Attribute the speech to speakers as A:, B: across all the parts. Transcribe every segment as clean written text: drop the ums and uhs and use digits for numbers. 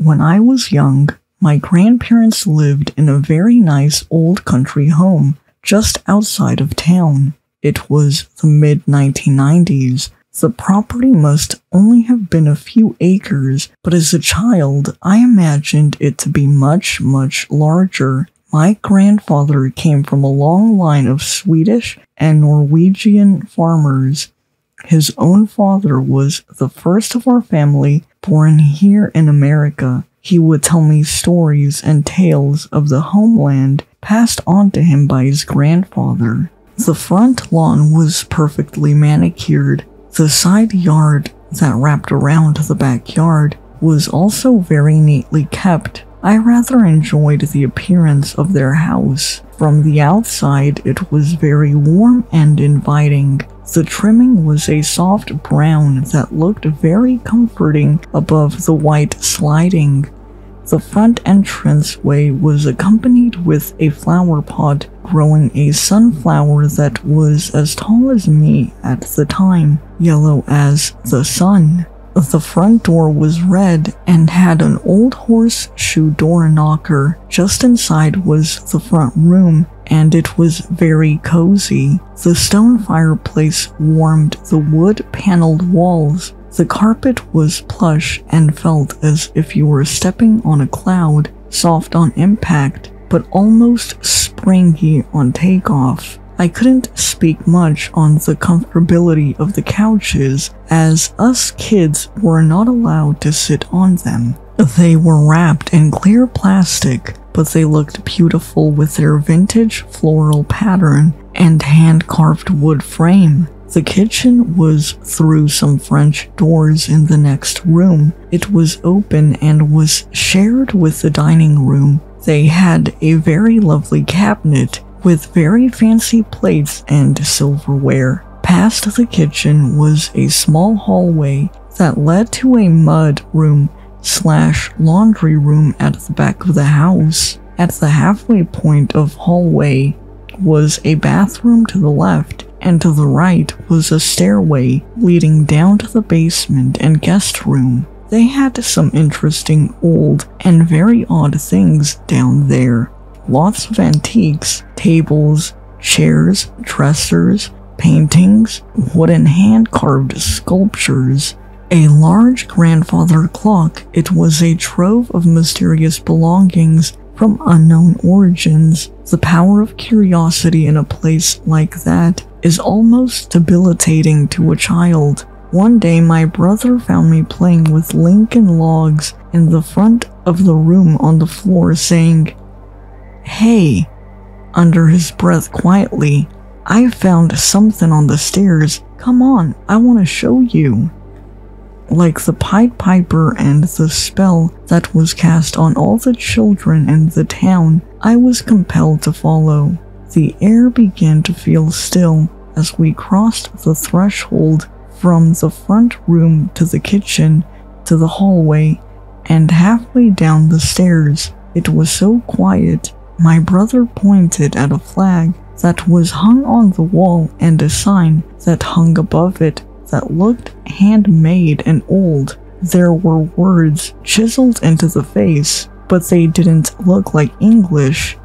A: When I was young, my grandparents lived in a very nice old country home just outside of town. It was the mid-1990s. The property must only have been a few acres, but as a child, I imagined it to be much, much larger. My grandfather came from a long line of Swedish and Norwegian farmers. His own father was the first of our family born here in America. He would tell me stories and tales of the homeland passed on to him by his grandfather. The front lawn was perfectly manicured. The side yard that wrapped around the backyard was also very neatly kept. I rather enjoyed the appearance of their house. From the outside, it was very warm and inviting. The trimming was a soft brown that looked very comforting above the white sliding. The front entranceway was accompanied with a flower pot growing a sunflower that was as tall as me at the time, yellow as the sun. The front door was red and had an old horseshoe door knocker. Just inside was the front room, and it was very cozy. The stone fireplace warmed the wood-paneled walls. The carpet was plush and felt as if you were stepping on a cloud, soft on impact, but almost springy on takeoff. I couldn't speak much on the comfortability of the couches, as us kids were not allowed to sit on them. They were wrapped in clear plastic, but they looked beautiful with their vintage floral pattern and hand-carved wood frame. The kitchen was through some French doors in the next room. It was open and was shared with the dining room. They had a very lovely cabinet with very fancy plates and silverware. Past the kitchen was a small hallway that led to a mud room / laundry room at the back of the house. At the halfway point of hallway was a bathroom to the left, and to the right was a stairway leading down to the basement and guest room. They had some interesting old and very odd things down there. Lots of antiques, tables, chairs, dressers, paintings, wooden hand-carved sculptures. A large grandfather clock. It was a trove of mysterious belongings from unknown origins. The power of curiosity in a place like that is almost debilitating to a child. One day my brother found me playing with Lincoln logs in the front of the room on the floor, saying, "Hey," under his breath quietly, "I found something on the stairs. Come on, I want to show you." Like the Pied Piper and the spell that was cast on all the children in the town, I was compelled to follow. The air began to feel still as we crossed the threshold from the front room to the kitchen to the hallway and halfway down the stairs. It was so quiet. My brother pointed at a flag that was hung on the wall and a sign that hung above it that looked handmade and old. There were words chiseled into the face, but they didn't look like English.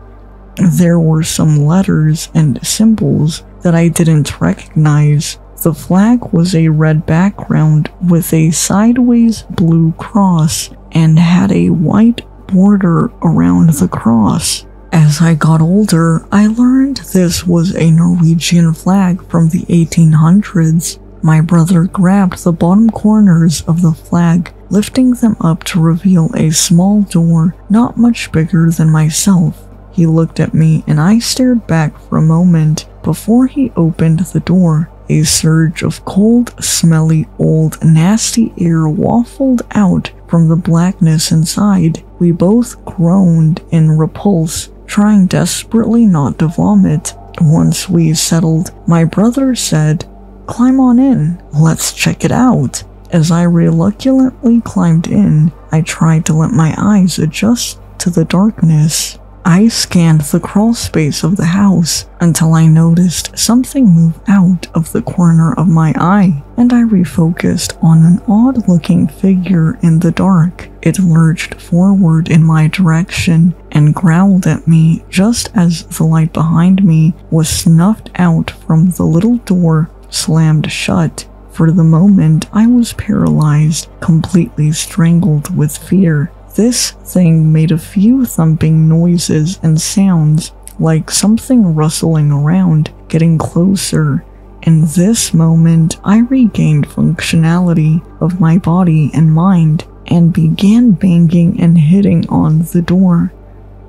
A: There were some letters and symbols that I didn't recognize. The flag was a red background with a sideways blue cross and had a white border around the cross. As I got older, I learned this was a Norwegian flag from the 1800s. My brother grabbed the bottom corners of the flag, lifting them up to reveal a small door not much bigger than myself. He looked at me and I stared back for a moment before he opened the door. A surge of cold, smelly, old, nasty air waffled out from the blackness inside. We both groaned in repulse, trying desperately not to vomit. Once we settled, my brother said, "Climb on in, let's check it out." As I reluctantly climbed in, I tried to let my eyes adjust to the darkness. I scanned the crawl space of the house until I noticed something move out of the corner of my eye, and I refocused on an odd-looking figure in the dark. It lurched forward in my direction and growled at me just as the light behind me was snuffed out from the little door slammed shut. For the moment, I was paralyzed, completely strangled with fear. This thing made a few thumping noises and sounds, like something rustling around, getting closer. In this moment, I regained functionality of my body and mind, and began banging and hitting on the door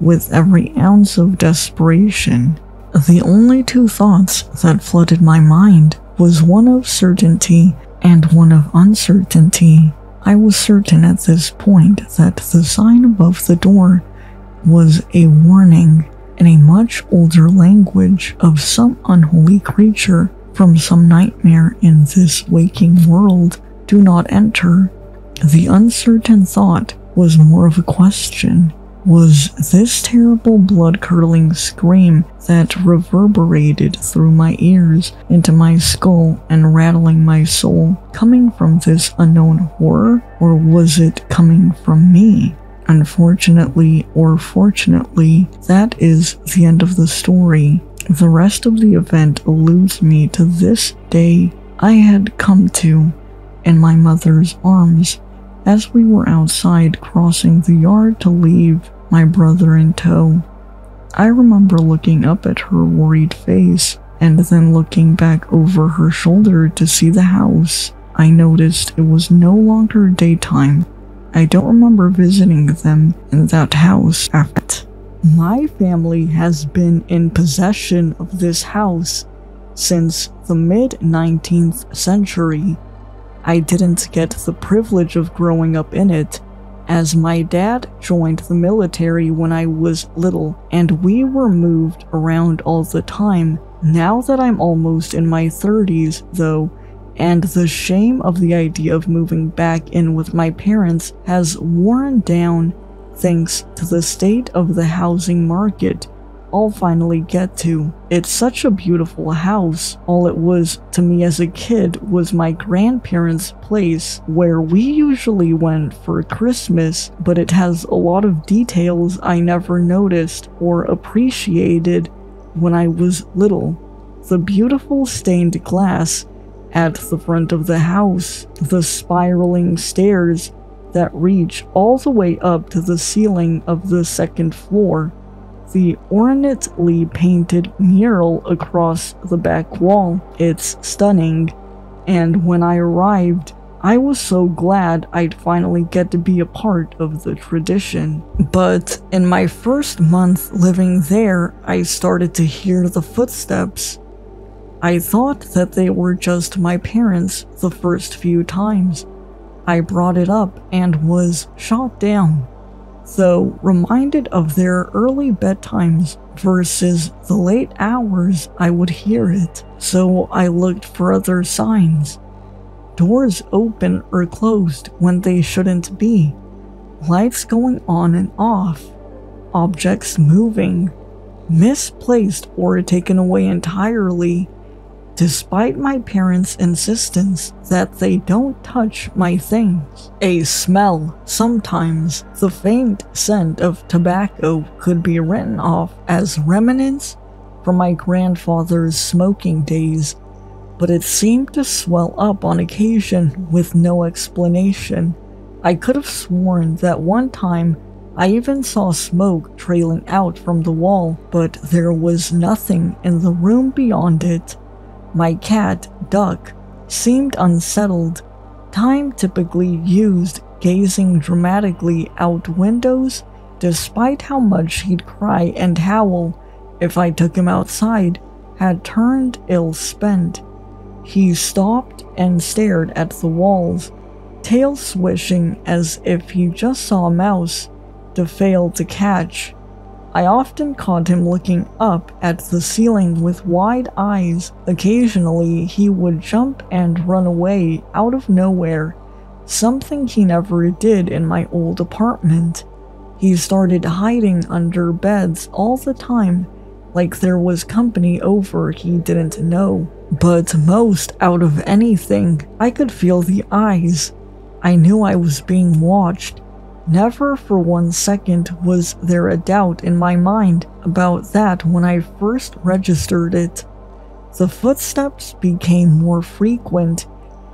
A: with every ounce of desperation. The only two thoughts that flooded my mind was one of certainty and one of uncertainty. I was certain at this point that the sign above the door was a warning in a much older language of some unholy creature from some nightmare in this waking world. Do not enter. The uncertain thought was more of a question. Was this terrible blood-curdling scream that reverberated through my ears into my skull and rattling my soul coming from this unknown horror, or was it coming from me? Unfortunately, or fortunately, that is the end of the story. The rest of the event eludes me to this day. I had come to in my mother's arms as we were outside crossing the yard to leave, my brother in tow. I remember looking up at her worried face and then looking back over her shoulder to see the house. I noticed it was no longer daytime. I don't remember visiting them in that house after that. My family has been in possession of this house since the mid-19th century. I didn't get the privilege of growing up in it, as my dad joined the military when I was little, and we were moved around all the time. Now that I'm almost in my 30s, though, and the shame of the idea of moving back in with my parents has worn down thanks to the state of the housing market I'll finally get to. It's such a beautiful house. All it was to me as a kid was my grandparents' place, where we usually went for Christmas, but it has a lot of details I never noticed or appreciated when I was little. The beautiful stained glass at the front of the house, the spiraling stairs that reach all the way up to the ceiling of the second floor, the ornately painted mural across the back wall. It's stunning, and when I arrived, I was so glad I'd finally get to be a part of the tradition. But in my first month living there, I started to hear the footsteps. I thought that they were just my parents the first few times. I brought it up and was shot down, though reminded of their early bedtimes versus the late hours I would hear it, so I looked for other signs. Doors open or closed when they shouldn't be, lights going on and off, objects moving, misplaced or taken away entirely, despite my parents' insistence that they don't touch my things. A smell. Sometimes the faint scent of tobacco could be written off as remnants from my grandfather's smoking days, but it seemed to swell up on occasion with no explanation. I could have sworn that one time I even saw smoke trailing out from the wall, but there was nothing in the room beyond it. My cat, Duck, seemed unsettled, time typically used gazing dramatically out windows, despite how much he'd cry and howl if I took him outside, had turned ill-spent. He stopped and stared at the walls, tail swishing as if he just saw a mouse to fail to catch. I often caught him looking up at the ceiling with wide eyes. Occasionally, he would jump and run away out of nowhere, something he never did in my old apartment. He started hiding under beds all the time, like there was company over he didn't know. But most out of anything, I could feel the eyes. I knew I was being watched. Never for 1 second was there a doubt in my mind about that when I first registered it. The footsteps became more frequent,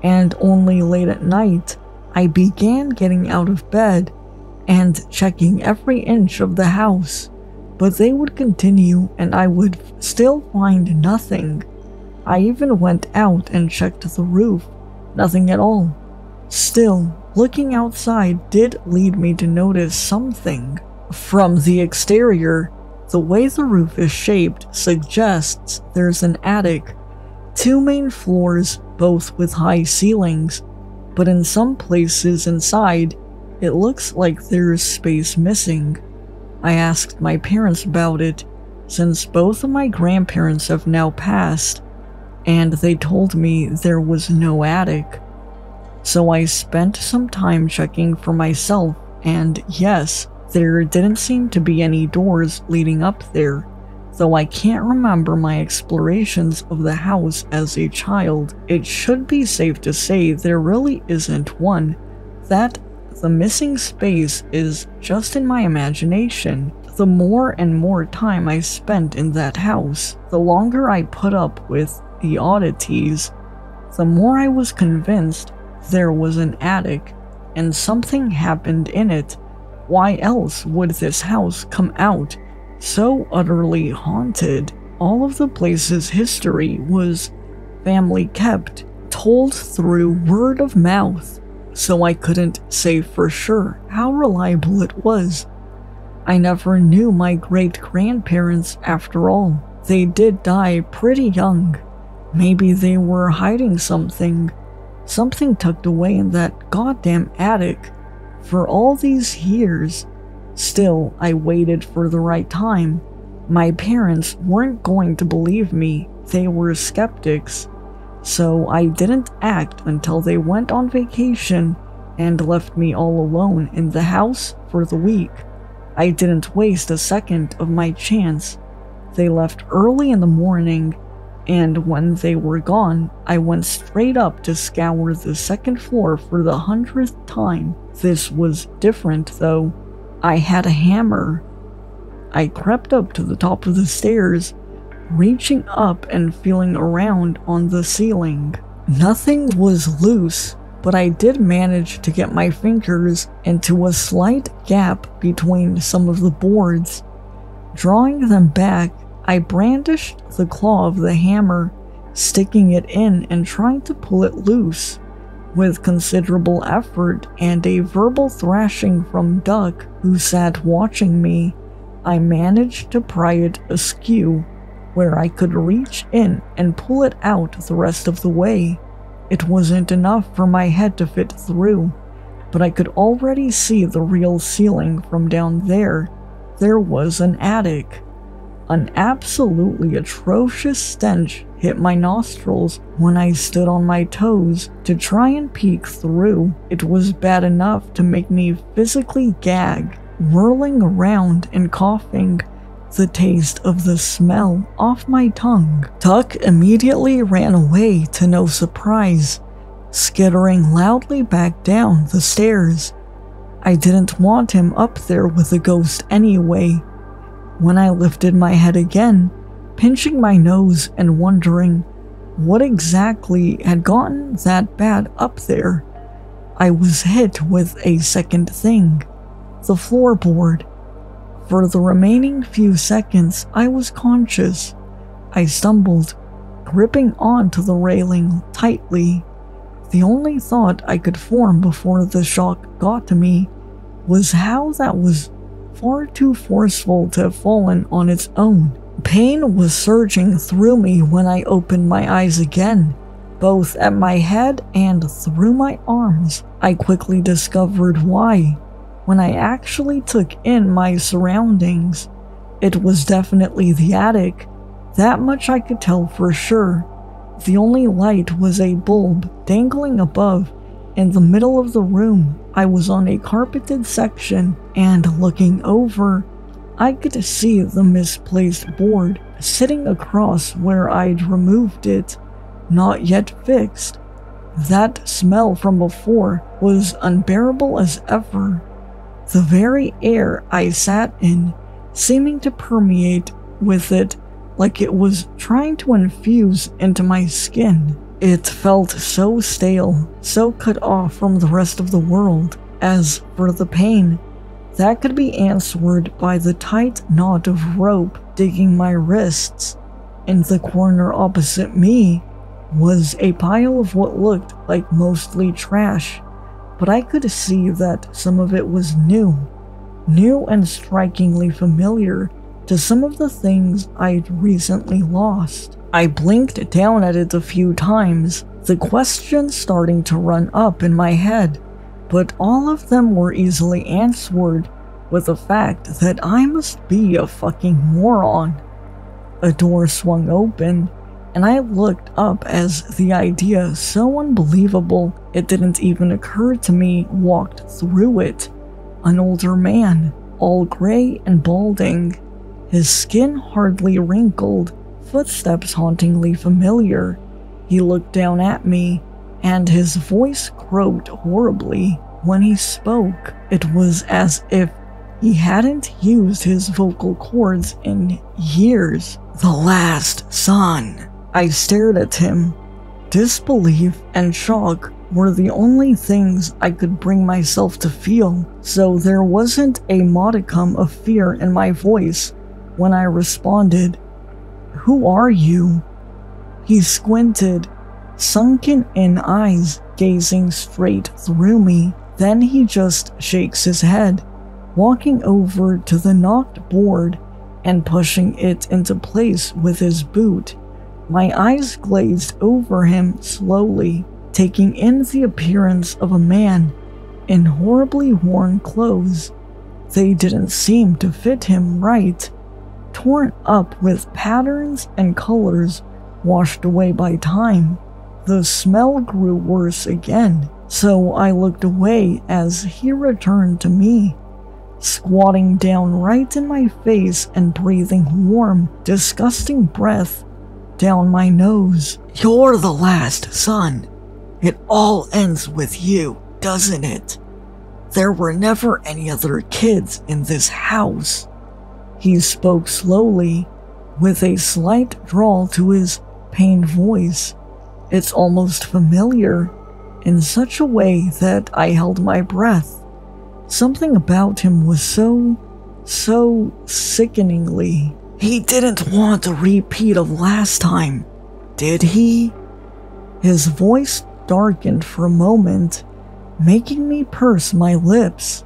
A: and only late at night, I began getting out of bed and checking every inch of the house. But they would continue and I would still find nothing. I even went out and checked the roof. Nothing at all. Still, looking outside did lead me to notice something. From the exterior, the way the roof is shaped suggests there's an attic. 2 main floors, both with high ceilings, but in some places inside, it looks like there's space missing. I asked my parents about it, since both of my grandparents have now passed, and they told me there was no attic. So I spent some time checking for myself, and yes, there didn't seem to be any doors leading up there, though I can't remember my explorations of the house as a child. It should be safe to say there really isn't one, that the missing space is just in my imagination. The more and more time I spent in that house, the longer I put up with the oddities, the more I was convinced there was an attic, and something happened in it. Why else would this house come out so utterly haunted? All of the place's history was family kept, told through word of mouth, so I couldn't say for sure how reliable it was. I never knew my great-grandparents after all. They did die pretty young. Maybe they were hiding something tucked away in that goddamn attic for all these years. Still, I waited for the right time. My parents weren't going to believe me. They were skeptics. So I didn't act until they went on vacation and left me all alone in the house for the week. I didn't waste a second of my chance. They left early in the morning, and when they were gone, I went straight up to scour the second floor for the 100th time. This was different, though. I had a hammer. I crept up to the top of the stairs, reaching up and feeling around on the ceiling. Nothing was loose, but I did manage to get my fingers into a slight gap between some of the boards. Drawing them back, I brandished the claw of the hammer, sticking it in and trying to pull it loose. With considerable effort and a verbal thrashing from Duck, who sat watching me, I managed to pry it askew, where I could reach in and pull it out the rest of the way. It wasn't enough for my head to fit through, but I could already see the real ceiling from down there. There was an attic. An absolutely atrocious stench hit my nostrils when I stood on my toes to try and peek through. It was bad enough to make me physically gag, whirling around and coughing, the taste of the smell off my tongue. Tuck immediately ran away to no surprise, skittering loudly back down the stairs. I didn't want him up there with the ghost anyway. When I lifted my head again, pinching my nose and wondering what exactly had gotten that bad up there, I was hit with a second thing, the floorboard. For the remaining few seconds, I was conscious. I stumbled, gripping onto the railing tightly. The only thought I could form before the shock got to me was how that was far too forceful to have fallen on its own. Pain was surging through me when I opened my eyes again, both at my head and through my arms. I quickly discovered why. When I actually took in my surroundings, it was definitely the attic. That much I could tell for sure. The only light was a bulb dangling above, In the middle of the room, I was on a carpeted section, and looking over, I could see the misplaced board sitting across where I'd removed it, not yet fixed. That smell from before was unbearable as ever. The very air I sat in seeming to permeate with it like it was trying to infuse into my skin. It felt so stale, so cut off from the rest of the world. As for the pain, that could be answered by the tight knot of rope digging my wrists. In the corner opposite me was a pile of what looked like mostly trash, but I could see that some of it was new and strikingly familiar to some of the things I'd recently lost. I blinked down at it a few times, the questions starting to run up in my head, but all of them were easily answered with the fact that I must be a fucking moron. A door swung open, and I looked up as the idea so unbelievable it didn't even occur to me walked through it. An older man, all gray and balding, his skin hardly wrinkled, footsteps hauntingly familiar. He looked down at me, and his voice croaked horribly when he spoke. It was as if he hadn't used his vocal cords in years. "The last son." I stared at him. Disbelief and shock were the only things I could bring myself to feel, so there wasn't a modicum of fear in my voice when I responded, "Who are you?" He squinted, sunken-in eyes gazing straight through me. Then he just shakes his head, walking over to the knocked board and pushing it into place with his boot. My eyes glazed over him slowly, taking in the appearance of a man in horribly worn clothes. They didn't seem to fit him right, torn up with patterns and colors washed away by time. The smell grew worse again, so I looked away as he returned to me, squatting down right in my face and breathing warm, disgusting breath down my nose. "You're the last son. It all ends with you, doesn't it? There were never any other kids in this house." He spoke slowly, with a slight drawl to his pained voice. It's almost familiar, in such a way that I held my breath. Something about him was so sickeningly. "He didn't want a repeat of last time, did he?" His voice darkened for a moment, making me purse my lips.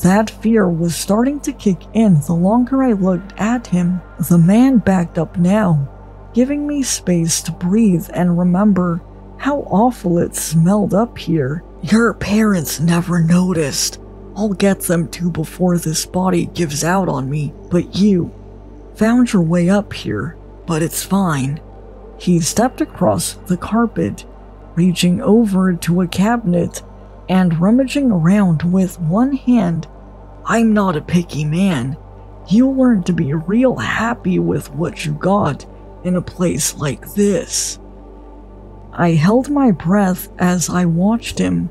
A: That fear was starting to kick in the longer I looked at him. The man backed up now, giving me space to breathe and remember how awful it smelled up here. "Your parents never noticed. I'll get them to before this body gives out on me, but you found your way up here, but it's fine." He stepped across the carpet, reaching over to a cabinet and rummaging around with one hand. "I'm not a picky man. You learn to be real happy with what you got in a place like this." I held my breath as I watched him.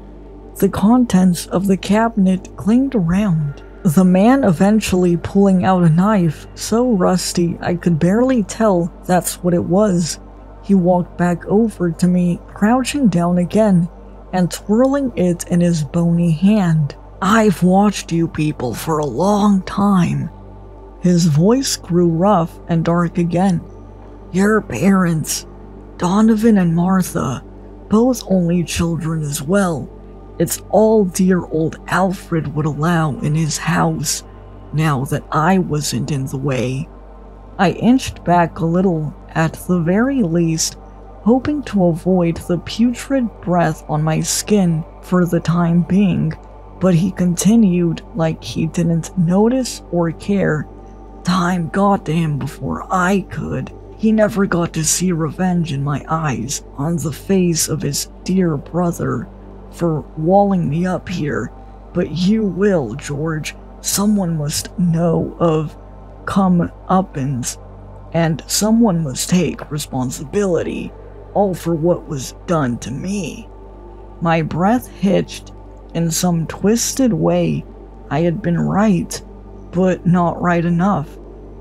A: The contents of the cabinet clinged around. The man eventually pulling out a knife, so rusty I could barely tell that's what it was. He walked back over to me, crouching down again and twirling it in his bony hand. "I've watched you people for a long time." His voice grew rough and dark again. "Your parents, Donovan and Martha, both only children as well. It's all dear old Alfred would allow in his house, now that I wasn't in the way." I inched back a little, at the very least, hoping to avoid the putrid breath on my skin for the time being, but he continued like he didn't notice or care. "Time got to him before I could. He never got to see revenge in my eyes on the face of his dear brother. for walling me up here, but you will, George. Someone must know of comeuppance, and someone must take responsibility, all for what was done to me." My breath hitched. In some twisted way, I had been right, but not right enough,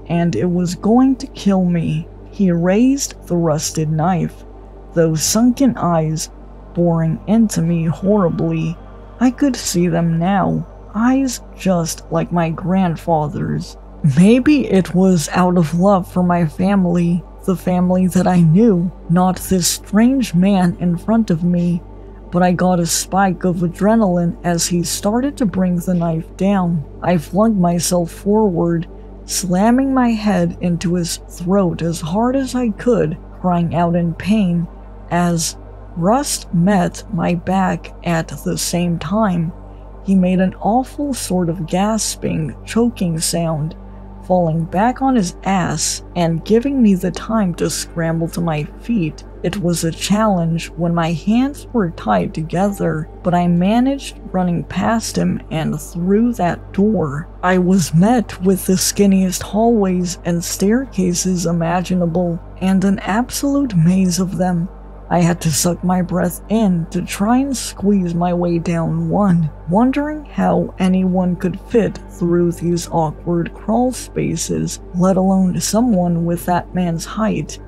A: and it was going to kill me. He raised the rusted knife, those sunken eyes boring into me horribly. I could see them now, eyes just like my grandfather's. Maybe it was out of love for my family, the family that I knew, not this strange man in front of me, but I got a spike of adrenaline as he started to bring the knife down. I flung myself forward, slamming my head into his throat as hard as I could, crying out in pain as Rust met my back at the same time. He made an awful sort of gasping, choking sound, falling back on his ass and giving me the time to scramble to my feet. It was a challenge when my hands were tied together, but I managed running past him and through that door. I was met with the skinniest hallways and staircases imaginable, and an absolute maze of them. I had to suck my breath in to try and squeeze my way down one, wondering how anyone could fit through these awkward crawl spaces, let alone someone with that man's height.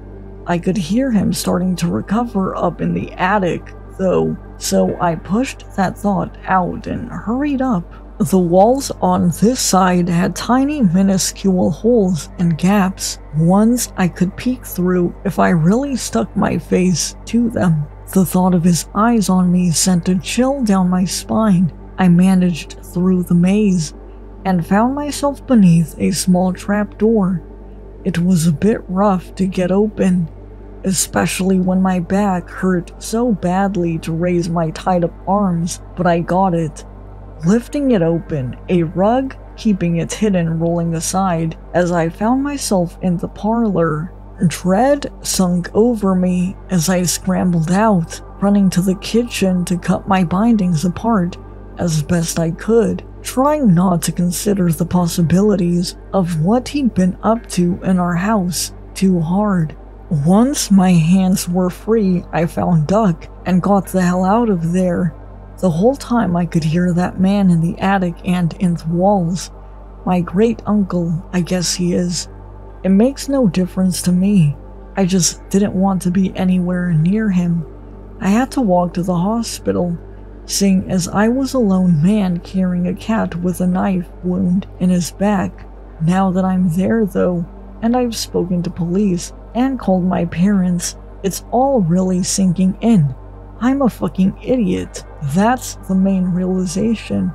A: I could hear him starting to recover up in the attic, though, so I pushed that thought out and hurried up. The walls on this side had tiny minuscule holes and gaps, ones I could peek through if I really stuck my face to them. The thought of his eyes on me sent a chill down my spine. I managed through the maze and found myself beneath a small trapdoor. It was a bit rough to get open, especially when my back hurt so badly to raise my tied-up arms, but I got it. Lifting it open, a rug keeping it hidden rolling aside as I found myself in the parlor. Dread sunk over me as I scrambled out, running to the kitchen to cut my bindings apart as best I could, trying not to consider the possibilities of what he'd been up to in our house too hard. Once my hands were free, I found Duck and got the hell out of there. The whole time I could hear that man in the attic and in the walls. My great uncle, I guess he is. It makes no difference to me. I just didn't want to be anywhere near him. I had to walk to the hospital, seeing as I was a lone man carrying a cat with a knife wound in his back. Now that I'm there though, and I've spoken to police and called my parents, it's all really sinking in. I'm a fucking idiot. That's the main realization.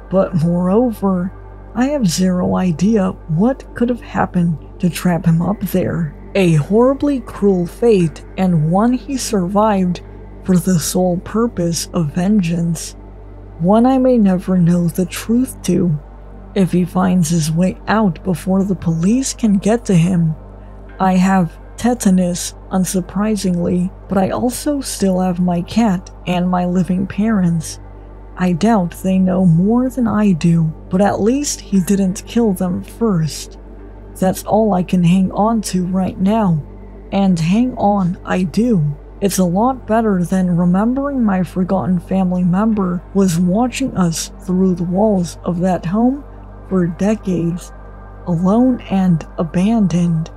A: But moreover, I have zero idea what could have happened to trap him up there. A horribly cruel fate, and one he survived for the sole purpose of vengeance. One I may never know the truth to. If he finds his way out before the police can get to him. I have tetanus, unsurprisingly, but I also still have my cat and my living parents. I doubt they know more than I do, but at least he didn't kill them first. That's all I can hang on to right now, and hang on I do. It's a lot better than remembering my forgotten family member was watching us through the walls of that home for decades, alone and abandoned.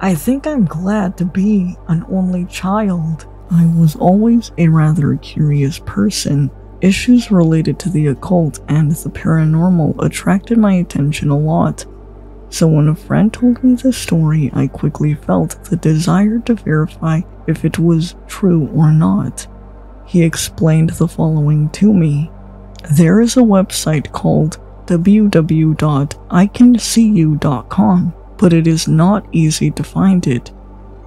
A: I think I'm glad to be an only child. I was always a rather curious person. Issues related to the occult and the paranormal attracted my attention a lot. So when a friend told me the story, I quickly felt the desire to verify if it was true or not. He explained the following to me. There is a website called www.icanseeyou.com, but it is not easy to find it.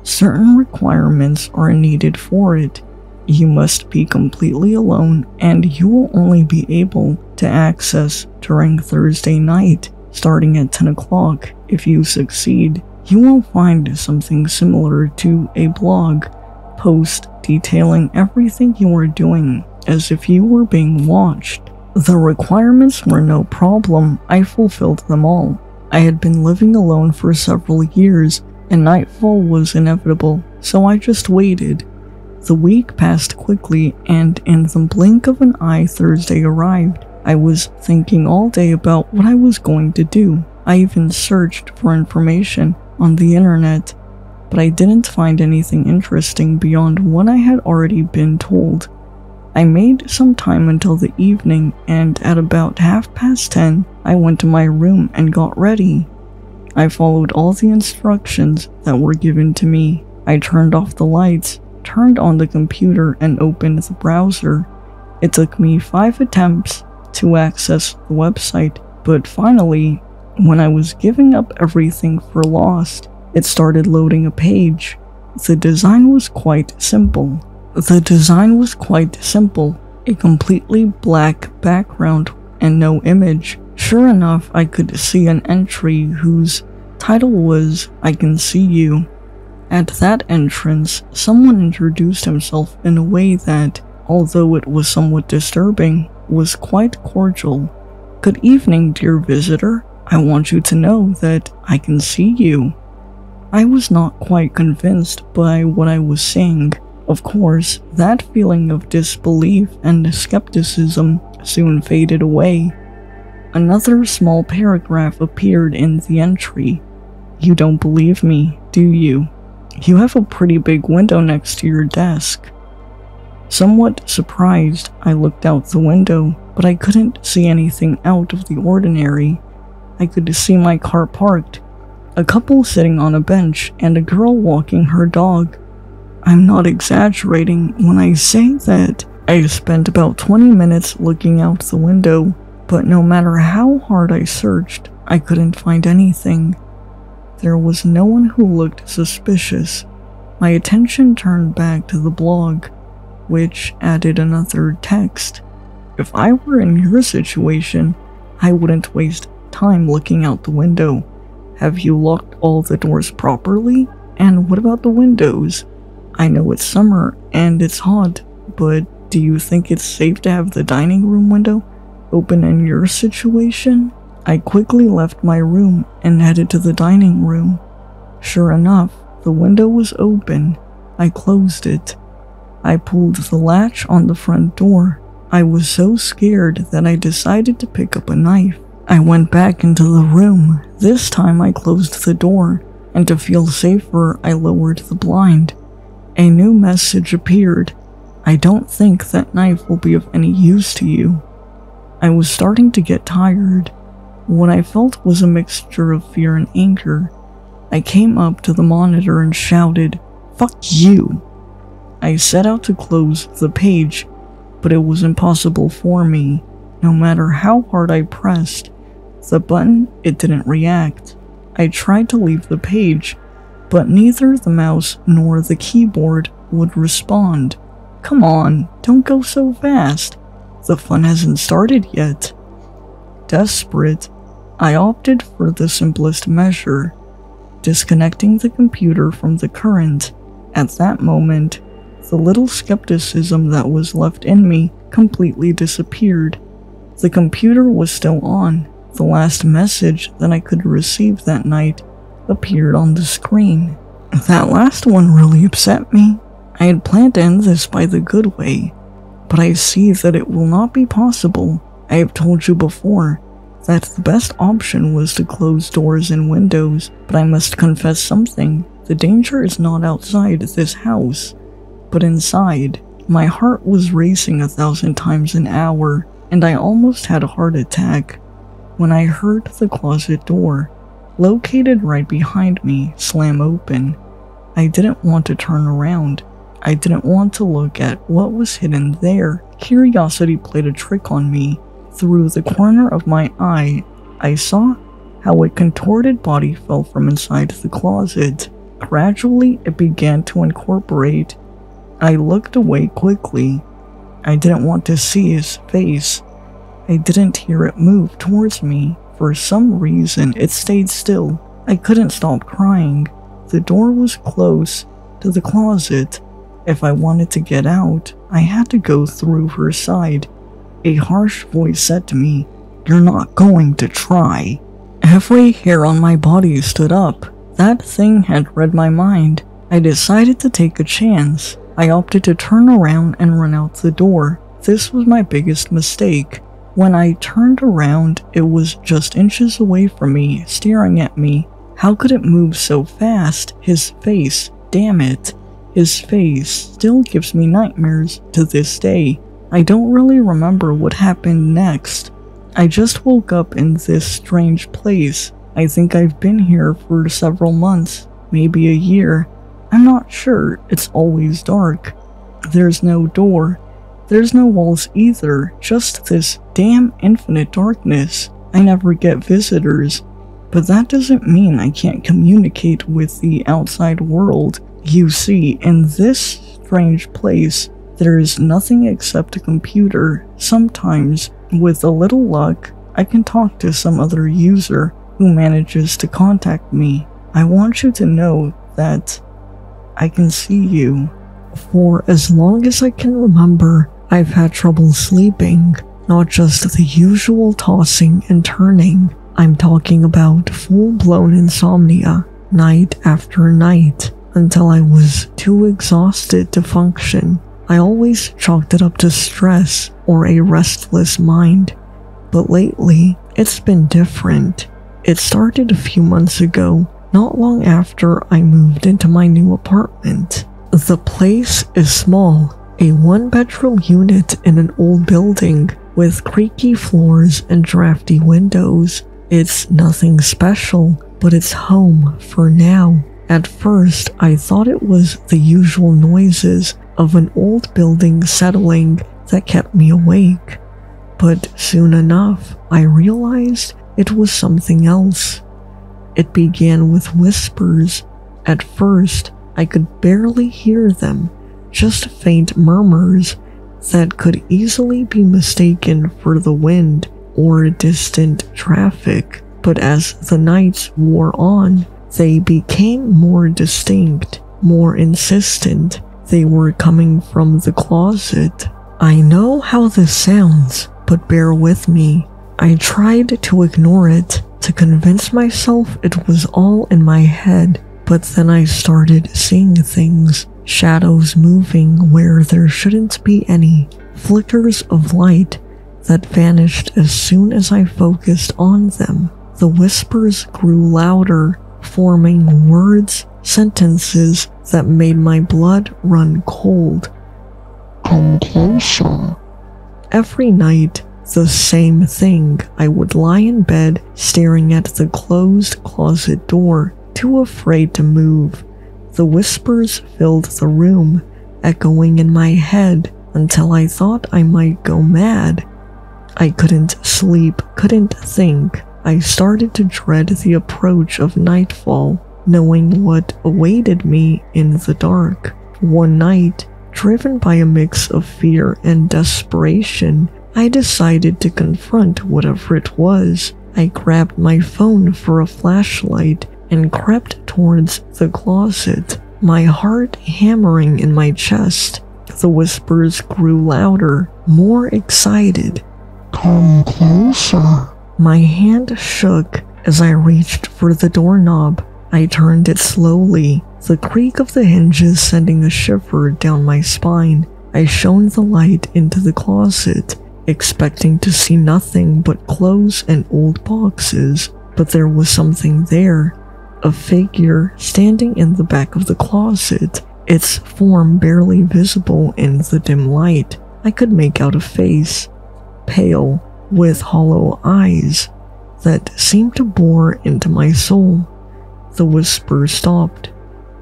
A: Certain requirements are needed for it. You must be completely alone, and you will only be able to access during Thursday night, starting at 10 o'clock. If you succeed, you will find something similar to a blog post detailing everything you are doing. as if you were being watched. The requirements were no problem. I fulfilled them all. I had been living alone for several years, and nightfall was inevitable, so I just waited. The week passed quickly, and in the blink of an eye, Thursday arrived. I was thinking all day about what I was going to do. I even searched for information on the internet, but I didn't find anything interesting beyond what I had already been told. I made some time until the evening, and at about 10:30, I went to my room and got ready. I followed all the instructions that were given to me. I turned off the lights, turned on the computer, and opened the browser. It took me 5 attempts to access the website, but finally, when I was giving up everything for lost, it started loading a page. The design was quite simple. A completely black background and no image. Sure enough, I could see an entry whose title was, "I Can See You." At that entrance, someone introduced himself in a way that, although it was somewhat disturbing, was quite cordial. "Good evening, dear visitor. I want you to know that I can see you." I was not quite convinced by what I was seeing. Of course, that feeling of disbelief and skepticism soon faded away. Another small paragraph appeared in the entry. "You don't believe me, do you? You have a pretty big window next to your desk." Somewhat surprised, I looked out the window, but I couldn't see anything out of the ordinary. I could see my car parked, a couple sitting on a bench, and a girl walking her dog. I'm not exaggerating when I say that I spent about 20 minutes looking out the window, but no matter how hard I searched, I couldn't find anything. There was no one who looked suspicious. My attention turned back to the blog, which added another text. If I were in your situation, I wouldn't waste time looking out the window. Have you locked all the doors properly? And what about the windows? I know it's summer and it's hot, but do you think it's safe to have the dining room window open in your situation? I quickly left my room and headed to the dining room. Sure enough, the window was open. I closed it. I pulled the latch on the front door. I was so scared that I decided to pick up a knife. I went back into the room. This time I closed the door, and to feel safer, I lowered the blind. A new message appeared. "I don't think that knife will be of any use to you." I was starting to get tired. What I felt was a mixture of fear and anger. I came up to the monitor and shouted, "Fuck you!" I set out to close the page, but it was impossible for me. No matter how hard I pressed the button, it didn't react. I tried to leave the page, but neither the mouse nor the keyboard would respond. Come on, don't go so fast. The fun hasn't started yet. Desperate, I opted for the simplest measure, disconnecting the computer from the current. At that moment, the little skepticism that was left in me completely disappeared. The computer was still on. The last message that I could receive that night appeared on the screen. That last one really upset me. I had planned to end this by the good way, but I see that it will not be possible. I have told you before that the best option was to close doors and windows, but I must confess something. The danger is not outside this house, but inside. My heart was racing 1,000 times an hour, and I almost had a heart attack when I heard the closet door, located right behind me, slam open. I didn't want to turn around. I didn't want to look at what was hidden there. Curiosity played a trick on me. Through the corner of my eye, I saw how a contorted body fell from inside the closet. Gradually, it began to incorporate. I looked away quickly. I didn't want to see his face. I didn't hear it move towards me. For some reason, it stayed still. I couldn't stop crying. The door was close to the closet. If I wanted to get out, I had to go through her side. A harsh voice said to me, "You're not going to try." Every hair on my body stood up. That thing had read my mind. I decided to take a chance. I opted to turn around and run out the door. This was my biggest mistake. When I turned around, it was just inches away from me, staring at me. How could it move so fast? His face, damn it. His face still gives me nightmares to this day. I don't really remember what happened next. I just woke up in this strange place. I think I've been here for several months, maybe a year. I'm not sure, it's always dark. There's no door. There's no walls either, just this damn infinite darkness. I never get visitors, but that doesn't mean I can't communicate with the outside world. You see, in this strange place, there is nothing except a computer. Sometimes, with a little luck, I can talk to some other user who manages to contact me. I want you to know that I can see you. For as long as I can remember, I've had trouble sleeping, not just the usual tossing and turning. I'm talking about full-blown insomnia, night after night, until I was too exhausted to function. I always chalked it up to stress or a restless mind, but lately, it's been different. It started a few months ago, not long after I moved into my new apartment. The place is small, a one-bedroom unit in an old building with creaky floors and drafty windows. It's nothing special, but it's home for now. At first, I thought it was the usual noises of an old building settling that kept me awake. But soon enough, I realized it was something else. It began with whispers. At first, I could barely hear them, just faint murmurs that could easily be mistaken for the wind or distant traffic. But as the nights wore on, they became more distinct, more insistent. They were coming from the closet. I know how this sounds, but bear with me. I tried to ignore it, to convince myself it was all in my head, but then I started seeing things. Shadows moving where there shouldn't be any. Flickers of light that vanished as soon as I focused on them. The whispers grew louder, forming words, sentences that made my blood run cold. Compilation. Every night, the same thing. I would lie in bed, staring at the closed closet door, too afraid to move. The whispers filled the room, echoing in my head until I thought I might go mad. I couldn't sleep, couldn't think. I started to dread the approach of nightfall, knowing what awaited me in the dark. One night, driven by a mix of fear and desperation, I decided to confront whatever it was. I grabbed my phone for a flashlight and crept towards the closet, my heart hammering in my chest. The whispers grew louder, more excited. Come closer. My hand shook as I reached for the doorknob. I turned it slowly, the creak of the hinges sending a shiver down my spine. I shone the light into the closet, expecting to see nothing but clothes and old boxes, but there was something there. A figure standing in the back of the closet, its form barely visible in the dim light. I could make out a face, pale, with hollow eyes that seemed to bore into my soul. The whisper stopped,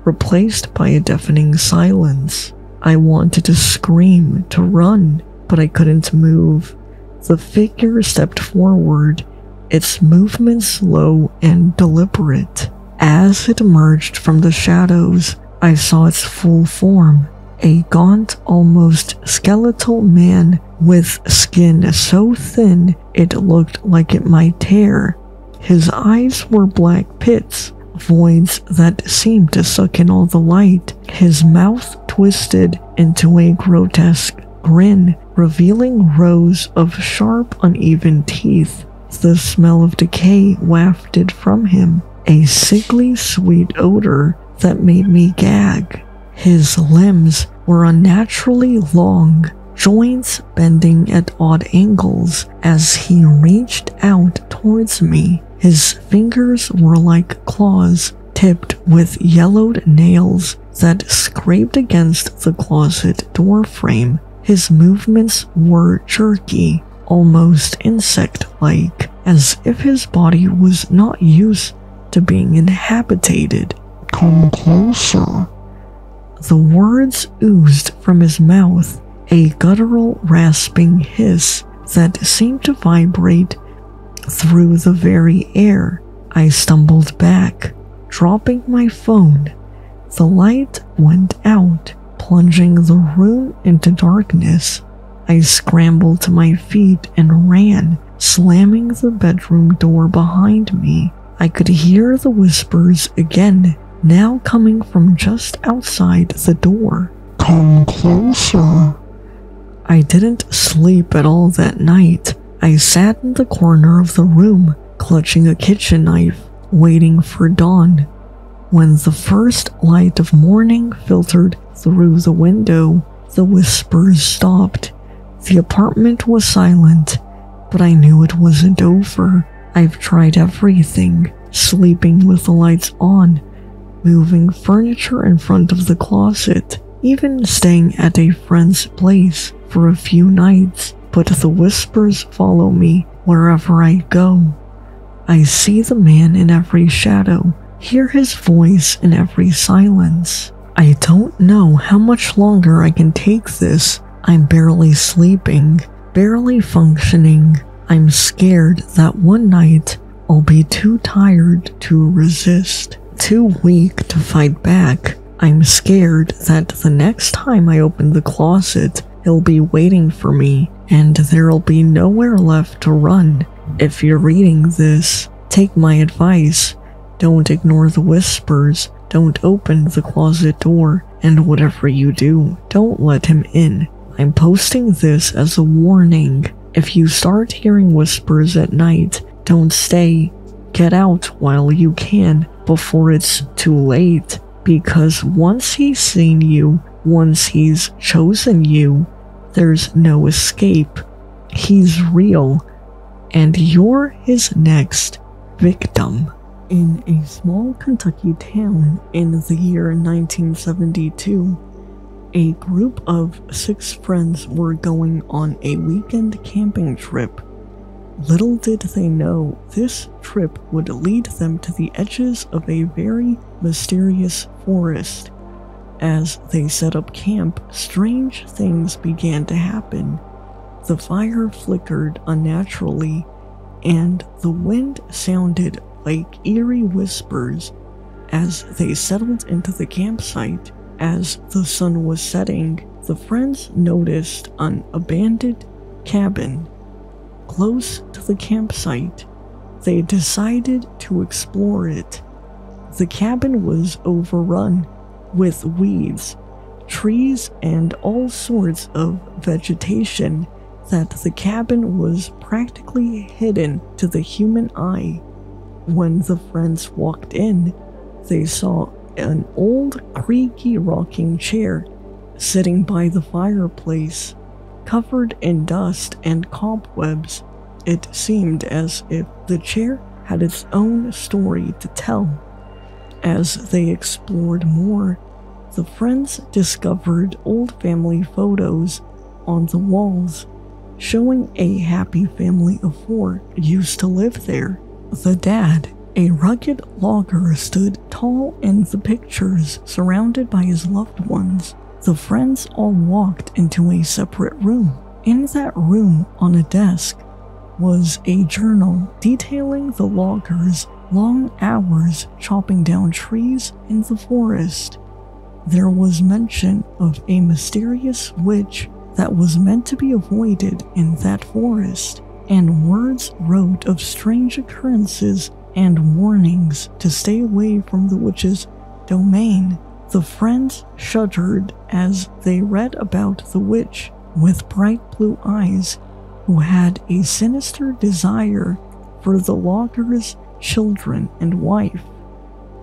A: replaced by a deafening silence. I wanted to scream, to run, but I couldn't move. The figure stepped forward, its movement slow and deliberate. As it emerged from the shadows, I saw its full form, a gaunt, almost skeletal man with skin so thin it looked like it might tear. His eyes were black pits, voids that seemed to suck in all the light. His mouth twisted into a grotesque grin revealing rows of sharp, uneven teeth. The smell of decay wafted from him, a sickly sweet odor that made me gag. His limbs were unnaturally long, joints bending at odd angles as he reached out towards me. His fingers were like claws, tipped with yellowed nails that scraped against the closet door frame. His movements were jerky, almost insect-like, as if his body was not used to being inhabited.
B: Come closer.
A: The words oozed from his mouth, a guttural rasping hiss that seemed to vibrate through the very air. I stumbled back, dropping my phone. The light went out, plunging the room into darkness. I scrambled to my feet and ran, slamming the bedroom door behind me. I could hear the whispers again, now coming from just outside the door.
B: Come closer.
A: I didn't sleep at all that night. I sat in the corner of the room, clutching a kitchen knife, waiting for dawn. When the first light of morning filtered through the window, the whispers stopped. The apartment was silent, but I knew it wasn't over. I've tried everything, sleeping with the lights on, moving furniture in front of the closet, even staying at a friend's place for a few nights, but the whispers follow me wherever I go. I see the man in every shadow, hear his voice in every silence. I don't know how much longer I can take this. I'm barely sleeping, barely functioning. I'm scared that one night I'll be too tired to resist, too weak to fight back. I'm scared that the next time I open the closet, he'll be waiting for me, and there'll be nowhere left to run. If you're reading this, take my advice. Don't ignore the whispers, don't open the closet door, and whatever you do, don't let him in. I'm posting this as a warning. If you start hearing whispers at night, don't stay. Get out while you can, before it's too late. Because once he's seen you, once he's chosen you, there's no escape. He's real, and you're his next victim. In a small Kentucky town in the year 1972, a group of 6 friends were going on a weekend camping trip. Little did they know this trip would lead them to the edges of a very mysterious forest. As they set up camp, strange things began to happen. The fire flickered unnaturally, and the wind sounded like eerie whispers as they settled into the campsite. As the sun was setting, the friends noticed an abandoned cabin close to the campsite. They decided to explore it. The cabin was overrun with weeds, trees, and all sorts of vegetation that the cabin was practically hidden to the human eye. When the friends walked in, they saw an old, creaky rocking chair sitting by the fireplace, covered in dust and cobwebs. It seemed as if the chair had its own story to tell. As they explored more, the friends discovered old family photos on the walls, showing a happy family of 4 used to live there. The dad, a rugged logger, stood tall in the pictures, surrounded by his loved ones. The friends all walked into a separate room. In that room, on a desk, was a journal detailing the logger's long hours chopping down trees in the forest. There was mention of a mysterious witch that was meant to be avoided in that forest, and words wrote of strange occurrences and warnings to stay away from the witch's domain. The friends shuddered as they read about the witch with bright blue eyes who had a sinister desire for the logger's children and wife.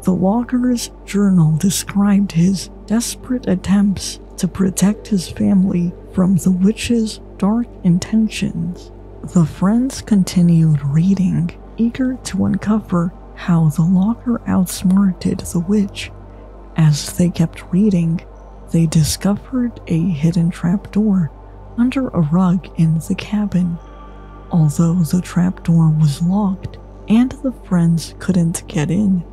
A: The logger's journal described his desperate attempts to protect his family from the witch's dark intentions. The friends continued reading, eager to uncover how the logger outsmarted the witch. As they kept reading, they discovered a hidden trapdoor under a rug in the cabin. Although the trapdoor was locked and the friends couldn't get in,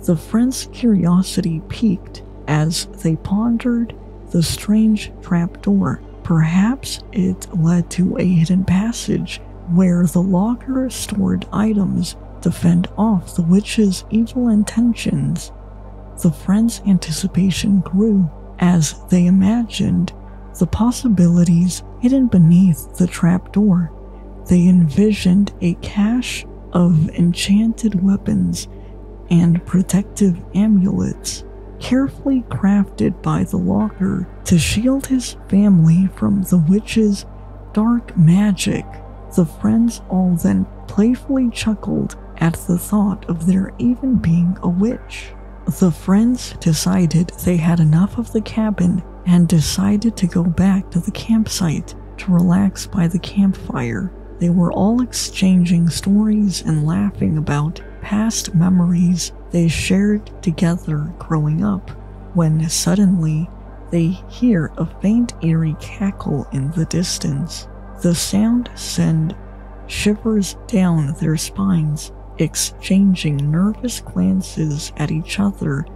A: the friends' curiosity piqued as they pondered the strange trapdoor. Perhaps it led to a hidden passage where the logger stored items to fend off the witch's evil intentions. The friends' anticipation grew as they imagined the possibilities hidden beneath the trapdoor. They envisioned a cache of enchanted weapons and protective amulets, carefully crafted by the logger to shield his family from the witch's dark magic. The friends all then playfully chuckled at the thought of there even being a witch. The friends decided they had enough of the cabin and decided to go back to the campsite to relax by the campfire. They were all exchanging stories and laughing about past memories they shared together growing up, when suddenly they hear a faint eerie cackle in the distance. The sound sent shivers down their spines, exchanging nervous glances at each other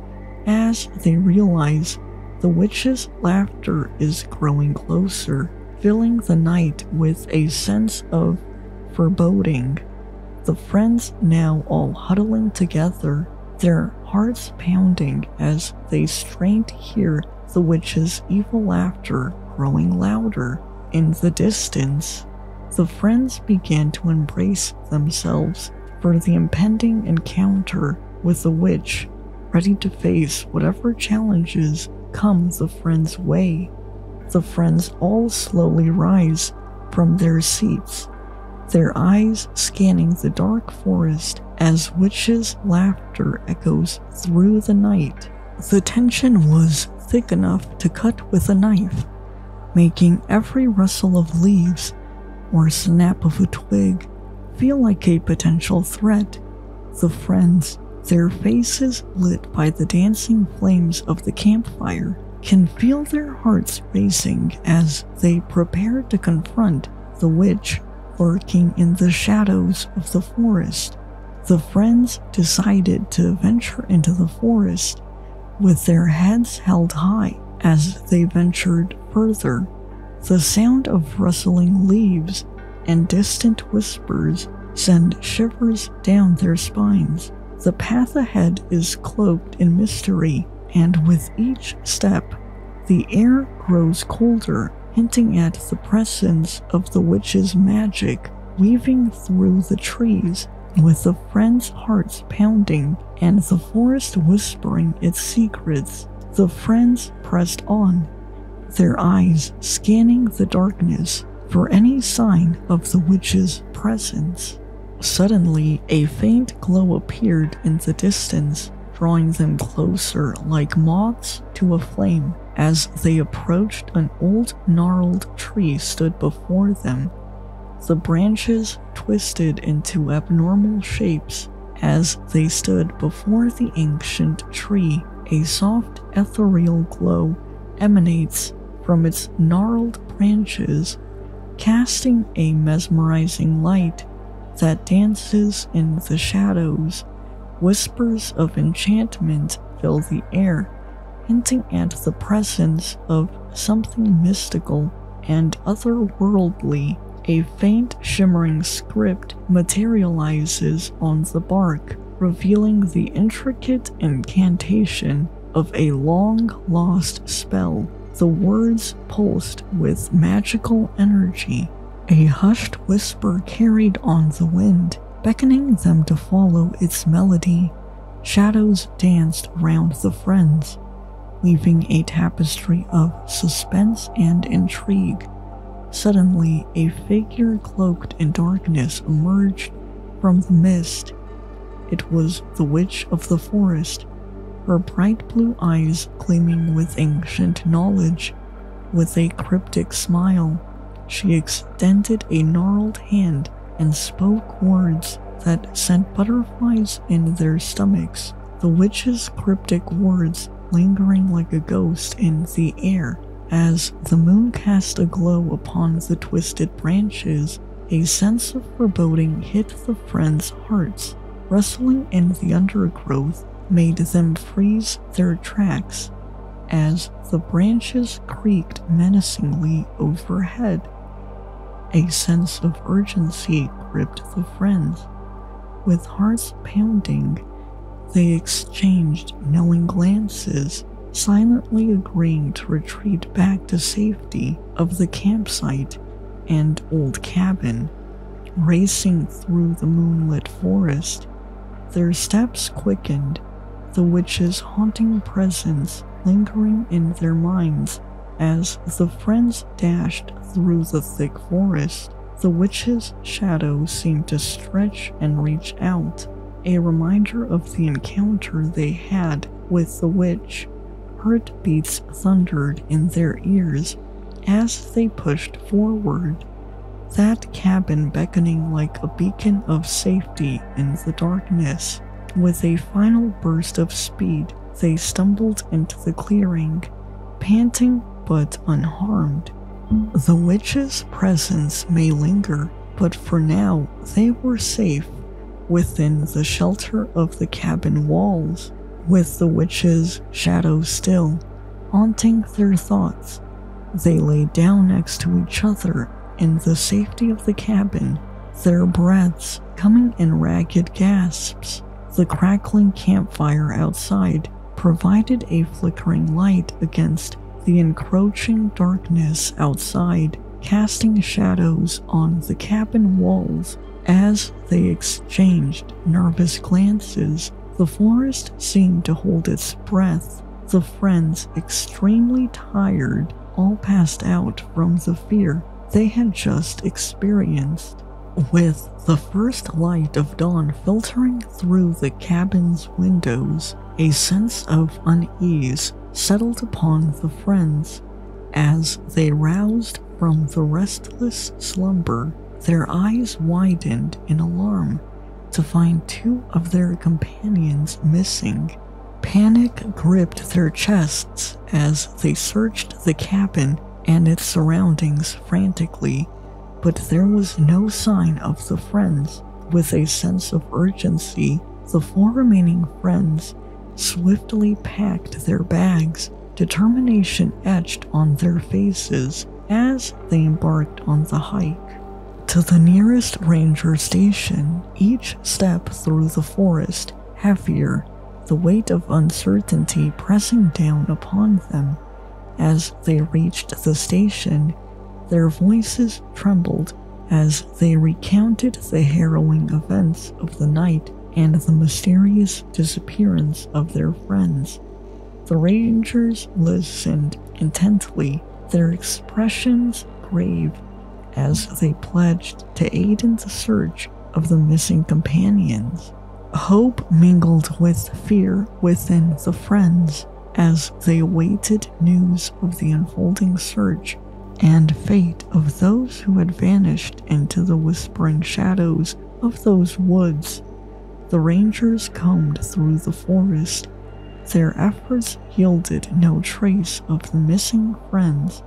A: as they realize the witch's laughter is growing closer, filling the night with a sense of foreboding. The friends now all huddling together, their hearts pounding as they strained to hear the witch's evil laughter growing louder. In the distance, the friends began to embrace themselves for the impending encounter with the witch, ready to face whatever challenges come the friends' way. The friends all slowly rise from their seats, their eyes scanning the dark forest as witch's laughter echoes through the night. The tension was thick enough to cut with a knife, making every rustle of leaves or snap of a twig feel like a potential threat. The friends, their faces lit by the dancing flames of the campfire, can feel their hearts racing as they prepare to confront the witch lurking in the shadows of the forest. The friends decided to venture into the forest with their heads held high. As they ventured further, the sound of rustling leaves and distant whispers send shivers down their spines. The path ahead is cloaked in mystery, and with each step, the air grows colder, hinting at the presence of the witch's magic weaving through the trees. With the friends' hearts pounding and the forest whispering its secrets, the friends pressed on, their eyes scanning the darkness for any sign of the witch's presence. Suddenly, a faint glow appeared in the distance, drawing them closer like moths to a flame. As they approached, an old gnarled tree stood before them. The branches twisted into abnormal shapes. As they stood before the ancient tree, a soft ethereal glow emanates from its gnarled branches, casting a mesmerizing light that dances in the shadows. Whispers of enchantment fill the air, hinting at the presence of something mystical and otherworldly. A faint shimmering script materializes on the bark, revealing the intricate incantation of a long-lost spell. The words pulsed with magical energy. A hushed whisper carried on the wind, beckoning them to follow its melody. Shadows danced round the friends, weaving a tapestry of suspense and intrigue. Suddenly, a figure cloaked in darkness emerged from the mist. It was the witch of the forest, her bright blue eyes gleaming with ancient knowledge. With a cryptic smile, she extended a gnarled hand and spoke words that sent butterflies in their stomachs, the witch's cryptic words lingering like a ghost in the air. As the moon cast a glow upon the twisted branches, a sense of foreboding hit the friends' hearts. Rustling in the undergrowth made them freeze their tracks as the branches creaked menacingly overhead. A sense of urgency gripped the friends. With hearts pounding, they exchanged knowing glances, silently agreeing to retreat back to safety of the campsite and old cabin. Racing through the moonlit forest, their steps quickened, the witch's haunting presence lingering in their minds. As the friends dashed through the thick forest, the witch's shadow seemed to stretch and reach out, a reminder of the encounter they had with the witch. Heartbeats thundered in their ears as they pushed forward, that cabin beckoning like a beacon of safety in the darkness. With a final burst of speed, they stumbled into the clearing, panting but unharmed. The witch's presence may linger, but for now they were safe within the shelter of the cabin walls. With the witch's shadow still haunting their thoughts, they lay down next to each other in the safety of the cabin, their breaths coming in ragged gasps. The crackling campfire outside provided a flickering light against the encroaching darkness outside, casting shadows on the cabin walls. As they exchanged nervous glances, the forest seemed to hold its breath. The friends, extremely tired, all passed out from the fear they had just experienced. With the first light of dawn filtering through the cabin's windows, a sense of unease settled upon the friends. As they roused from the restless slumber, their eyes widened in alarm to find two of their companions missing. Panic gripped their chests as they searched the cabin and its surroundings frantically, but there was no sign of the friends. With a sense of urgency, the four remaining friends swiftly packed their bags, determination etched on their faces as they embarked on the hike to the nearest ranger station, each step through the forest heavier, the weight of uncertainty pressing down upon them. As they reached the station, their voices trembled as they recounted the harrowing events of the night and the mysterious disappearance of their friends. The rangers listened intently, their expressions grave, as they pledged to aid in the search of the missing companions. Hope mingled with fear within the friends as they awaited news of the unfolding search and fate of those who had vanished into the whispering shadows of those woods. The rangers combed through the forest. Their efforts yielded no trace of the missing friends,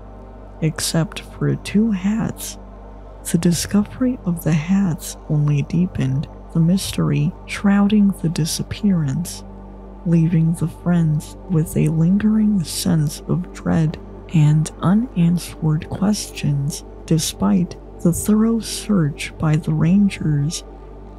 A: except for two hats. The discovery of the hats only deepened the mystery shrouding the disappearance, leaving the friends with a lingering sense of dread and unanswered questions. Despite the thorough search by the rangers,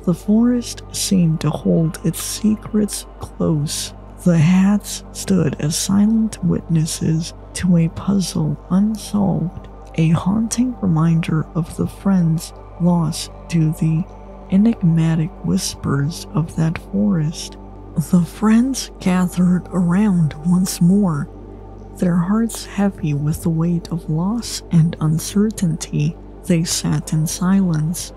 A: the forest seemed to hold its secrets close. The hats stood as silent witnesses to a puzzle unsolved, a haunting reminder of the friends lost to the enigmatic whispers of that forest. The friends gathered around once more, their hearts heavy with the weight of loss and uncertainty, they sat in silence.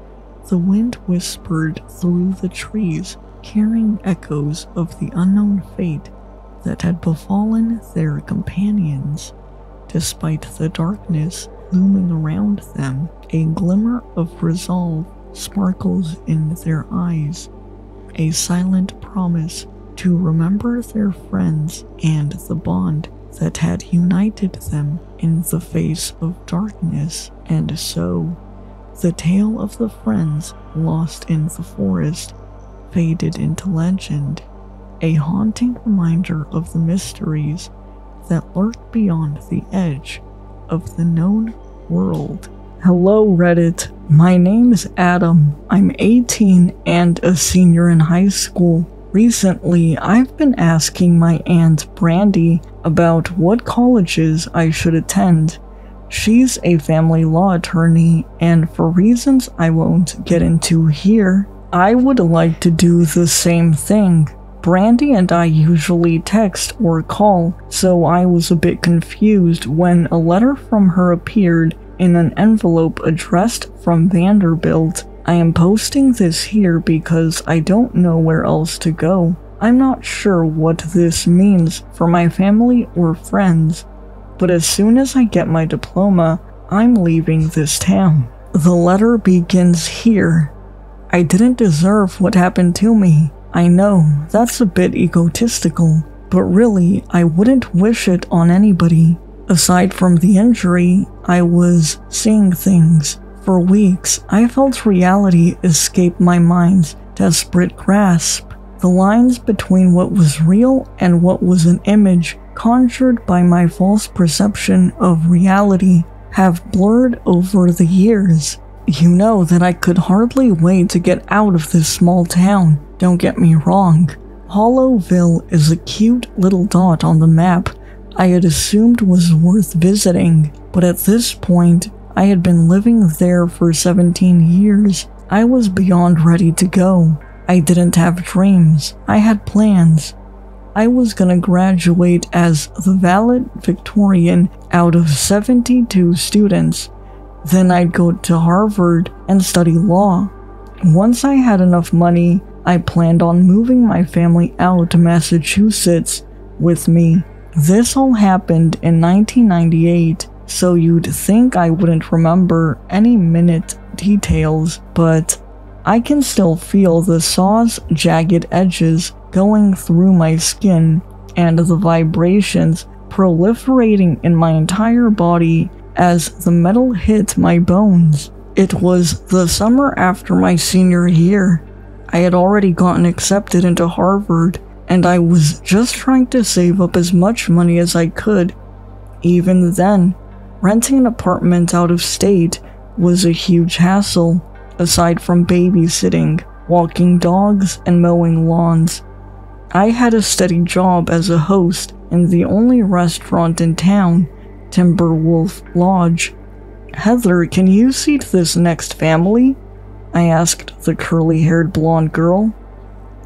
A: The wind whispered through the trees, carrying echoes of the unknown fate that had befallen their companions. Despite the darkness looming around them, a glimmer of resolve sparkles in their eyes, a silent promise to remember their friends and the bond that had united them in the face of darkness. And so, the tale of the friends lost in the forest faded into legend, a haunting reminder of the mysteries that lurk beyond the edge of the known world. Hello Reddit, my name is Adam. I'm 18 and a senior in high school. Recently, I've been asking my aunt Brandy about what colleges I should attend. She's a family law attorney, and for reasons I won't get into here, I would like to do the same thing. Brandy and I usually text or call, so I was a bit confused when a letter from her appeared in an envelope addressed from Vanderbilt. I am posting this here because I don't know where else to go. I'm not sure what this means for my family or friends, but as soon as I get my diploma, I'm leaving this town. The letter begins here. I didn't deserve what happened to me. I know, that's a bit egotistical, but really, I wouldn't wish it on anybody. Aside from the injury, I was seeing things. For weeks, I felt reality escape my mind's desperate grasp. The lines between what was real and what was an image conjured by my false perception of reality have blurred over the years. You know that I could hardly wait to get out of this small town. Don't get me wrong. Hollowville is a cute little dot on the map I had assumed was worth visiting, but at this point, I had been living there for 17 years. I was beyond ready to go. I didn't have dreams. I had plans. I was gonna graduate as the valedictorian out of 72 students. Then I'd go to Harvard and study law. Once I had enough money, I planned on moving my family out to Massachusetts with me. This all happened in 1998, so you'd think I wouldn't remember any minute details, but I can still feel the saw's jagged edges going through my skin and the vibrations proliferating in my entire body as the metal hit my bones. It was the summer after my senior year. I had already gotten accepted into Harvard, and I was just trying to save up as much money as I could. Even then, renting an apartment out of state was a huge hassle, aside from babysitting, walking dogs, and mowing lawns. I had a steady job as a host in the only restaurant in town, Timberwolf Lodge. "Heather, can you seat this next family?" I asked the curly-haired blonde girl.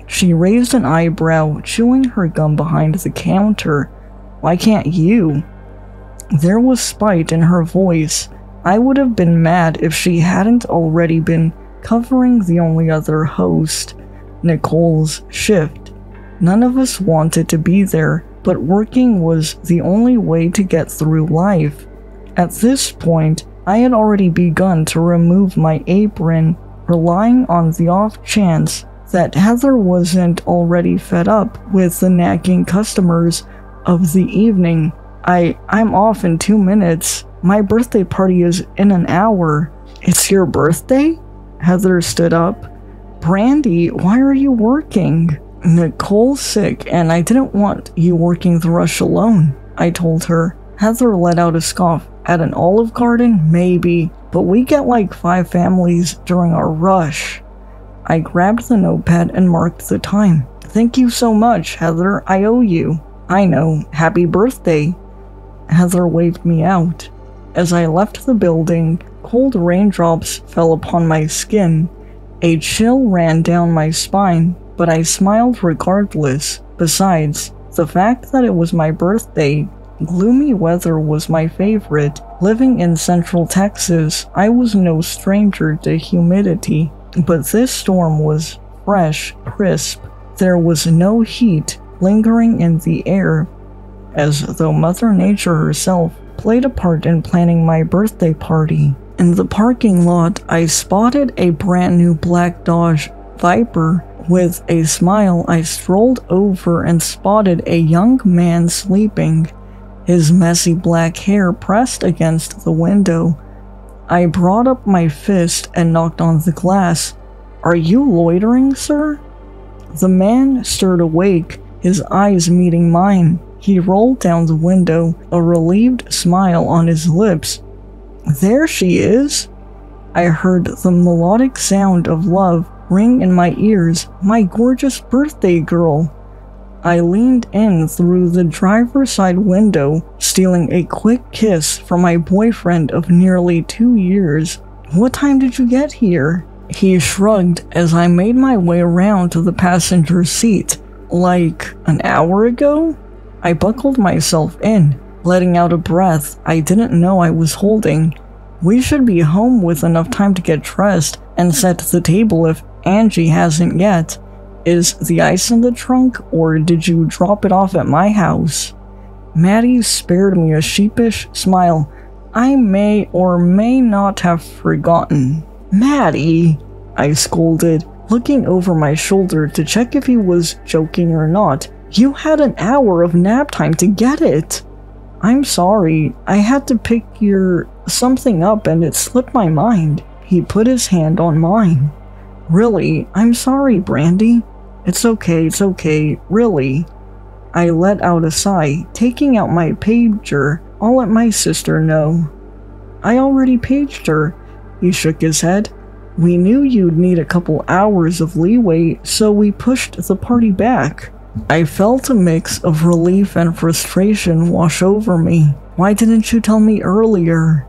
A: She raised an eyebrow, chewing her gum behind the counter. "Why can't you?" There was spite in her voice. I would have been mad if she hadn't already been covering the only other host, Nicole's shift. None of us wanted to be there, but working was the only way to get through life. At this point, I had already begun to remove my apron, relying on the off chance that Heather wasn't already fed up with the nagging customers of the evening. I'm off in 2 minutes. My birthday party is in an hour." "It's your birthday?" Heather stood up. "Brandy, why are you working?" "Nicole's sick, and I didn't want you working the rush alone," I told her. Heather let out a scoff. "At an Olive Garden? Maybe, but we get like 5 families during our rush." I grabbed the notepad and marked the time. "Thank you so much, Heather. I owe you." "I know. Happy birthday." Heather waved me out. As I left the building, cold raindrops fell upon my skin. A chill ran down my spine, but I smiled regardless. Besides, the fact that it was my birthday Gloomy weather was my favorite. Living in Central Texas, I was no stranger to humidity, but this storm was fresh, crisp. There was no heat lingering in the air, as though Mother Nature herself played a part in planning my birthday party. In the parking lot, I spotted a brand new black Dodge Viper. With a smile, I strolled over and spotted a young man sleeping, his messy black hair pressed against the window. I brought up my fist and knocked on the glass. "Are you loitering, sir?" The man stirred awake, his eyes meeting mine. He rolled down the window, a relieved smile on his lips. "There she is!" I heard the melodic sound of love ring in my ears. "My gorgeous birthday girl!" I leaned in through the driver's side window, stealing a quick kiss from my boyfriend of nearly 2 years. "What time did you get here?" He shrugged as I made my way around to the passenger seat. "Like an hour ago?" I buckled myself in, letting out a breath I didn't know I was holding. "We should be home with enough time to get dressed and set the table if Angie hasn't yet. Is the ice in the trunk, or did you drop it off at my house?" Maddie spared me a sheepish smile. "I may or may not have forgotten." "Maddie!" I scolded, looking over my shoulder to check if he was joking or not. "You had an hour of nap time to get it." "I'm sorry, I had to pick something up and it slipped my mind." He put his hand on mine. "Really, I'm sorry, Brandy." It's okay, really." I let out a sigh, taking out my pager. "I'll let my sister know." "I already paged her." He shook his head. "We knew you'd need a couple hours of leeway, so we pushed the party back." I felt a mix of relief and frustration wash over me. "Why didn't you tell me earlier?"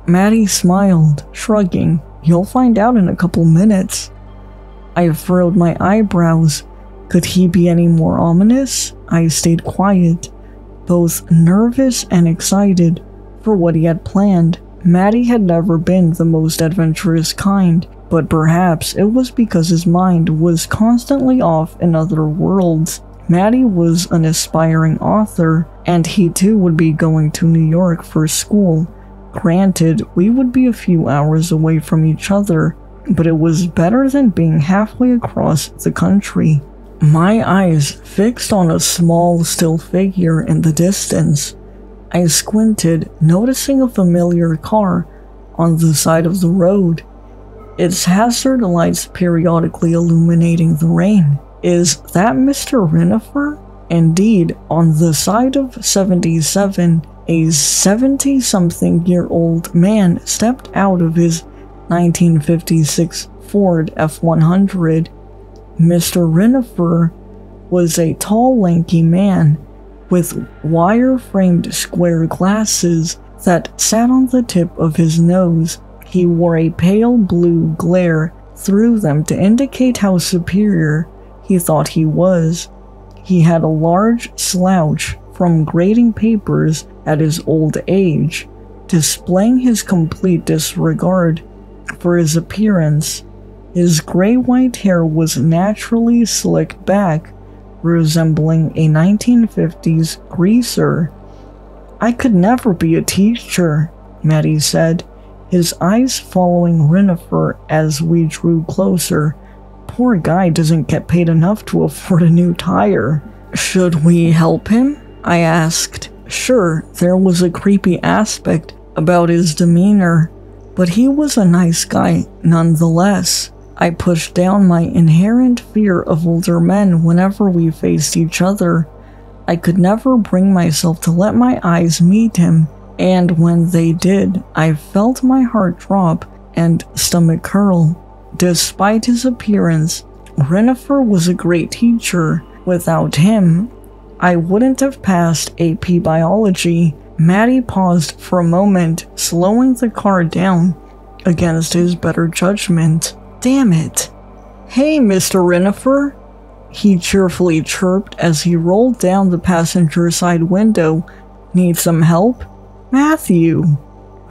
A: Maddie smiled, shrugging. "You'll find out in a couple minutes." I furrowed my eyebrows. Could he be any more ominous? I stayed quiet, both nervous and excited for what he had planned. Maddie had never been the most adventurous kind, but perhaps it was because his mind was constantly off in other worlds. Maddie was an aspiring author, and he too would be going to New York for school. Granted, we would be a few hours away from each other, but it was better than being halfway across the country. My eyes fixed on a small, still figure in the distance. I squinted, noticing a familiar car on the side of the road, its hazard lights periodically illuminating the rain. Is that Mr. Renifer? Indeed, on the side of 77, a 70-something-year-old man stepped out of his 1956 Ford F-100. Mr. Renifer was a tall, lanky man with wire-framed square glasses that sat on the tip of his nose. He wore a pale blue glare through them to indicate how superior he thought he was. He had a large slouch from grading papers at his old age, displaying his complete disregard for his appearance. His gray-white hair was naturally slicked back, resembling a 1950s greaser. "I could never be a teacher," Maddie said, his eyes following Renifer as we drew closer. "Poor guy doesn't get paid enough to afford a new tire." "Should we help him?" I asked. Sure, there was a creepy aspect about his demeanor, but he was a nice guy nonetheless. I pushed down my inherent fear of older men whenever we faced each other. I could never bring myself to let my eyes meet him, and when they did, I felt my heart drop and stomach curl. Despite his appearance, Renifer was a great teacher. Without him, I wouldn't have passed AP Biology. Maddie paused for a moment, slowing the car down against his better judgment. "Damn it. Hey, Mr. Renifer," he cheerfully chirped as he rolled down the passenger side window. Need some help? Matthew,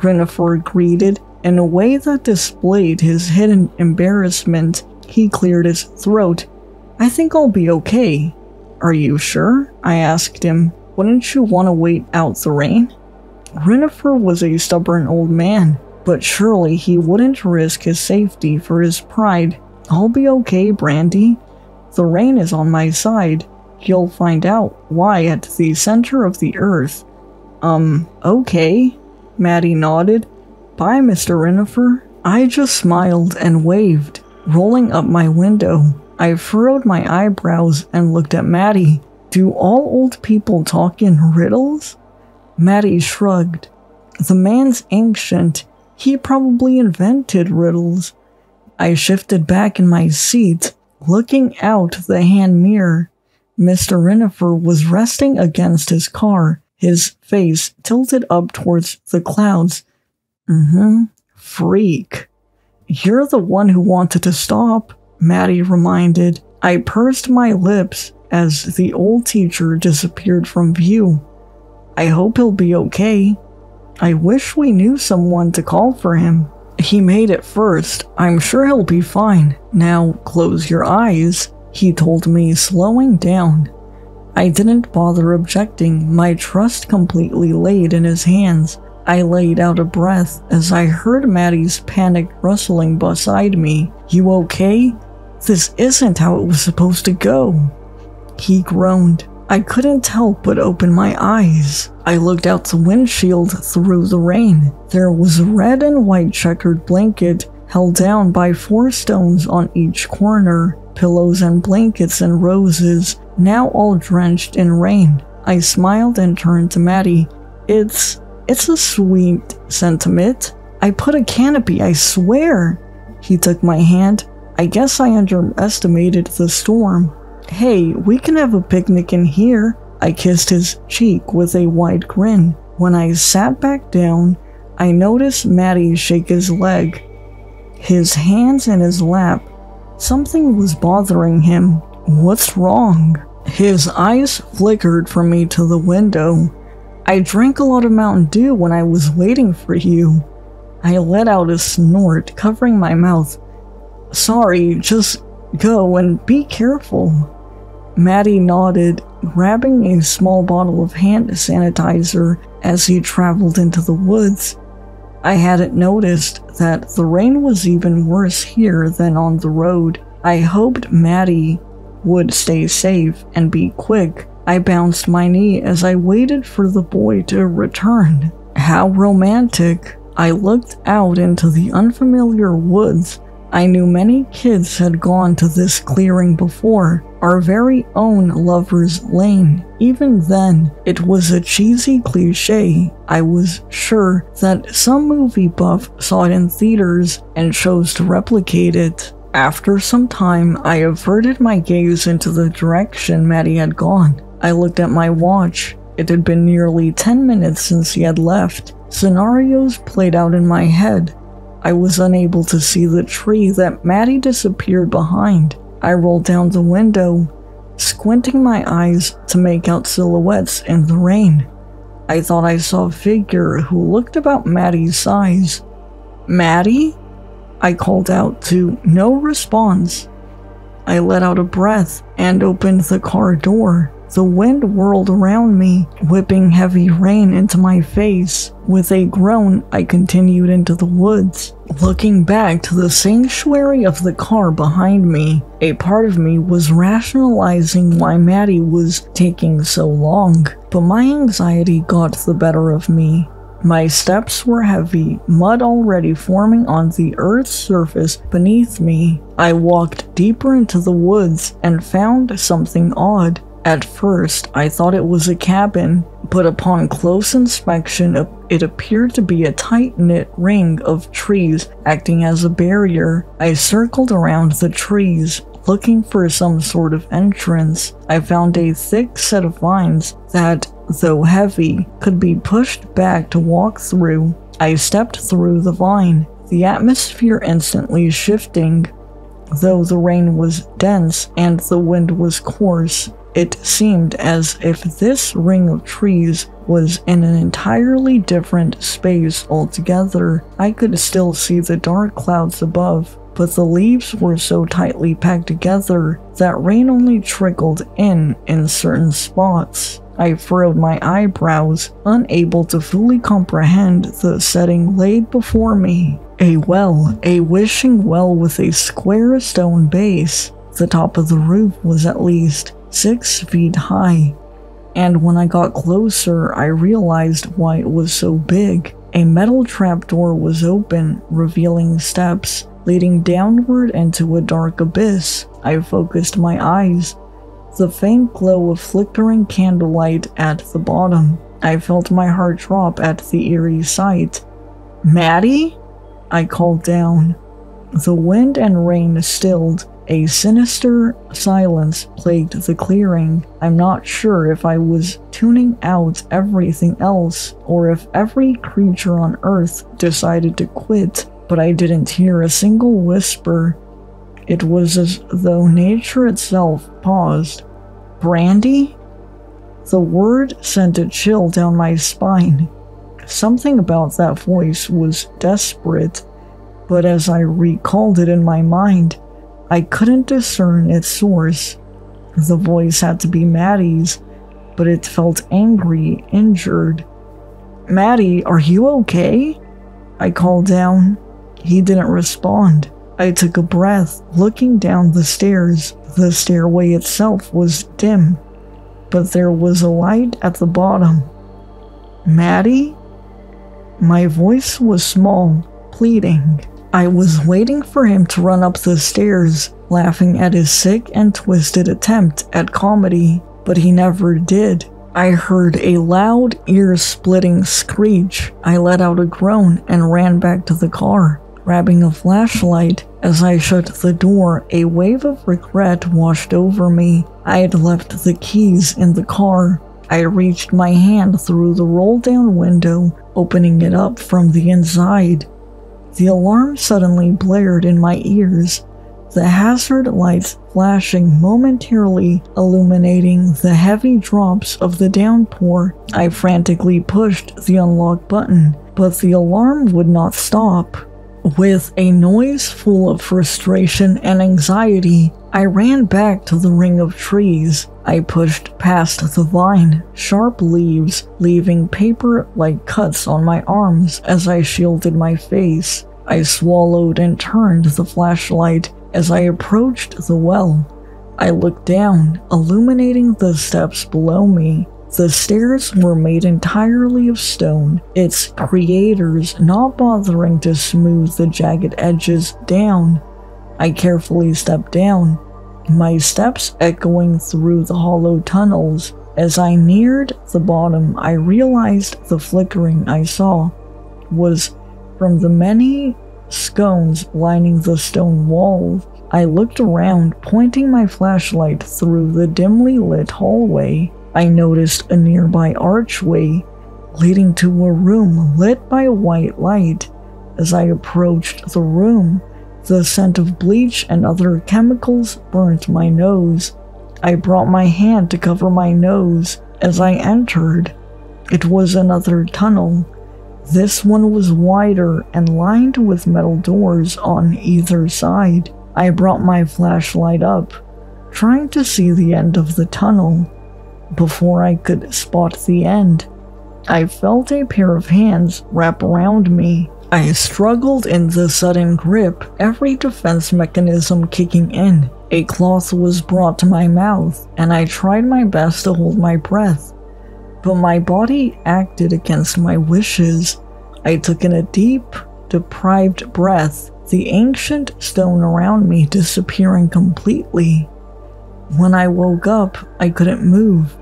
A: Renifer greeted in a way that displayed his hidden embarrassment. He cleared his throat. I think I'll be okay. Are you sure? I asked him. Wouldn't you want to wait out the rain? Renifer was a stubborn old man, but surely he wouldn't risk his safety for his pride. I'll be okay, Brandy. The rain is on my side. You'll find out why at the center of the earth. Okay. Maddie nodded. Bye, Mr. Renifer. I just smiled and waved, rolling up my window. I furrowed my eyebrows and looked at Maddie. Do all old people talk in riddles? Maddie shrugged. The man's ancient. He probably invented riddles. I shifted back in my seat, looking out the hand mirror. Mr. Renifer was resting against his car, his face tilted up towards the clouds. Freak. You're the one who wanted to stop, Maddie reminded. I pursed my lips as the old teacher disappeared from view. I hope he'll be okay. I wish we knew someone to call for him. He made it first. I'm sure he'll be fine. Now close your eyes, he told me, slowing down. I didn't bother objecting, my trust completely laid in his hands. I laid out a breath as I heard Maddie's panicked rustling beside me. You okay? This isn't how it was supposed to go. He groaned. I couldn't help but open my eyes. I looked out the windshield through the rain. There was a red and white checkered blanket held down by 4 stones on each corner, pillows and blankets and roses, now all drenched in rain. I smiled and turned to Maddie. It's a sweet sentiment. I put a canopy, I swear. He took my hand. I guess I underestimated the storm. Hey, we can have a picnic in here. I kissed his cheek with a wide grin. When I sat back down, I noticed Maddie shake his leg, his hands in his lap. Something was bothering him. What's wrong? His eyes flickered from me to the window. I drank a lot of Mountain Dew when I was waiting for you. I let out a snort, covering my mouth. Sorry, just go and be careful. Maddie nodded, grabbing a small bottle of hand sanitizer as he traveled into the woods. I hadn't noticed that the rain was even worse here than on the road. I hoped Maddie would stay safe and be quick. I bounced my knee as I waited for the boy to return. How romantic. I looked out into the unfamiliar woods. I knew many kids had gone to this clearing before, our very own Lover's Lane. Even then, it was a cheesy cliche. I was sure that some movie buff saw it in theaters and chose to replicate it. After some time, I averted my gaze into the direction Maddie had gone. I looked at my watch. It had been nearly 10 minutes since he had left. Scenarios played out in my head. I was unable to see the tree that Maddie disappeared behind. I rolled down the window, squinting my eyes to make out silhouettes in the rain. I thought I saw a figure who looked about Maddie's size. Maddie? I called out to no response. I let out a breath and opened the car door. The wind whirled around me, whipping heavy rain into my face. With a groan, I continued into the woods. Looking back to the sanctuary of the car behind me, a part of me was rationalizing why Maddie was taking so long, but my anxiety got the better of me. My steps were heavy, mud already forming on the earth's surface beneath me. I walked deeper into the woods and found something odd. At first, I thought it was a cabin, but upon close inspection, it appeared to be a tight-knit ring of trees acting as a barrier. I circled around the trees, looking for some sort of entrance. I found a thick set of vines that, though heavy, could be pushed back to walk through. I stepped through the vine, the atmosphere instantly shifting. Though the rain was dense and the wind was coarse, It seemed as if this ring of trees was in an entirely different space altogether. I could still see the dark clouds above, but the leaves were so tightly packed together that rain only trickled in certain spots. I furrowed my eyebrows, unable to fully comprehend the setting laid before me. A well, a wishing well with a square stone base. The top of the roof was at least 6 feet high, and when I got closer, I realized why it was so big. A metal trapdoor was open, revealing steps leading downward into a dark abyss. I focused my eyes. The faint glow of flickering candlelight at the bottom. I felt my heart drop at the eerie sight. "Maddie?" I called down. The wind and rain stilled. A sinister silence plagued the clearing. I'm not sure if I was tuning out everything else or if every creature on Earth decided to quit, but I didn't hear a single whisper. It was as though nature itself paused. "Brandy?" The word sent a chill down my spine. Something about that voice was desperate, but as I recalled it in my mind, I couldn't discern its source. The voice had to be Maddie's, but it felt angry, injured. "Maddie, are you okay?" I called down. He didn't respond. I took a breath, looking down the stairs. The stairway itself was dim, but there was a light at the bottom. "Maddie?" My voice was small, pleading. I was waiting for him to run up the stairs, laughing at his sick and twisted attempt at comedy, but he never did. I heard a loud, ear-splitting screech. I let out a groan and ran back to the car, grabbing a flashlight. As I shut the door, a wave of regret washed over me. I had left the keys in the car. I reached my hand through the roll-down window, opening it up from the inside. The alarm suddenly blared in my ears, the hazard lights flashing momentarily, illuminating the heavy drops of the downpour. I frantically pushed the unlock button, but the alarm would not stop. With a noise full of frustration and anxiety, I ran back to the ring of trees. I pushed past the vine, sharp leaves, leaving paper-like cuts on my arms as I shielded my face. I swallowed and turned the flashlight as I approached the well. I looked down, illuminating the steps below me. The stairs were made entirely of stone, its creators not bothering to smooth the jagged edges down. I carefully stepped down, my steps echoing through the hollow tunnels. As I neared the bottom, I realized the flickering I saw was from the many scones lining the stone walls. I looked around, pointing my flashlight through the dimly lit hallway. I noticed a nearby archway leading to a room lit by a white light. As I approached the room, the scent of bleach and other chemicals burnt my nose. I brought my hand to cover my nose as I entered. It was another tunnel. This one was wider and lined with metal doors on either side. I brought my flashlight up, trying to see the end of the tunnel. Before I could spot the end, I felt a pair of hands wrap around me. I struggled in the sudden grip, every defense mechanism kicking in. A cloth was brought to my mouth, and I tried my best to hold my breath, but my body acted against my wishes. I took in a deep, deprived breath, the ancient stone around me disappearing completely. When I woke up, I couldn't move.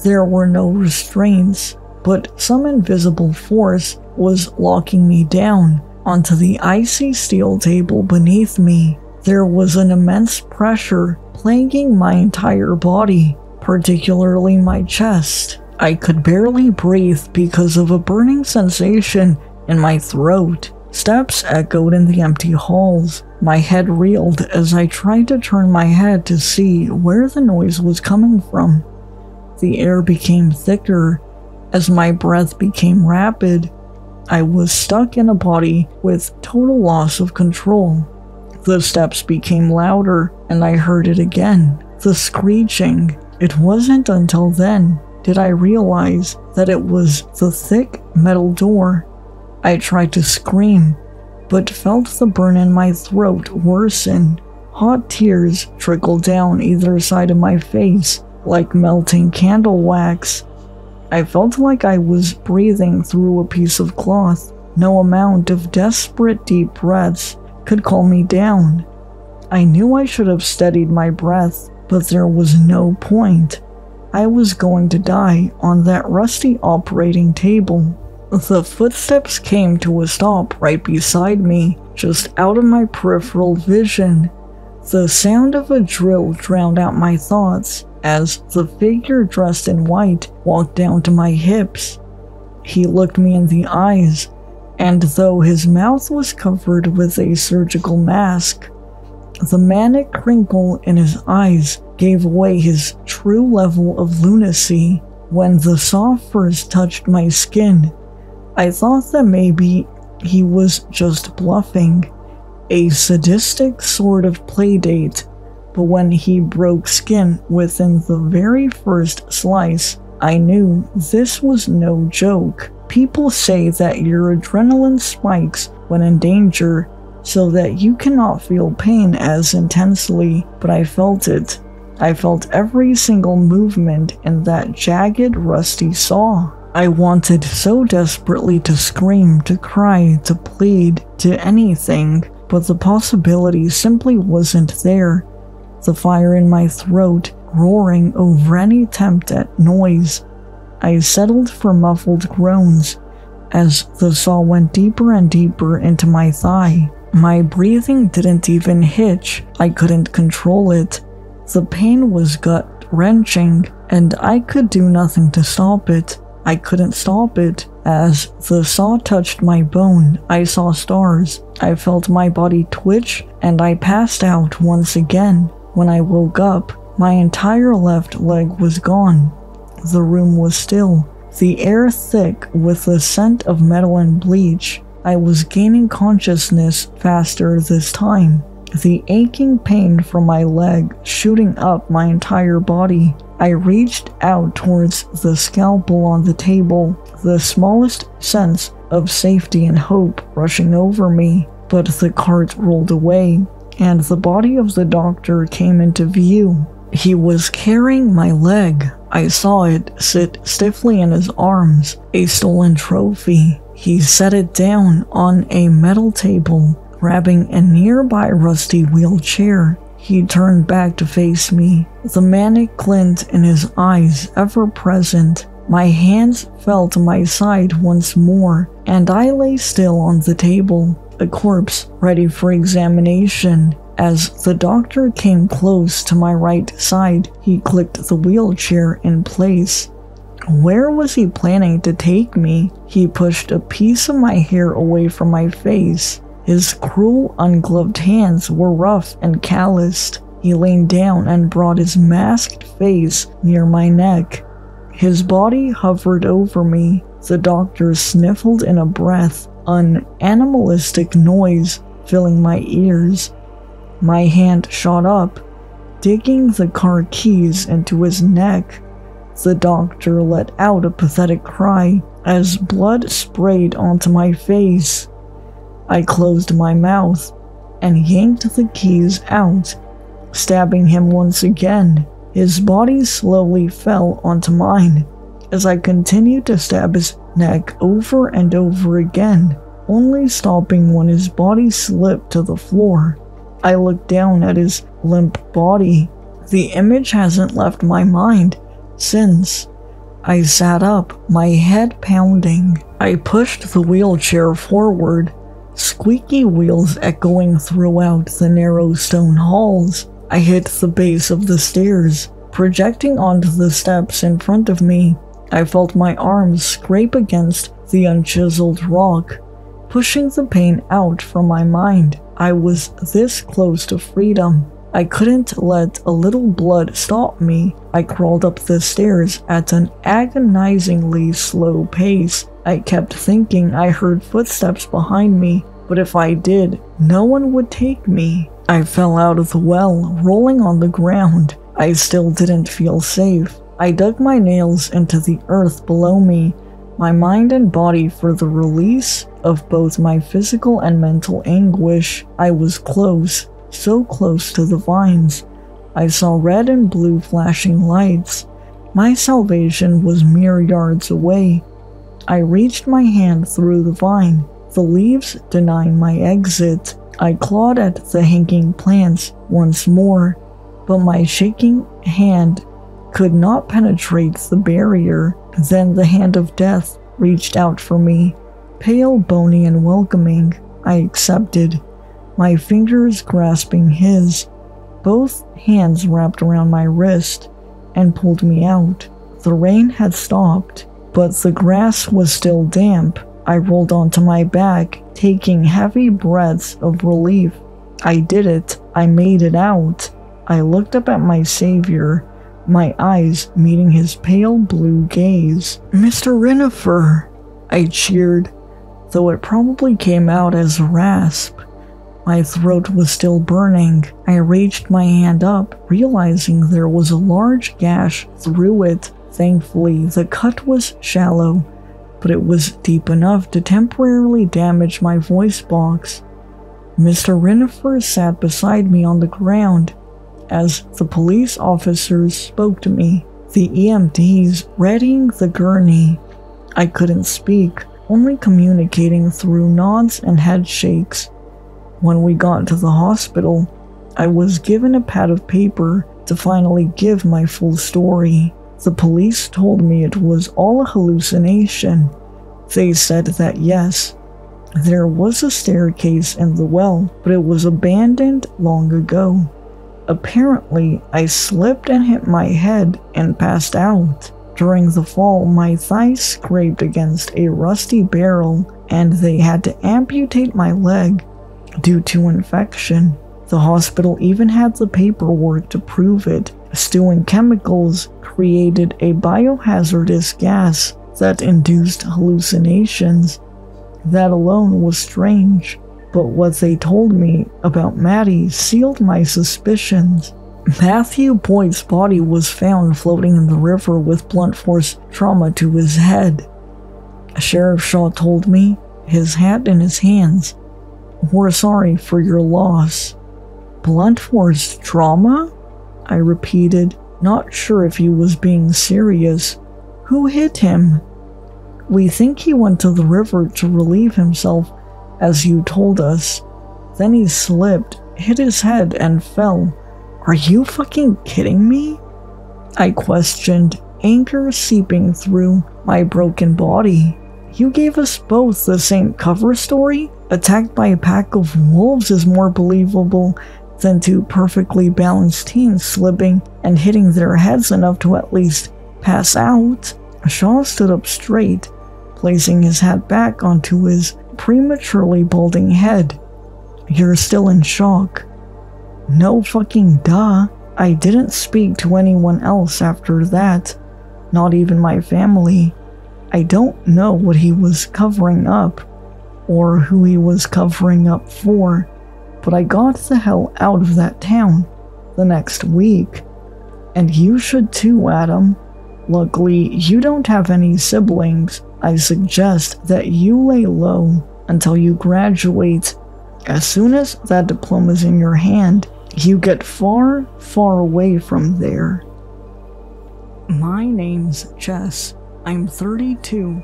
A: There were no restraints, but some invisible force was locking me down onto the icy steel table beneath me. There was an immense pressure plaguing my entire body, particularly my chest. I could barely breathe because of a burning sensation in my throat. Steps echoed in the empty halls. My head reeled as I tried to turn my head to see where the noise was coming from. The air became thicker as my breath became rapid. I was stuck in a body with total loss of control. The steps became louder, and I heard it again. The screeching. It wasn't until then did I realize that it was the thick metal door. I tried to scream, but felt the burn in my throat worsen. Hot tears trickled down either side of my face like melting candle wax. I felt like I was breathing through a piece of cloth. No amount of desperate deep breaths could calm me down. I knew I should have steadied my breath, but there was no point. I was going to die on that rusty operating table. The footsteps came to a stop right beside me, just out of my peripheral vision. The sound of a drill drowned out my thoughts as the figure dressed in white walked down to my hips. He looked me in the eyes, and though his mouth was covered with a surgical mask, the manic crinkle in his eyes gave away his true level of lunacy. When the saw first touched my skin, I thought that maybe he was just bluffing, a sadistic sort of playdate, but when he broke skin within the very first slice, I knew this was no joke. People say that your adrenaline spikes when in danger so that you cannot feel pain as intensely, but I felt it. I felt every single movement in that jagged, rusty saw. I wanted so desperately to scream, to cry, to plead, to anything, but the possibility simply wasn't there. The fire in my throat roaring over any attempt at noise. I settled for muffled groans as the saw went deeper and deeper into my thigh. My breathing didn't even hitch. I couldn't control it. The pain was gut-wrenching, and I could do nothing to stop it. I couldn't stop it. As the saw touched my bone, I saw stars. I felt my body twitch, and I passed out once again. When I woke up, my entire left leg was gone. The room was still, the air thick with the scent of metal and bleach. I was gaining consciousness faster this time, the aching pain from my leg shooting up my entire body. I reached out towards the scalpel on the table, the smallest sense of safety and hope rushing over me, but the cart rolled away, and the body of the doctor came into view. He was carrying my leg. I saw it sit stiffly in his arms, a stolen trophy. He set it down on a metal table, grabbing a nearby rusty wheelchair. He turned back to face me, the manic glint in his eyes ever present. My hands fell to my side once more, and I lay still on the table, a corpse ready for examination. As the doctor came close to my right side, he clicked the wheelchair in place. Where was he planning to take me? He pushed a piece of my hair away from my face. His cruel, ungloved hands were rough and calloused. He leaned down and brought his masked face near my neck. His body hovered over me. The doctor sniffled in a breath, an animalistic noise filling my ears. My hand shot up, digging the car keys into his neck. The doctor let out a pathetic cry as blood sprayed onto my face. I closed my mouth and yanked the keys out, stabbing him once again. His body slowly fell onto mine as I continued to stab his neck over and over again, only stopping when his body slipped to the floor. I looked down at his limp body. The image hasn't left my mind since. I sat up, my head pounding. I pushed the wheelchair forward, squeaky wheels echoing throughout the narrow stone halls. I hit the base of the stairs, projecting onto the steps in front of me. I felt my arms scrape against the unchiseled rock, pushing the pain out from my mind. I was this close to freedom. I couldn't let a little blood stop me. I crawled up the stairs at an agonizingly slow pace. I kept thinking I heard footsteps behind me, but if I did, no one would take me. I fell out of the well, rolling on the ground. I still didn't feel safe. I dug my nails into the earth below me, my mind and body for the release of both my physical and mental anguish. I was close, so close to the vines. I saw red and blue flashing lights. My salvation was mere yards away. I reached my hand through the vine, the leaves denying my exit. I clawed at the hanging plants once more, but my shaking hand could not penetrate the barrier. Then the hand of death reached out for me, pale, bony, and welcoming. I accepted, my fingers grasping his. Both hands wrapped around my wrist and pulled me out. The rain had stopped, but the grass was still damp. I rolled onto my back, taking heavy breaths of relief. I did it. I made it out. I looked up at my savior, my eyes meeting his pale blue gaze. "Mr. Renifer!" I cheered, though it probably came out as a rasp. My throat was still burning. I reached my hand up, realizing there was a large gash through it. Thankfully, the cut was shallow, but it was deep enough to temporarily damage my voice box. Mr. Renifer sat beside me on the ground as the police officers spoke to me, the EMTs readying the gurney. I couldn't speak, only communicating through nods and head shakes. When we got to the hospital, I was given a pad of paper to finally give my full story. The police told me it was all a hallucination. They said that yes, there was a staircase in the well, but it was abandoned long ago. Apparently, I slipped and hit my head and passed out. During the fall, my thighs scraped against a rusty barrel, and they had to amputate my leg due to infection. The hospital even had the paperwork to prove it. Stewing chemicals created a biohazardous gas that induced hallucinations. That alone was strange, but what they told me about Maddie sealed my suspicions. Matthew Boyd's body was found floating in the river with blunt force trauma to his head. Sheriff Shaw told me, his hat in his hands, "We're sorry for your loss." Blunt force trauma? I repeated, not sure if he was being serious. Who hit him? We think he went to the river to relieve himself, as you told us. Then he slipped, hit his head, and fell. Are you fucking kidding me? I questioned, anger seeping through my broken body. You gave us both the same cover story? Attacked by a pack of wolves is more believable than two perfectly balanced teens slipping and hitting their heads enough to at least pass out. Shaw stood up straight, placing his hat back onto his prematurely balding head. You're still in shock. No fucking duh. I didn't speak to anyone else after that, not even my family. I don't know what he was covering up, or who he was covering up for, but I got the hell out of that town the next week. And you should too, Adam. Luckily, you don't have any siblings. I suggest that you lay low until you graduate. As soon as that diploma's in your hand, you get far, far away from there. My name's Jess. I'm 32,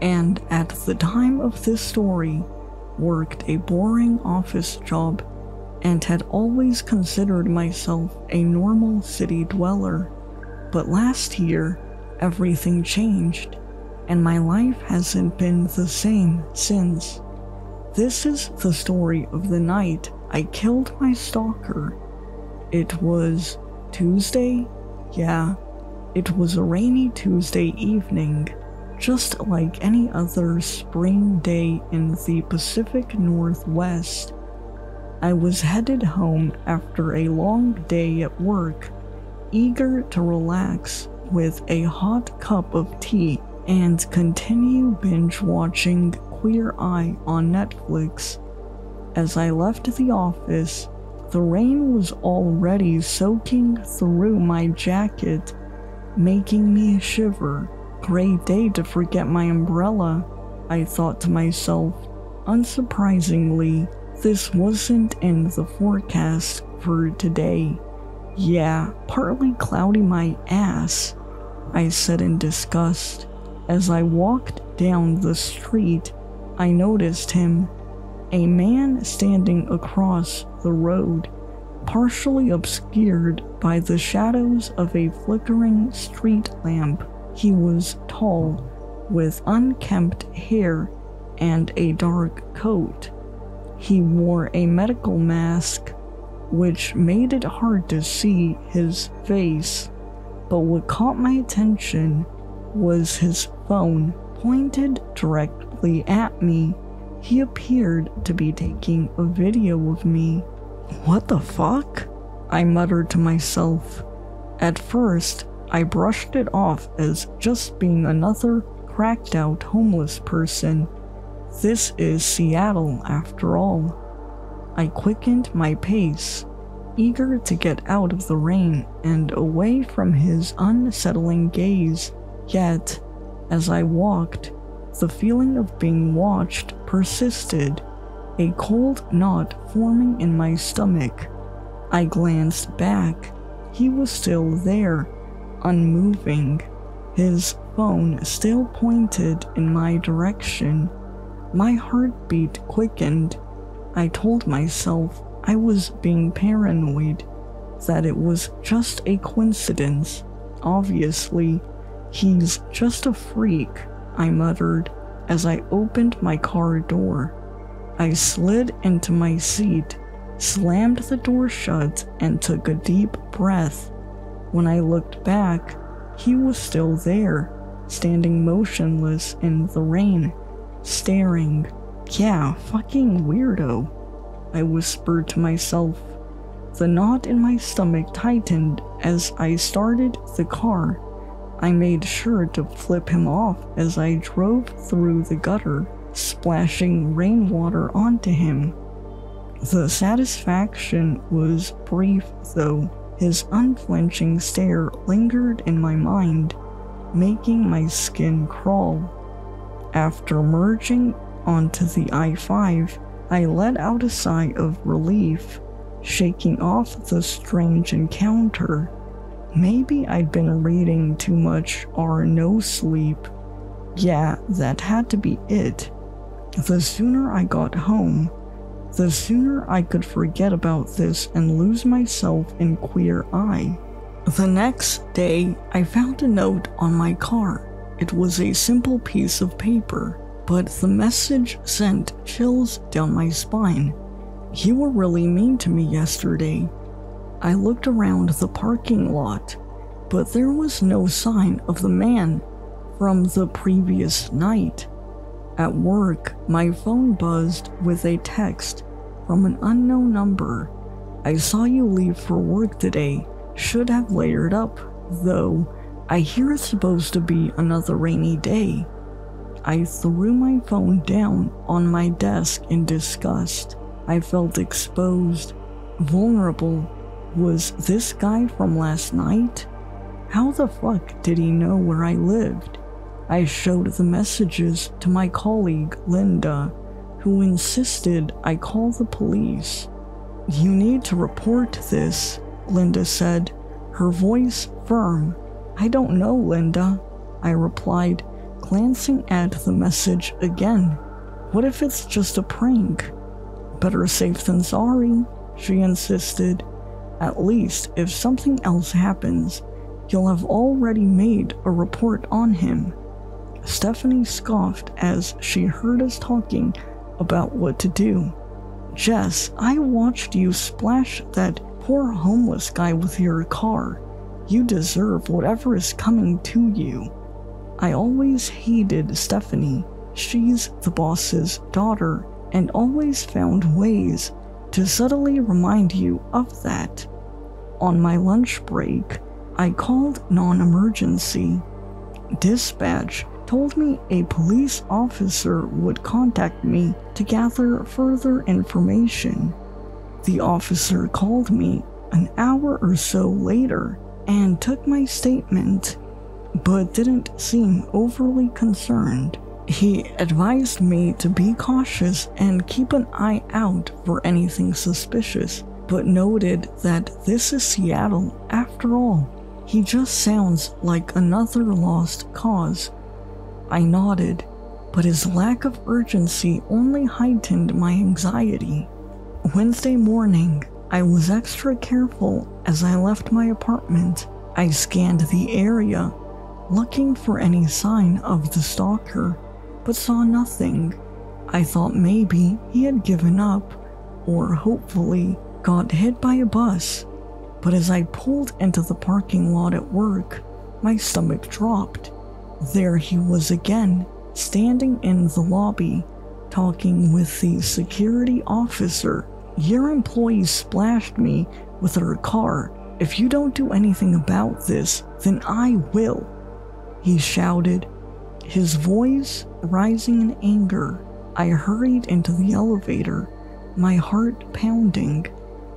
A: and at the time of this story, worked a boring office job and had always considered myself a normal city dweller. But last year, everything changed, and my life hasn't been the same since. This is the story of the night I killed my stalker. It was Tuesday? Yeah, it was a rainy Tuesday evening, just like any other spring day in the Pacific Northwest. I was headed home after a long day at work, eager to relax with a hot cup of tea and continue binge watching Queer Eye on Netflix. As I left the office, the rain was already soaking through my jacket, making me shiver. Great day to forget my umbrella, I thought to myself. Unsurprisingly, this wasn't in the forecast for today. Yeah, partly cloudy my ass, I said in disgust. As I walked down the street, I noticed him, a man standing across the road, partially obscured by the shadows of a flickering street lamp. He was tall, with unkempt hair and a dark coat. He wore a medical mask, which made it hard to see his face, but what caught my attention was his phone pointed directly at me. He appeared to be taking a video of me. What the fuck? I muttered to myself. At first, I brushed it off as just being another cracked out homeless person. This is Seattle after all. I quickened my pace, eager to get out of the rain and away from his unsettling gaze. Yet, as I walked, the feeling of being watched persisted, a cold knot forming in my stomach. I glanced back. He was still there, unmoving, his phone still pointed in my direction. My heartbeat quickened. I told myself I was being paranoid, that it was just a coincidence. Obviously, he's just a freak, I muttered as I opened my car door. I slid into my seat, slammed the door shut, and took a deep breath. When I looked back, he was still there, standing motionless in the rain, staring. Yeah, fucking weirdo, I whispered to myself. The knot in my stomach tightened as I started the car. I made sure to flip him off as I drove through the gutter, splashing rainwater onto him. The satisfaction was brief, though. His unflinching stare lingered in my mind, making my skin crawl. After merging onto the I-5, I let out a sigh of relief, shaking off the strange encounter. Maybe I'd been reading too much or NoSleep. Yeah, that had to be it. The sooner I got home, the sooner I could forget about this and lose myself in Queer Eye. The next day, I found a note on my car. It was a simple piece of paper, but the message sent chills down my spine. You were really mean to me yesterday. I looked around the parking lot, but there was no sign of the man from the previous night. At work, my phone buzzed with a text from an unknown number. I saw you leave for work today. Should have layered up, though. I hear it's supposed to be another rainy day. I threw my phone down on my desk in disgust. I felt exposed, vulnerable. Was this guy from last night? How the fuck did he know where I lived? I showed the messages to my colleague, Linda, who insisted I call the police. You need to report this, Linda said, her voice firm. I don't know, Linda, I replied, glancing at the message again. What if it's just a prank? Better safe than sorry, she insisted. At least, if something else happens, you'll have already made a report on him. Stephanie scoffed as she heard us talking about what to do. Jess, I watched you splash that poor homeless guy with your car. You deserve whatever is coming to you. I always hated Stephanie. She's the boss's daughter and always found ways to subtly remind you of that. On my lunch break, I called non-emergency. Dispatch told me a police officer would contact me to gather further information. The officer called me an hour or so later and took my statement, but didn't seem overly concerned. He advised me to be cautious and keep an eye out for anything suspicious, but noted that this is Seattle after all. He just sounds like another lost cause. I nodded, but his lack of urgency only heightened my anxiety. Wednesday morning, I was extra careful as I left my apartment. I scanned the area, looking for any sign of the stalker, but saw nothing. I thought maybe he had given up, or hopefully got hit by a bus. But as I pulled into the parking lot at work, my stomach dropped. There he was again, standing in the lobby, talking with the security officer. "Your employee splashed me with her car. If you don't do anything about this, then I will," he shouted, his voice rising in anger. I hurried into the elevator, my heart pounding.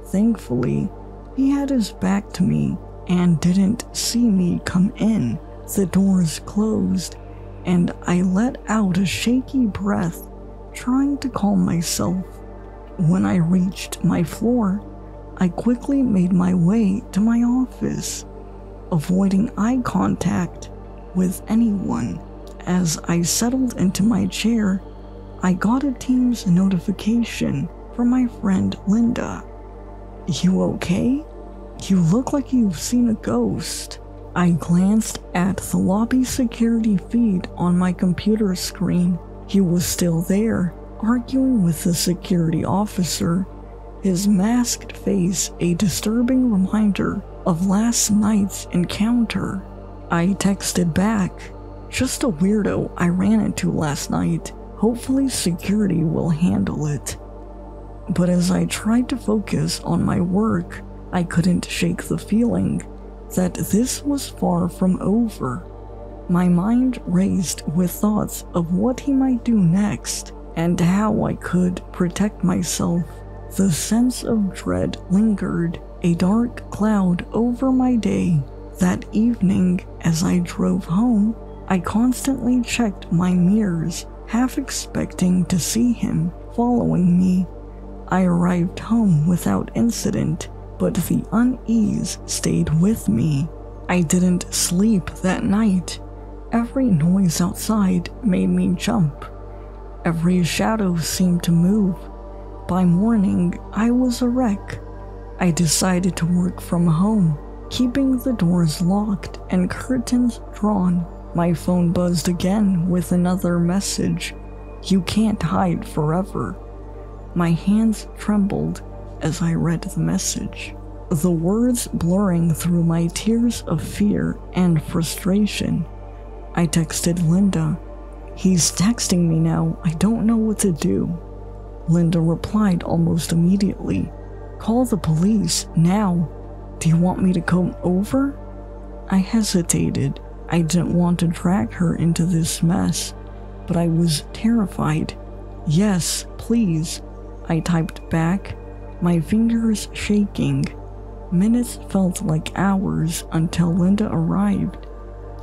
A: Thankfully, he had his back to me and didn't see me come in. The doors closed, and I let out a shaky breath, trying to calm myself. When I reached my floor, I quickly made my way to my office, avoiding eye contact with anyone. As I settled into my chair, I got a Teams notification from my friend Linda. "You okay? You look like you've seen a ghost." I glanced at the lobby security feed on my computer screen. He was still there, arguing with the security officer, his masked face a disturbing reminder of last night's encounter. I texted back, "Just a weirdo I ran into last night. Hopefully security will handle it." But as I tried to focus on my work, I couldn't shake the feeling that this was far from over. My mind raced with thoughts of what he might do next and how I could protect myself. The sense of dread lingered, a dark cloud over my day. That evening, as I drove home, I constantly checked my mirrors, half expecting to see him following me. I arrived home without incident, but the unease stayed with me. I didn't sleep that night. Every noise outside made me jump. Every shadow seemed to move. By morning, I was a wreck. I decided to work from home, keeping the doors locked and curtains drawn. My phone buzzed again with another message. "You can't hide forever." My hands trembled as I read the message, the words blurring through my tears of fear and frustration. I texted Linda, "He's texting me now, I don't know what to do." Linda replied almost immediately, "Call the police, now. Do you want me to come over?" I hesitated. I didn't want to drag her into this mess, but I was terrified. "Yes, please," I typed back, my fingers shaking. Minutes felt like hours until Linda arrived.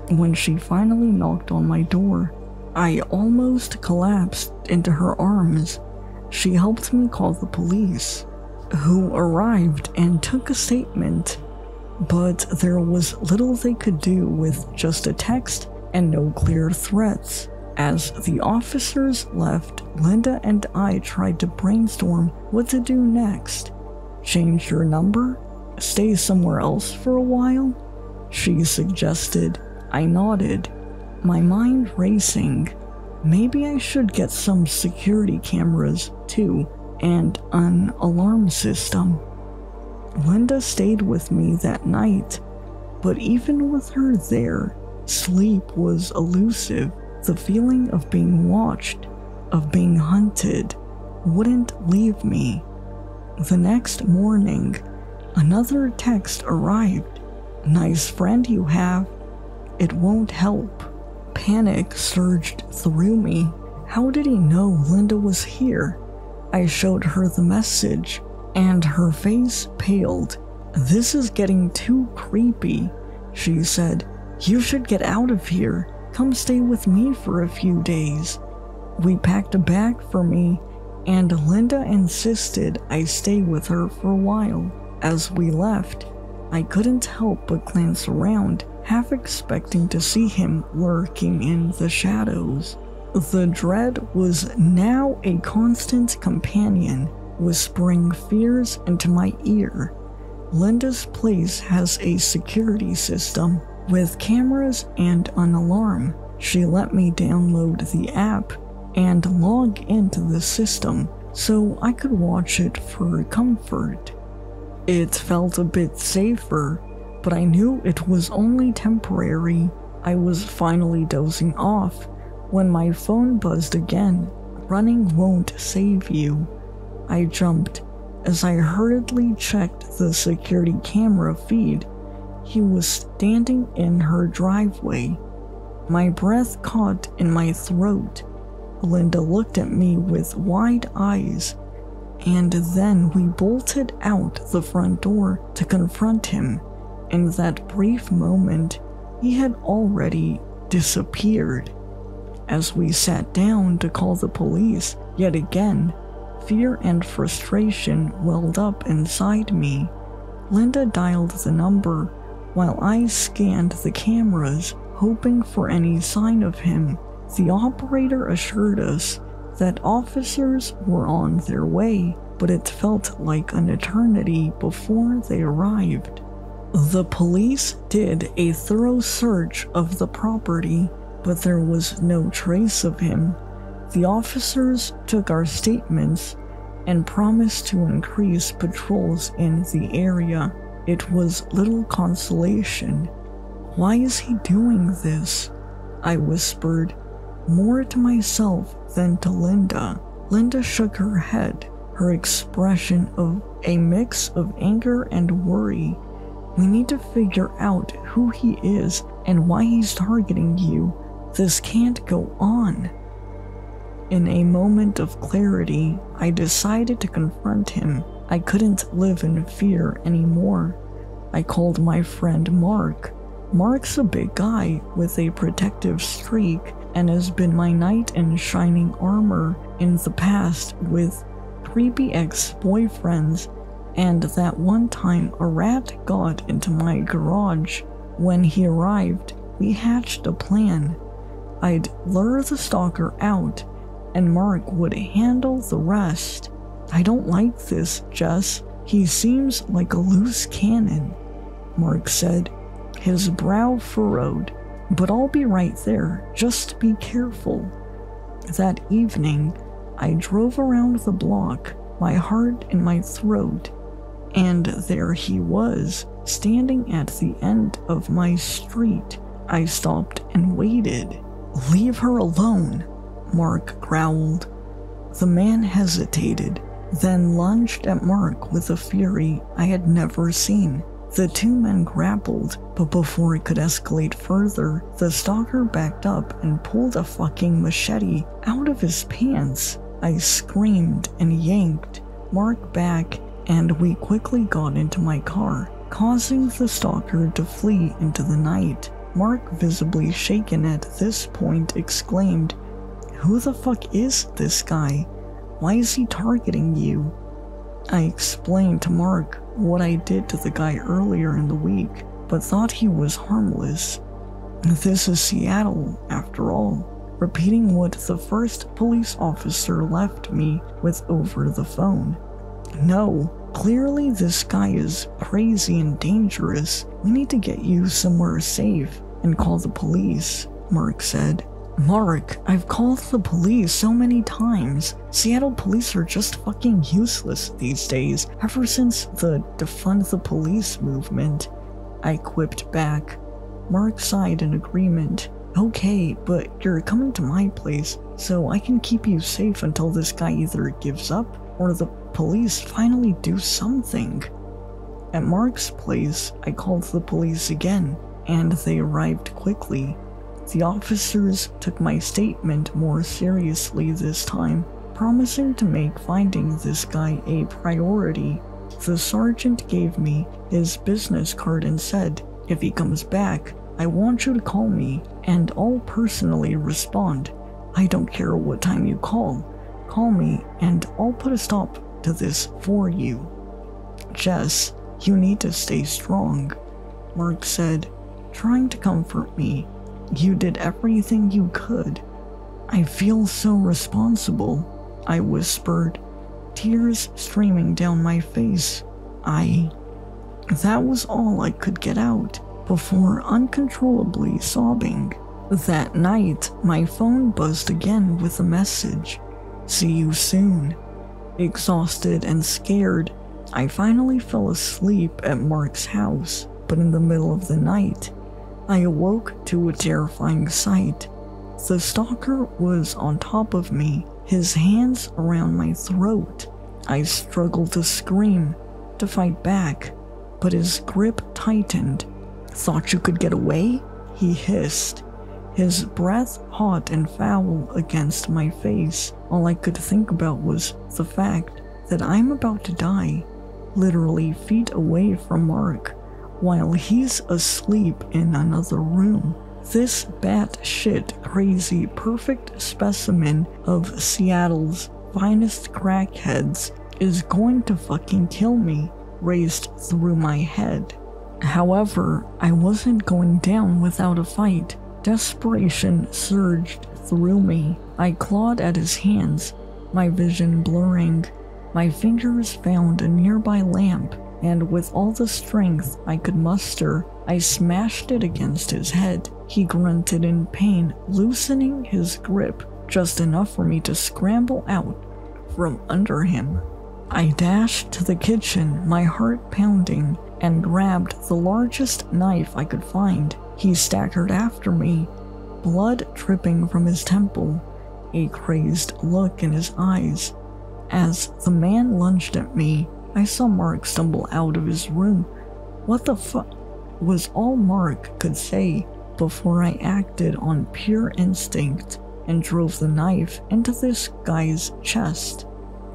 A: When she finally knocked on my door, I almost collapsed into her arms. She helped me call the police, who arrived and took a statement. But there was little they could do with just a text and no clear threats. As the officers left, Linda and I tried to brainstorm what to do next. "Change your number? Stay somewhere else for a while?" she suggested. I nodded, my mind racing. Maybe I should get some security cameras too, and an alarm system. Linda stayed with me that night, but even with her there, sleep was elusive. The feeling of being watched, of being hunted, wouldn't leave me. The next morning, another text arrived. "Nice friend you have. It won't help." Panic surged through me. How did he know Linda was here? I showed her the message, and her face paled. "This is getting too creepy," she said. "You should get out of here. Come stay with me for a few days." We packed a bag for me, and Linda insisted I stay with her for a while. As we left, I couldn't help but glance around, half expecting to see him lurking in the shadows. The dread was now a constant companion, whispering fears into my ear. Linda's place has a security system with cameras and an alarm. She let me download the app and log into the system so I could watch it for comfort. It felt a bit safer, but I knew it was only temporary. I was finally dozing off when my phone buzzed again. "Running won't save you." I jumped as I hurriedly checked the security camera feed. He was standing in her driveway. My breath caught in my throat. Linda looked at me with wide eyes, and then we bolted out the front door to confront him. In that brief moment, he had already disappeared. As we sat down to call the police, yet again, fear and frustration welled up inside me. Linda dialed the number while I scanned the cameras, hoping for any sign of him. The operator assured us that officers were on their way, but it felt like an eternity before they arrived. The police did a thorough search of the property, but there was no trace of him. The officers took our statements and promised to increase patrols in the area. It was little consolation. "Why is he doing this?" I whispered, more to myself than to Linda. Linda shook her head, her expression of a mix of anger and worry. "We need to figure out who he is and why he's targeting you. This can't go on." In a moment of clarity, I decided to confront him. I couldn't live in fear anymore. I called my friend Mark. Mark's a big guy with a protective streak and has been my knight in shining armor in the past with creepy ex-boyfriends, and that one time a rat got into my garage. When he arrived, we hatched a plan. I'd lure the stalker out, and Mark would handle the rest. "I don't like this, Jess. He seems like a loose cannon," Mark said, his brow furrowed. "But I'll be right there, just be careful." That evening, I drove around the block, my heart in my throat, and there he was, standing at the end of my street. I stopped and waited. "Leave her alone," Mark growled. The man hesitated, then lunged at Mark with a fury I had never seen. The two men grappled, but before it could escalate further, the stalker backed up and pulled a fucking machete out of his pants. I screamed and yanked Mark back, and we quickly got into my car, causing the stalker to flee into the night. Mark, visibly shaken at this point, exclaimed, "Who the fuck is this guy? Why is he targeting you?" I explained to Mark what I did to the guy earlier in the week, but thought he was harmless. This is Seattle, after all, repeating what the first police officer left me with over the phone. "No, clearly this guy is crazy and dangerous. We need to get you somewhere safe and call the police," Mark said. "Mark, I've called the police so many times. Seattle police are just fucking useless these days, ever since the defund the police movement," I quipped back. Mark sighed in agreement. "Okay, but you're coming to my place, so I can keep you safe until this guy either gives up or the police finally do something? At Mark's place, I called the police again, and they arrived quickly. The officers took my statement more seriously this time, promising to make finding this guy a priority. The sergeant gave me his business card and said, "If he comes back, I want you to call me, and I'll personally respond. I don't care what time you call. Call me, and I'll put a stop to this for you." "Jess, you need to stay strong," Mark said, trying to comfort me. "You did everything you could." "I feel so responsible," I whispered, tears streaming down my face. That was all I could get out before uncontrollably sobbing. That night, my phone buzzed again with a message. "See you soon." Exhausted and scared, I finally fell asleep at Mark's house, but in the middle of the night, I awoke to a terrifying sight. The stalker was on top of me, his hands around my throat. I struggled to scream, to fight back, but his grip tightened. "Thought you could get away?" he hissed, his breath hot and foul against my face. All I could think about was the fact that I'm about to die, literally feet away from Mark, while he's asleep in another room. This batshit crazy perfect specimen of Seattle's finest crackheads is going to fucking kill me, raced through my head. However, I wasn't going down without a fight. Desperation surged through me. I clawed at his hands, my vision blurring. My fingers found a nearby lamp, and with all the strength I could muster, I smashed it against his head. He grunted in pain, loosening his grip just enough for me to scramble out from under him. I dashed to the kitchen, my heart pounding, and grabbed the largest knife I could find. He staggered after me, blood dripping from his temple, a crazed look in his eyes. As the man lunged at me, I saw Mark stumble out of his room. "What the fuck?" was all Mark could say before I acted on pure instinct and drove the knife into this guy's chest.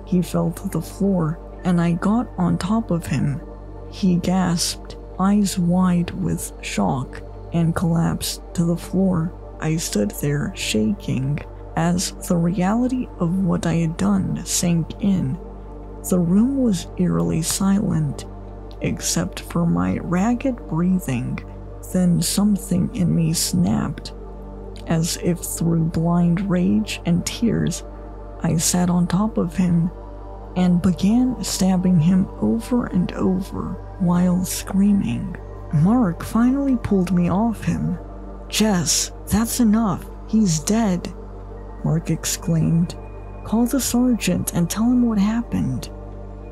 A: He fell to the floor, and I got on top of him. He gasped, eyes wide with shock, and collapsed to the floor. I stood there, shaking, as the reality of what I had done sank in. The room was eerily silent, except for my ragged breathing. Then something in me snapped. As if through blind rage and tears, I sat on top of him and began stabbing him over and over while screaming. Mark finally pulled me off him. "Jess, that's enough. He's dead," Mark exclaimed. "Call the sergeant and tell him what happened."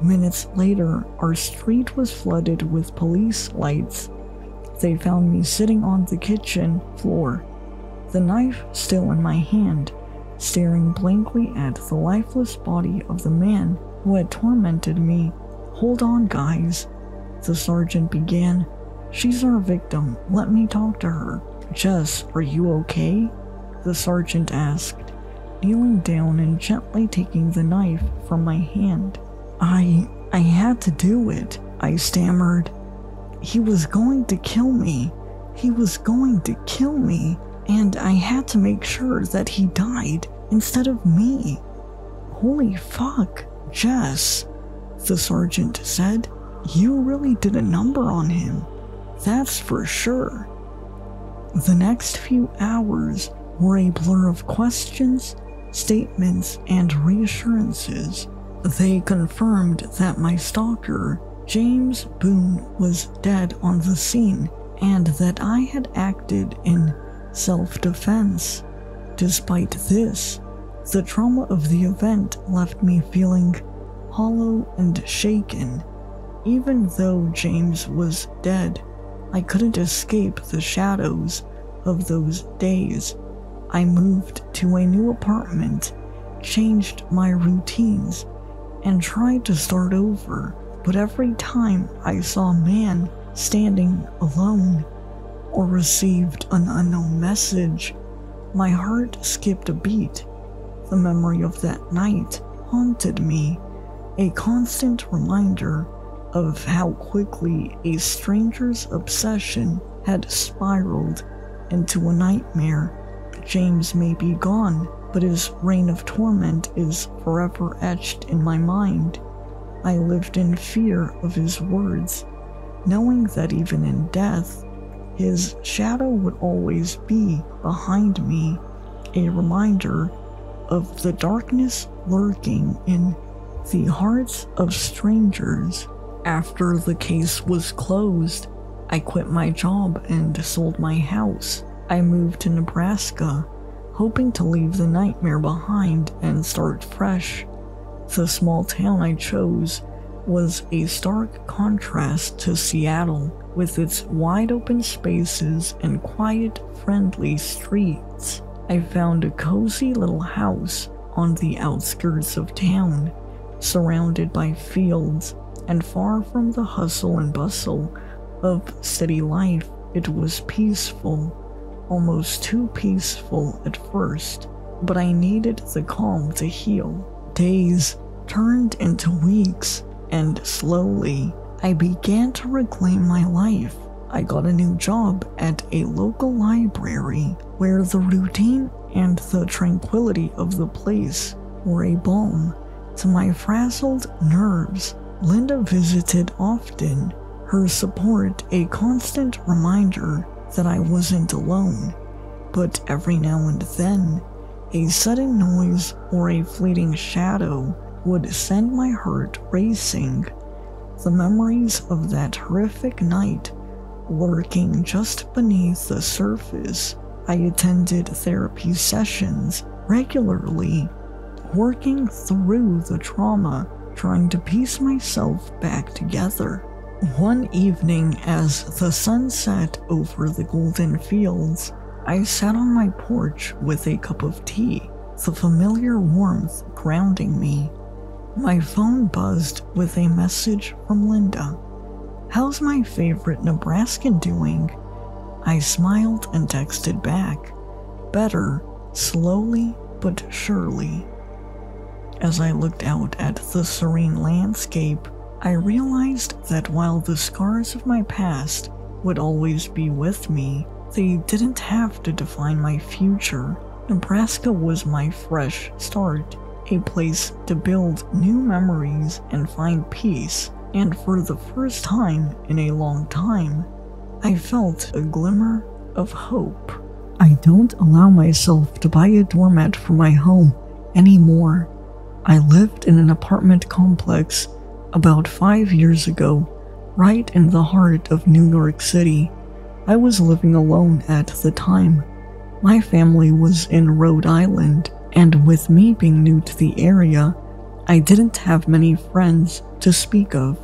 A: Minutes later, our street was flooded with police lights. They found me sitting on the kitchen floor, the knife still in my hand, staring blankly at the lifeless body of the man who had tormented me. "Hold on, guys," the sergeant began. "She's our victim. Let me talk to her." "Jess, are you okay?" the sergeant asked, kneeling down and gently taking the knife from my hand. I had to do it," I stammered. "He was going to kill me. He was going to kill me, and I had to make sure that he died instead of me." "Holy fuck, Jess," the sergeant said. "You really did a number on him. That's for sure." The next few hours were a blur of questions, statements, and reassurances. They confirmed that my stalker, James Boone, was dead on the scene, and that I had acted in self-defense. Despite this, the trauma of the event left me feeling hollow and shaken. Even though James was dead, I couldn't escape the shadows of those days. I moved to a new apartment, changed my routines, and tried to start over, but every time I saw a man standing alone or received an unknown message, my heart skipped a beat. The memory of that night haunted me, a constant reminder of how quickly a stranger's obsession had spiraled into a nightmare. James may be gone, but his reign of torment is forever etched in my mind. I lived in fear of his words, knowing that even in death, his shadow would always be behind me, a reminder of the darkness lurking in the hearts of strangers. After the case was closed, I quit my job and sold my house. I moved to Nebraska, hoping to leave the nightmare behind and start fresh. The small town I chose was a stark contrast to Seattle, with its wide-open spaces and quiet, friendly streets. I found a cozy little house on the outskirts of town, surrounded by fields and far from the hustle and bustle of city life. It was peaceful, almost too peaceful at first, but I needed the calm to heal. Days turned into weeks, and slowly, I began to reclaim my life. I got a new job at a local library, where the routine and the tranquility of the place were a balm to my frazzled nerves. Linda visited often, her support a constant reminder that I wasn't alone. But every now and then, a sudden noise or a fleeting shadow would send my heart racing. The memories of that horrific night lurking just beneath the surface. I attended therapy sessions regularly, working through the trauma, trying to piece myself back together. One evening, as the sun set over the golden fields, I sat on my porch with a cup of tea, the familiar warmth grounding me. My phone buzzed with a message from Linda. "How's my favorite Nebraskan doing?" I smiled and texted back, "Better, slowly but surely." As I looked out at the serene landscape, I realized that while the scars of my past would always be with me, they didn't have to define my future. Nebraska was my fresh start, a place to build new memories and find peace, and for the first time in a long time, I felt a glimmer of hope. I don't allow myself to buy a doormat for my home anymore. I lived in an apartment complex about 5 years ago, right in the heart of New York City. I was living alone at the time. My family was in Rhode Island, and with me being new to the area, I didn't have many friends to speak of.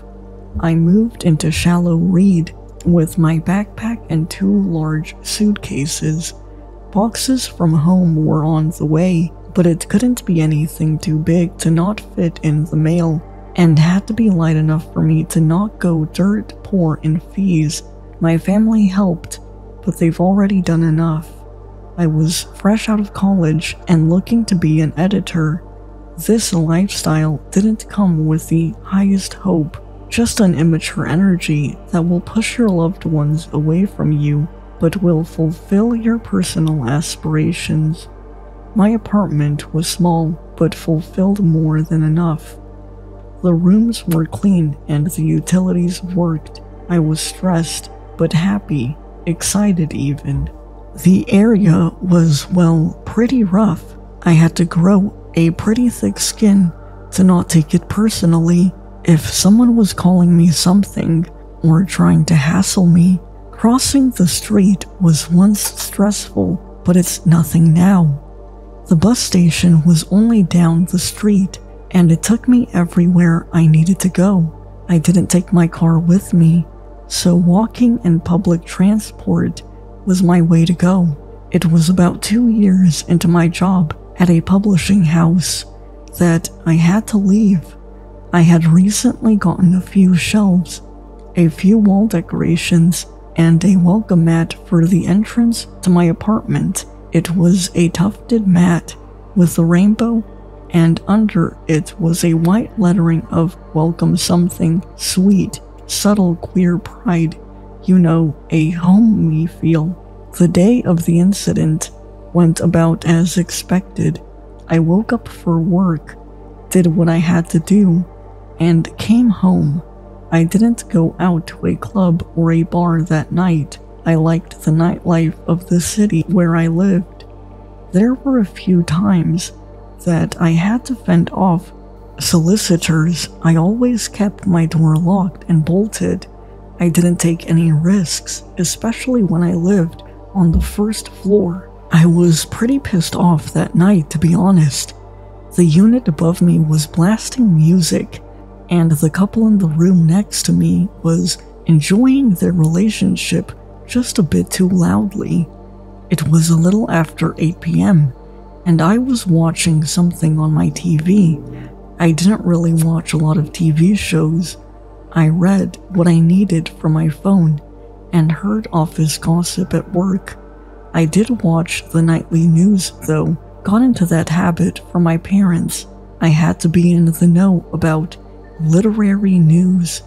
A: I moved into Shallow Reed with my backpack and 2 large suitcases. Boxes from home were on the way, but it couldn't be anything too big to not fit in the mail, and had to be light enough for me to not go dirt poor in fees. My family helped, but they've already done enough. I was fresh out of college and looking to be an editor. This lifestyle didn't come with the highest hope, just an immature energy that will push your loved ones away from you, but will fulfill your personal aspirations. My apartment was small, but fulfilled more than enough. The rooms were clean and the utilities worked. I was stressed, but happy, excited even. The area was, well, pretty rough. I had to grow a pretty thick skin to not take it personally. If someone was calling me something, or trying to hassle me, crossing the street was once stressful, but it's nothing now. The bus station was only down the street, and it took me everywhere I needed to go. I didn't take my car with me, so walking and public transport was my way to go. It was about 2 years into my job at a publishing house that I had to leave. I had recently gotten a few shelves, a few wall decorations, and a welcome mat for the entrance to my apartment. It was a tufted mat with a rainbow, and under it was a white lettering of welcome something sweet, subtle queer pride, you know, a homey feel. The day of the incident went about as expected. I woke up for work, did what I had to do, and came home. I didn't go out to a club or a bar that night. I liked the nightlife of the city where I lived. There were a few times that I had to fend off solicitors. I always kept my door locked and bolted. I didn't take any risks, especially when I lived on the first floor. I was pretty pissed off that night, to be honest. The unit above me was blasting music, and the couple in the room next to me was enjoying their relationship just a bit too loudly. It was a little after 8 p.m., and I was watching something on my TV. I didn't really watch a lot of TV shows. I read what I needed from my phone and heard office gossip at work. I did watch the nightly news, though. Got into that habit from my parents. I had to be in the know about literary news,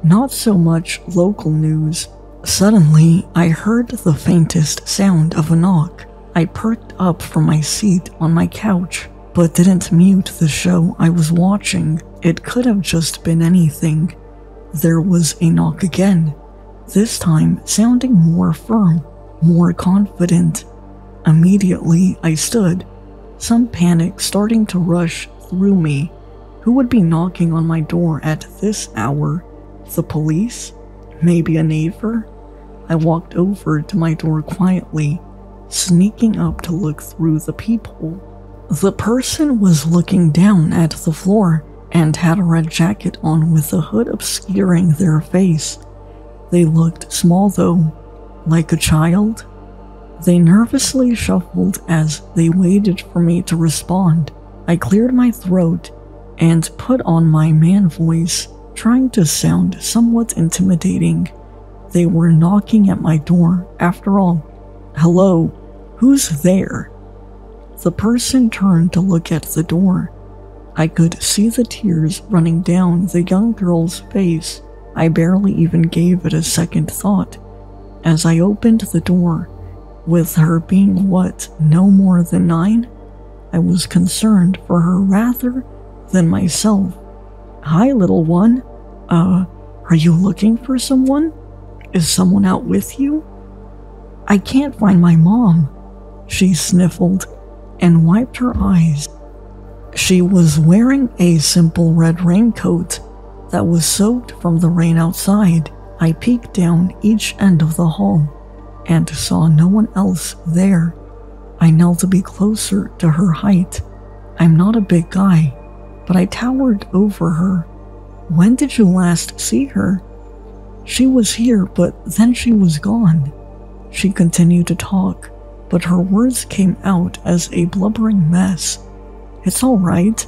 A: not so much local news. Suddenly, I heard the faintest sound of a knock. I perked up from my seat on my couch, but didn't mute the show I was watching. It could have just been anything. There was a knock again, this time sounding more firm, more confident. Immediately, I stood, some panic starting to rush through me. Who would be knocking on my door at this hour? The police? Maybe a neighbor? I walked over to my door quietly, sneaking up to look through the peephole. The person was looking down at the floor and had a red jacket on with a hood obscuring their face. They looked small though, like a child. They nervously shuffled as they waited for me to respond. I cleared my throat and put on my man voice, trying to sound somewhat intimidating. They were knocking at my door, after all. Hello, who's there? The person turned to look at the door. I could see the tears running down the young girl's face. I barely even gave it a second thought. As I opened the door, with her being no more than 9, I was concerned for her rather than myself. Hi, little one. Are you looking for someone? Is someone out with you? I can't find my mom. She sniffled and wiped her eyes. She was wearing a simple red raincoat that was soaked from the rain outside. I peeked down each end of the hall and saw no one else there. I knelt a bit closer to her height. I'm not a big guy, but I towered over her. When did you last see her? She was here, but then she was gone. She continued to talk, but her words came out as a blubbering mess. It's all right.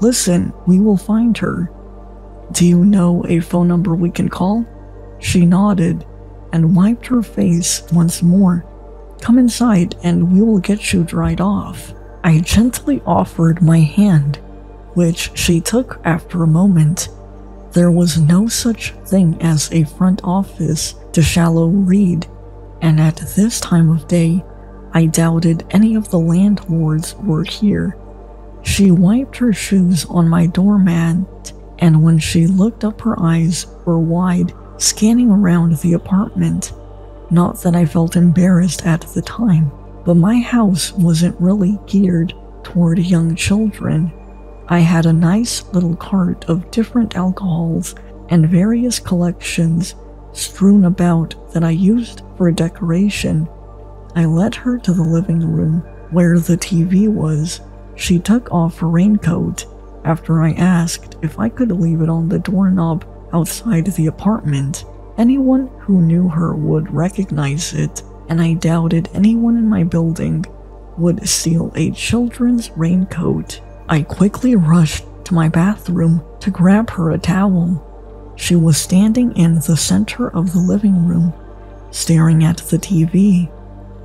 A: Listen, we will find her. Do you know a phone number we can call? She nodded and wiped her face once more. Come inside and we will get you dried off. I gently offered my hand, which she took after a moment. There was no such thing as a front office to shallow read, and at this time of day, I doubted any of the landlords were here. She wiped her shoes on my doormat, and when she looked up, her eyes were wide, scanning around the apartment. Not that I felt embarrassed at the time, but my house wasn't really geared toward young children. I had a nice little cart of different alcohols and various collections strewn about that I used for decoration. I led her to the living room where the TV was. She took off her raincoat after I asked if I could leave it on the doorknob outside the apartment. Anyone who knew her would recognize it, and I doubted anyone in my building would steal a children's raincoat. I quickly rushed to my bathroom to grab her a towel. She was standing in the center of the living room, staring at the TV.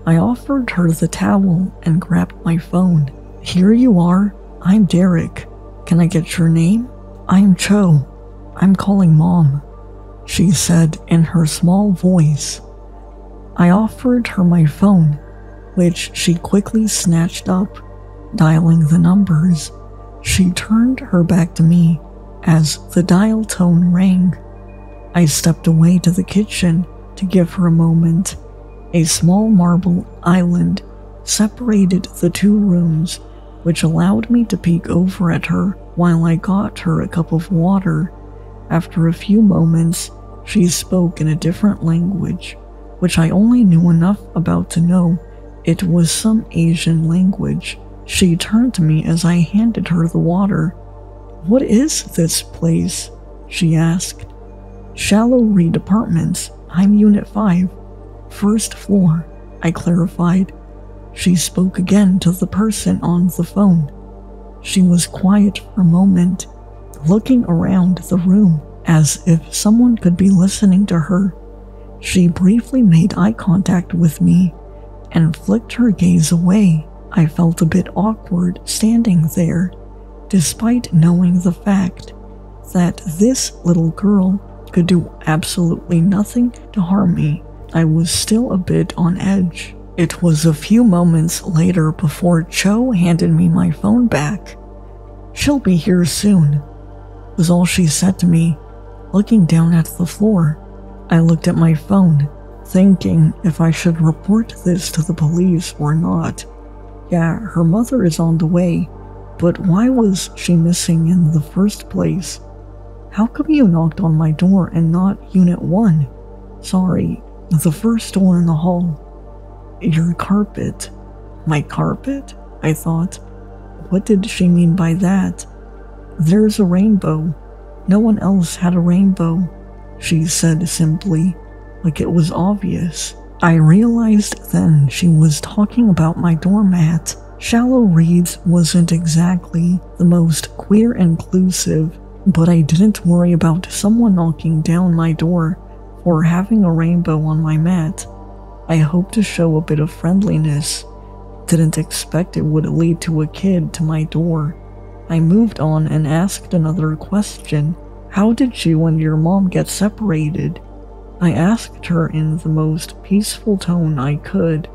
A: I offered her the towel and grabbed my phone. "Here you are. I'm Derek. Can I get your name?" "I'm Cho. I'm calling Mom," she said in her small voice. I offered her my phone, which she quickly snatched up, dialing the numbers. She turned her back to me as the dial tone rang. I stepped away to the kitchen to give her a moment. A small marble island separated the two rooms, which allowed me to peek over at her while I got her a cup of water. After a few moments, she spoke in a different language, which I only knew enough about to know it was some Asian language. She turned to me as I handed her the water. "What is this place?" she asked. "Shallow Reed Apartments. I'm Unit 5, first floor," I clarified. She spoke again to the person on the phone. She was quiet for a moment, looking around the room as if someone could be listening to her. She briefly made eye contact with me and flicked her gaze away. I felt a bit awkward standing there, despite knowing the fact that this little girl could do absolutely nothing to harm me. I was still a bit on edge. It was a few moments later before Cho handed me my phone back. "She'll be here soon," was all she said to me, looking down at the floor. I looked at my phone, thinking if I should report this to the police or not. Yeah, her mother is on the way, but why was she missing in the first place? "How come you knocked on my door and not Unit 1? "Sorry, the first door in the hall." "Your carpet." "My carpet?" I thought. What did she mean by that? "There's a rainbow. No one else had a rainbow," she said simply, like it was obvious. I realized then she was talking about my doormat. Shallow Reeds wasn't exactly the most queer inclusive, but I didn't worry about someone knocking down my door for having a rainbow on my mat. I hoped to show a bit of friendliness. Didn't expect it would lead to a kid to my door. I moved on and asked another question. "How did you and your mom get separated?" I asked her in the most peaceful tone I could.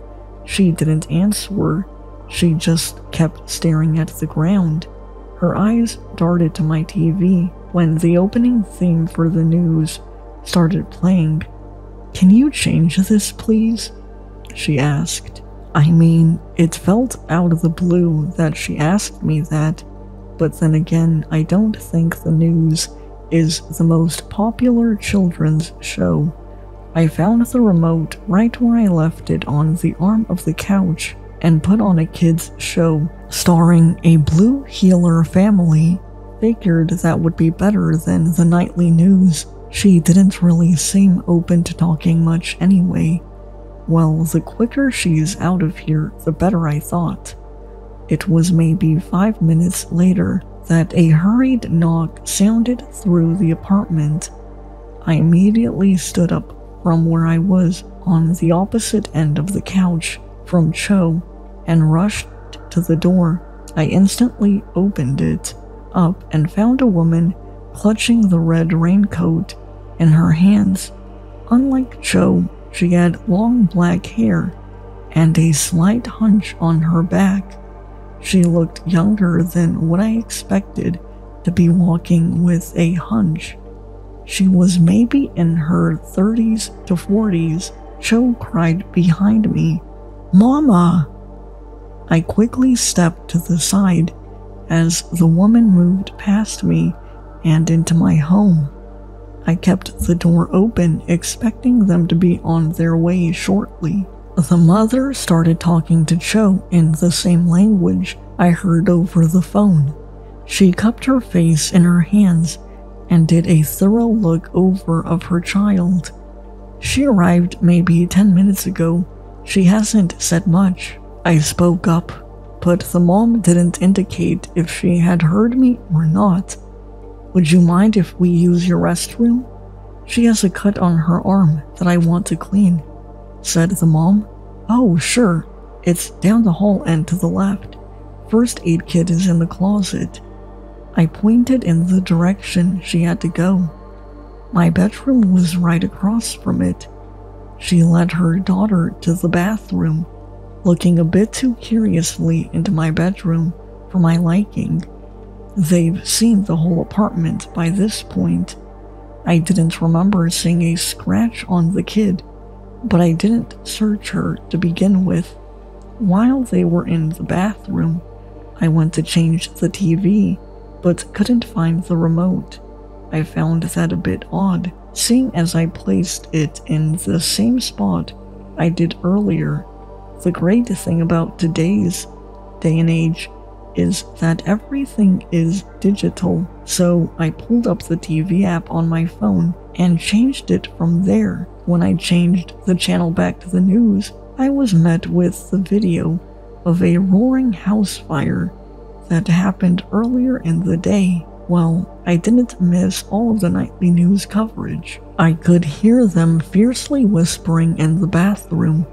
A: She didn't answer. She just kept staring at the ground. Her eyes darted to my TV when the opening theme for the news started playing. "Can you change this, please?" she asked. I mean, it felt out of the blue that she asked me that, but then again, I don't think the news is the most popular children's show. I found the remote right where I left it on the arm of the couch and put on a kids' show starring a blue healer family. Figured that would be better than the nightly news. She didn't really seem open to talking much anyway. Well, the quicker she's out of here, the better, I thought. It was maybe 5 minutes later that a hurried knock sounded through the apartment. I immediately stood up from where I was on the opposite end of the couch from Cho and rushed to the door. I instantly opened it up and found a woman clutching the red raincoat in her hands. Unlike Cho, she had long black hair and a slight hunch on her back. She looked younger than what I expected to be walking with a hunch. She was maybe in her 30s to 40s. Cho cried behind me, "Mama!" I quickly stepped to the side as the woman moved past me and into my home. I kept the door open, expecting them to be on their way shortly. The mother started talking to Cho in the same language I heard over the phone. She cupped her face in her hands and did a thorough look over of her child. "She arrived maybe 10 minutes ago. She hasn't said much." I spoke up, but the mom didn't indicate if she had heard me or not. Would you mind if we use your restroom? She has a cut on her arm that I want to clean, said the mom. Oh, sure. It's down the hall and to the left. First aid kit is in the closet. I pointed in the direction she had to go. My bedroom was right across from it. She led her daughter to the bathroom, looking a bit too curiously into my bedroom for my liking. They've seen the whole apartment by this point. I didn't remember seeing a scratch on the kid, but I didn't search her to begin with. While they were in the bathroom, I went to change the TV, but couldn't find the remote. I found that a bit odd, seeing as I placed it in the same spot I did earlier. The great thing about today's day and age is that everything is digital, so I pulled up the TV app on my phone and changed it from there. When I changed the channel back to the news, I was met with the video of a roaring house fire that happened earlier in the day. Well, I didn't miss all of the nightly news coverage. I could hear them fiercely whispering in the bathroom,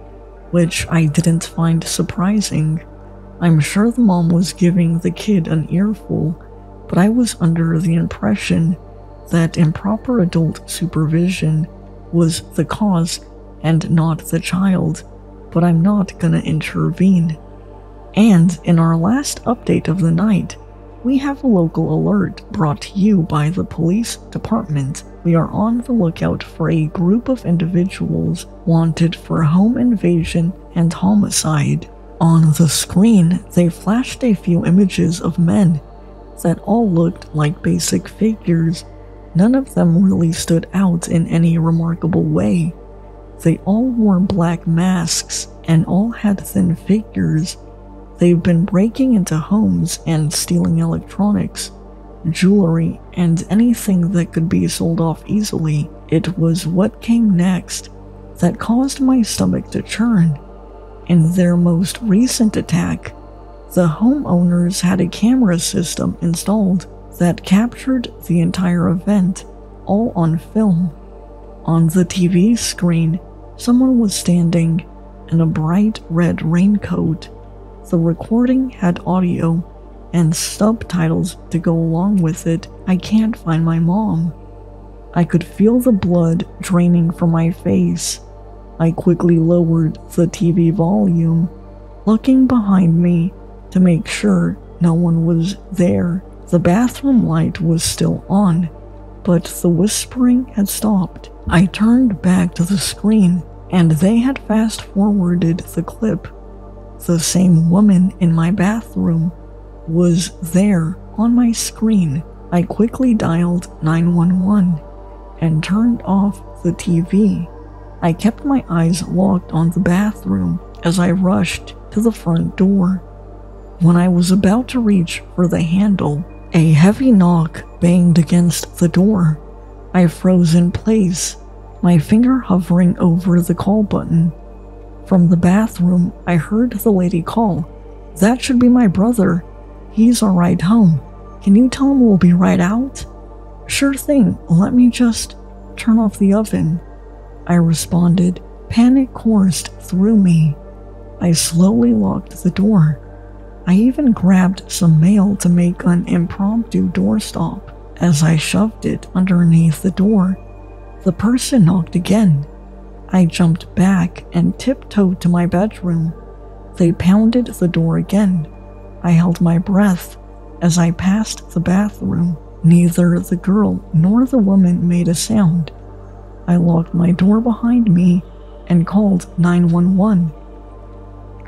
A: which I didn't find surprising. I'm sure the mom was giving the kid an earful, but I was under the impression that improper adult supervision was the cause and not the child, but I'm not gonna intervene. And in our last update of the night, we have a local alert brought to you by the police department. We are on the lookout for a group of individuals wanted for home invasion and homicide. On the screen, they flashed a few images of men that all looked like basic figures. None of them really stood out in any remarkable way. They all wore black masks and all had thin figures. They've been breaking into homes and stealing electronics, jewelry, and anything that could be sold off easily. It was what came next that caused my stomach to churn. In their most recent attack, the homeowners had a camera system installed that captured the entire event, all on film. On the TV screen, someone was standing in a bright red raincoat. The recording had audio and subtitles to go along with it. I can't find my mom. I could feel the blood draining from my face. I quickly lowered the TV volume, looking behind me to make sure no one was there. The bathroom light was still on, but the whispering had stopped. I turned back to the screen, and they had fast-forwarded the clip. The same woman in my bathroom was there on my screen. I quickly dialed 911 and turned off the TV. I kept my eyes locked on the bathroom as I rushed to the front door. When I was about to reach for the handle, a heavy knock banged against the door. I froze in place, my finger hovering over the call button. From the bathroom, I heard the lady call. "That should be my brother. He's our ride home. Can you tell him we'll be right out?" "Sure thing, let me just turn off the oven," I responded. Panic coursed through me. I slowly locked the door. I even grabbed some mail to make an impromptu doorstop. As I shoved it underneath the door, the person knocked again. I jumped back and tiptoed to my bedroom. They pounded the door again. I held my breath as I passed the bathroom. Neither the girl nor the woman made a sound. I locked my door behind me and called 911.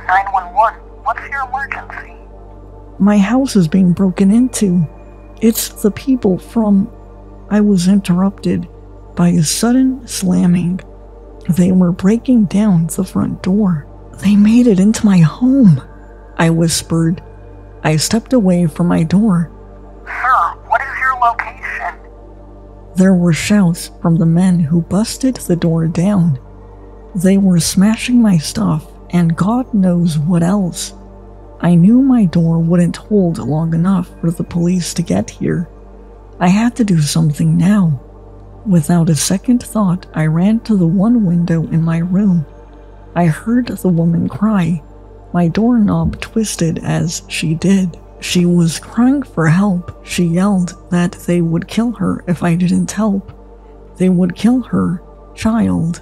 C: 911, what's your emergency?
A: "My house is being broken into. It's the people from..." I was interrupted by a sudden slamming. They were breaking down the front door. "They made it into my home," I whispered. I stepped away from my door.
C: "Sir, what is your location?"
A: There were shouts from the men who busted the door down. They were smashing my stuff and God knows what else. I knew my door wouldn't hold long enough for the police to get here. I had to do something now. Without a second thought, I ran to the one window in my room. I heard the woman cry. My doorknob twisted as she did. She was crying for help. She yelled that they would kill her if I didn't help. They would kill her child.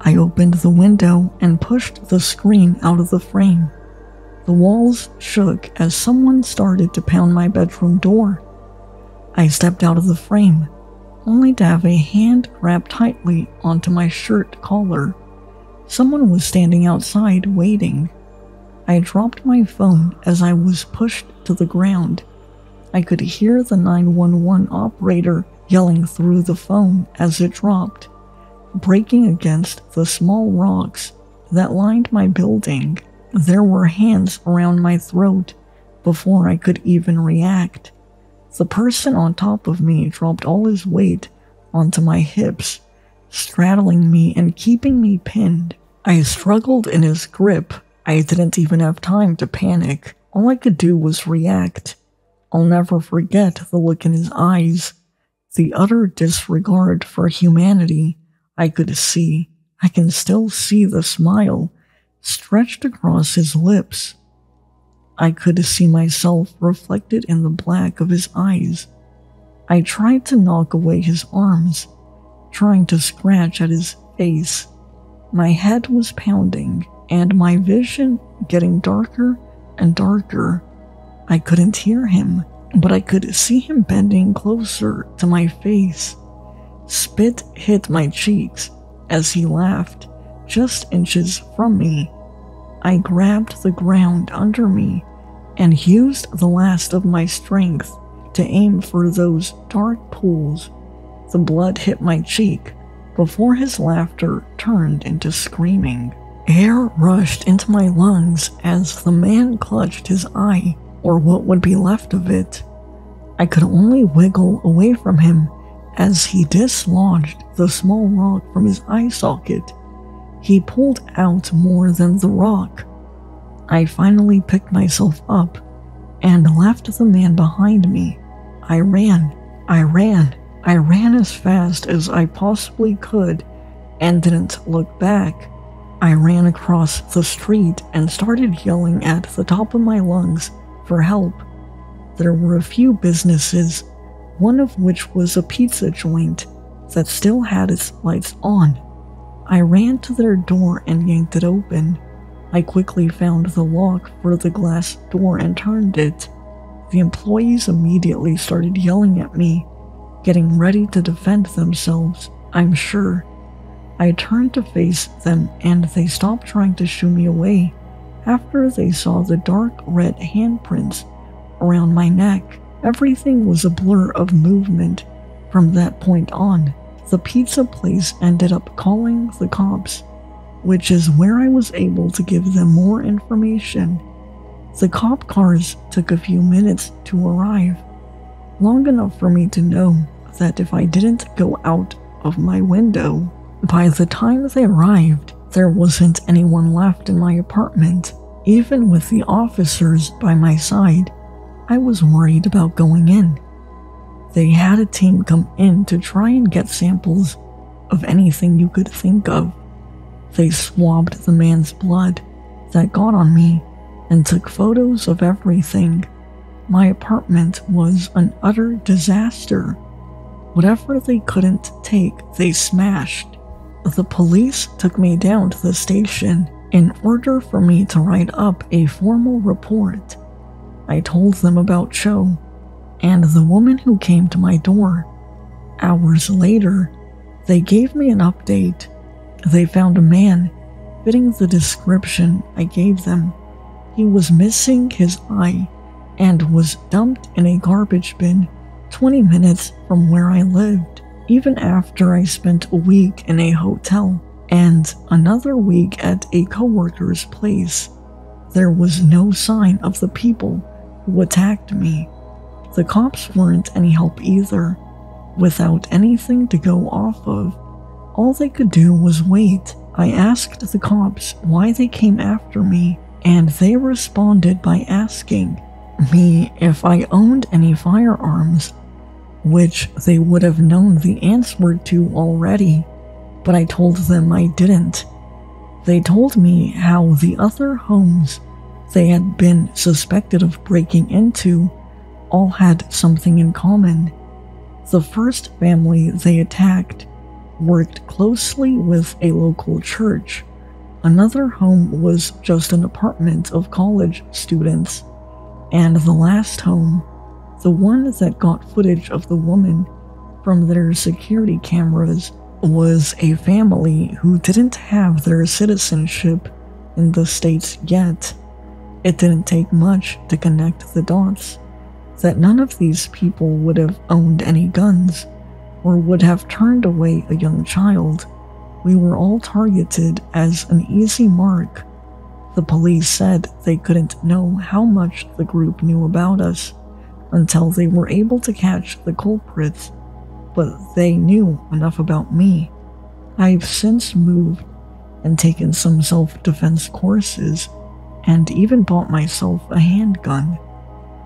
A: I opened the window and pushed the screen out of the frame. The walls shook as someone started to pound my bedroom door. I stepped out of the frame, only to have a hand grab tightly onto my shirt collar. Someone was standing outside waiting. I dropped my phone as I was pushed to the ground. I could hear the 911 operator yelling through the phone as it dropped, breaking against the small rocks that lined my building. There were hands around my throat before I could even react. The person on top of me dropped all his weight onto my hips, straddling me and keeping me pinned. I struggled in his grip. I didn't even have time to panic. All I could do was react. I'll never forget the look in his eyes, the utter disregard for humanity. I could see. I can still see the smile stretched across his lips. I could see myself reflected in the black of his eyes. I tried to knock away his arms, trying to scratch at his face. My head was pounding, and my vision getting darker and darker. I couldn't hear him, but I could see him bending closer to my face. Spit hit my cheeks as he laughed, just inches from me. I grabbed the ground under me and used the last of my strength to aim for those dark pools. The blood hit my cheek before his laughter turned into screaming. Air rushed into my lungs as the man clutched his eye, or what would be left of it. I could only wiggle away from him as he dislodged the small rock from his eye socket. He pulled out more than the rock. I finally picked myself up and left the man behind me. I ran as fast as I possibly could and didn't look back. I ran across the street and started yelling at the top of my lungs for help. There were a few businesses, one of which was a pizza joint that still had its lights on. I ran to their door and yanked it open. I quickly found the lock for the glass door and turned it. The employees immediately started yelling at me, getting ready to defend themselves, I'm sure. I turned to face them and they stopped trying to shoo me away after they saw the dark red handprints around my neck. Everything was a blur of movement from that point on. The pizza place ended up calling the cops, which is where I was able to give them more information. The cop cars took a few minutes to arrive, long enough for me to know that if I didn't go out of my window, by the time they arrived, there wasn't anyone left in my apartment. Even with the officers by my side, I was worried about going in. They had a team come in to try and get samples of anything you could think of. They swabbed the man's blood that got on me and took photos of everything. My apartment was an utter disaster. Whatever they couldn't take, they smashed. The police took me down to the station in order for me to write up a formal report. I told them about Cho and the woman who came to my door. Hours later, they gave me an update. They found a man fitting the description I gave them. He was missing his eye and was dumped in a garbage bin 20 minutes from where I lived. Even after I spent a week in a hotel and another week at a coworker's place, there was no sign of the people who attacked me. The cops weren't any help either. Without anything to go off of, all they could do was wait. I asked the cops why they came after me, and they responded by asking me if I owned any firearms. which they would have known the answer to already, but I told them I didn't. They told me how the other homes they had been suspected of breaking into all had something in common. The first family they attacked worked closely with a local church. Another home was just an apartment of college students. And the last home, the one that got footage of the woman from their security cameras, was a family who didn't have their citizenship in the States yet. It didn't take much to connect the dots that none of these people would have owned any guns or would have turned away a young child. We were all targeted as an easy mark. The police said they couldn't know how much the group knew about us until they were able to catch the culprits, but they knew enough about me. I've since moved and taken some self-defense courses and even bought myself a handgun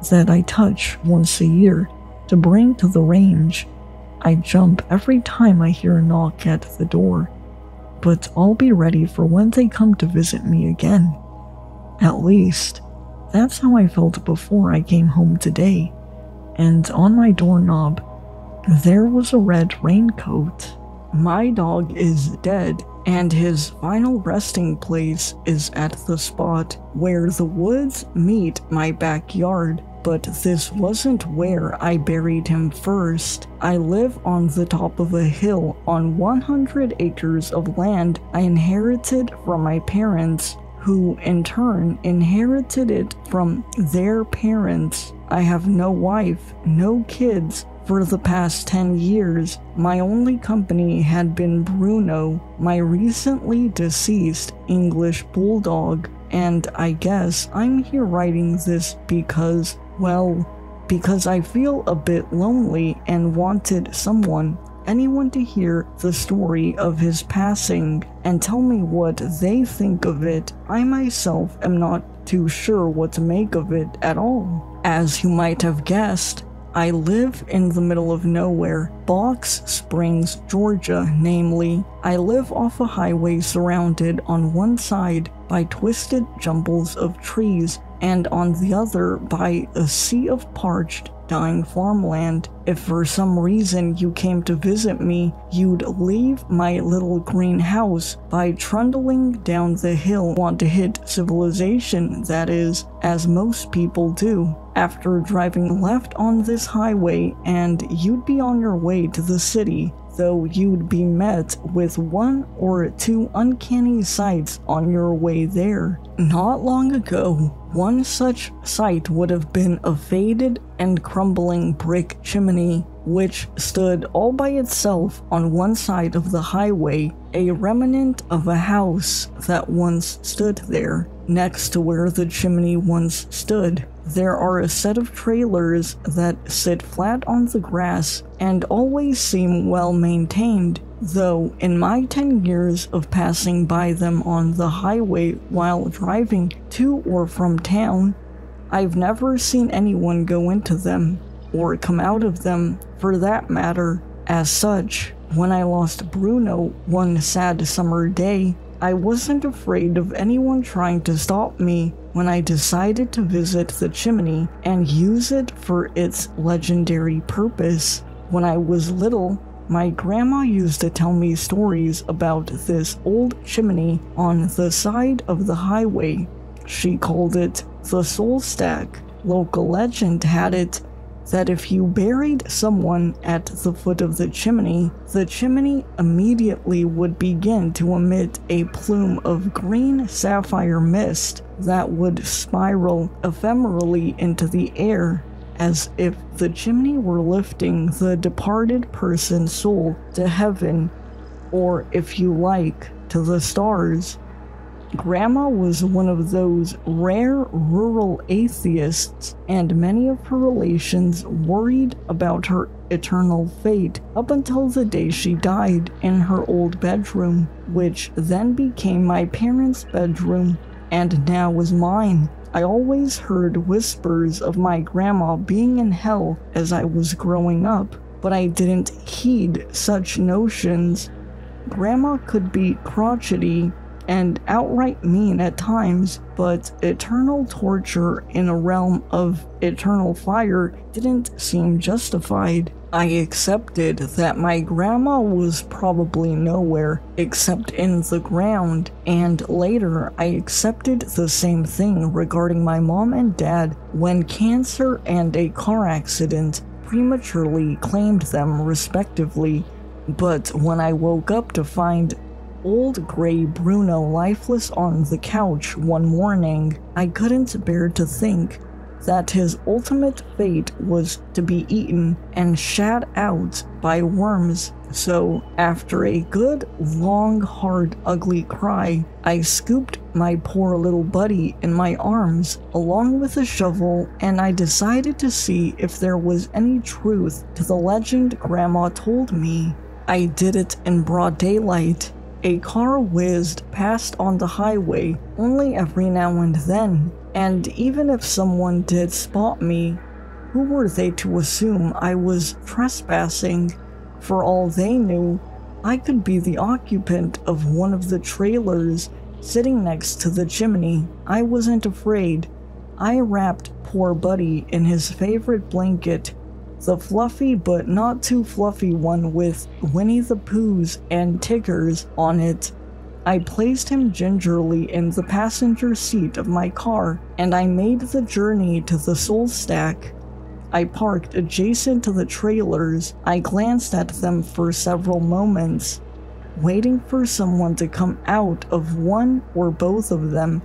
A: that I touch once a year to bring to the range. I jump every time I hear a knock at the door, but I'll be ready for when they come to visit me again. At least, that's how I felt before I came home today, and on my doorknob, there was a red raincoat. My dog is dead, and his final resting place is at the spot where the woods meet my backyard. But this wasn't where I buried him first. I live on the top of a hill on 100 acres of land I inherited from my parents, who in turn inherited it from their parents. I have no wife, no kids. For the past 10 years, my only company had been Bruno, my recently deceased English bulldog, and I guess I'm here writing this because, well, because I feel a bit lonely and wanted anyone to hear the story of his passing and tell me what they think of it. I myself am not too sure what to make of it at all. As you might have guessed, I live in the middle of nowhere, Box Springs, Georgia, namely. I live off a highway surrounded on one side by twisted jumbles of trees and on the other by a sea of parched, dying farmland. If for some reason you came to visit me, you'd leave my little green house by trundling down the hill. Want to hit civilization, that is, as most people do. After driving left on this highway, and you'd be on your way to the city, though you'd be met with one or two uncanny sights on your way there. Not long ago, one such sight would have been a faded and crumbling brick chimney, which stood all by itself on one side of the highway, a remnant of a house that once stood there. Next to where the chimney once stood, there are a set of trailers that sit flat on the grass and always seem well maintained, though in my 10 years of passing by them on the highway while driving to or from town, I've never seen anyone go into them, or come out of them for that matter. As such, when I lost Bruno one sad summer day, I wasn't afraid of anyone trying to stop me when I decided to visit the chimney and use it for its legendary purpose. When I was little, my grandma used to tell me stories about this old chimney on the side of the highway. She called it the Soul Stack. Local legend had it that if you buried someone at the foot of the chimney immediately would begin to emit a plume of green sapphire mist that would spiral ephemerally into the air, as if the chimney were lifting the departed person's soul to heaven, or if you like, to the stars. Grandma was one of those rare rural atheists, and many of her relations worried about her eternal fate up until the day she died in her old bedroom, which then became my parents' bedroom and now was mine. I always heard whispers of my grandma being in hell as I was growing up. but I didn't heed such notions. Grandma could be crotchety and outright mean at times, but eternal torture in a realm of eternal fire didn't seem justified. I accepted that my grandma was probably nowhere except in the ground, and later I accepted the same thing regarding my mom and dad when cancer and a car accident prematurely claimed them respectively. But when I woke up to find old gray Bruno lifeless on the couch one morning, I couldn't bear to think that his ultimate fate was to be eaten and shat out by worms. So, after a good, long, hard, ugly cry, I scooped my poor little buddy in my arms along with a shovel, and I decided to see if there was any truth to the legend Grandma told me. I did it in broad daylight. A car whizzed past on the highway only every now and then, and even if someone did spot me, who were they to assume I was trespassing? For all they knew, I could be the occupant of one of the trailers sitting next to the chimney. I wasn't afraid. I wrapped poor Buddy in his favorite blanket, the fluffy but not too fluffy one with Winnie the Poohs and Tiggers on it. I placed him gingerly in the passenger seat of my car, and I made the journey to the Soul Stack. I parked adjacent to the trailers. I glanced at them for several moments, waiting for someone to come out of one or both of them.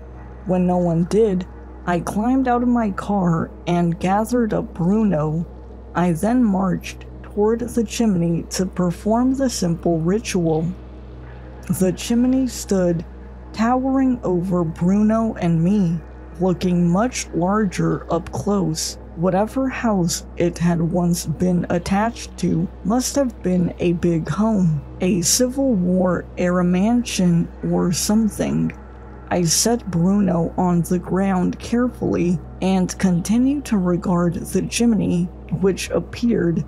A: When no one did, I climbed out of my car and gathered up Bruno. I then marched toward the chimney to perform the simple ritual. The chimney stood, towering over Bruno and me, looking much larger up close. Whatever house it had once been attached to must have been a big home, a Civil War era mansion or something. I set Bruno on the ground carefully and continued to regard the chimney, which appeared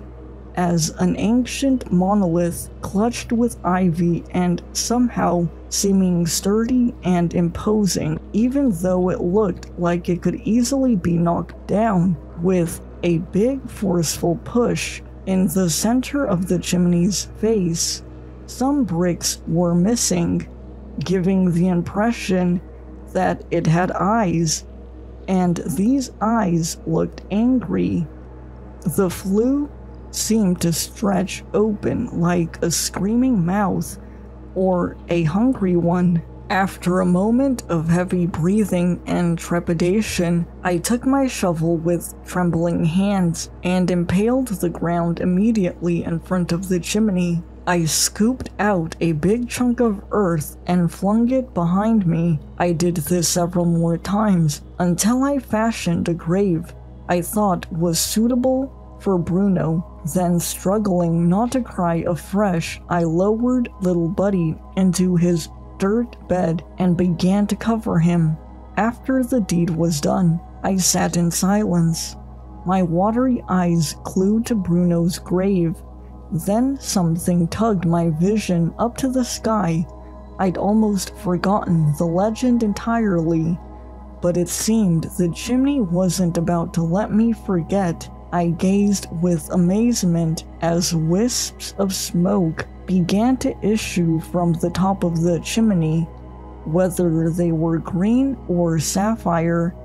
A: as an ancient monolith clutched with ivy and somehow seeming sturdy and imposing, even though it looked like it could easily be knocked down with a big forceful push. In the center of the chimney's face, some bricks were missing, giving the impression that it had eyes, and these eyes looked angry. The flue seemed to stretch open like a screaming mouth or a hungry one. After a moment of heavy breathing and trepidation, I took my shovel with trembling hands and impaled the ground immediately in front of the chimney. I scooped out a big chunk of earth and flung it behind me. I did this several more times until I fashioned a grave I thought was suitable for Bruno. Then, struggling not to cry afresh, I lowered little Buddy into his dirt bed and began to cover him. After the deed was done, I sat in silence, my watery eyes glued to Bruno's grave. Then something tugged my vision up to the sky. I'd almost forgotten the legend entirely, but it seemed the chimney wasn't about to let me forget. I gazed with amazement as wisps of smoke began to issue from the top of the chimney. Whether they were green or sapphire,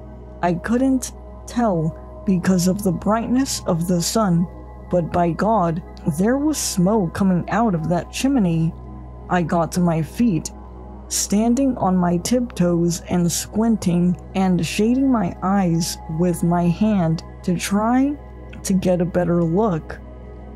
A: I couldn't tell because of the brightness of the sun, but by God, there was smoke coming out of that chimney. I got to my feet, standing on my tiptoes and squinting and shading my eyes with my hand to try to get a better look.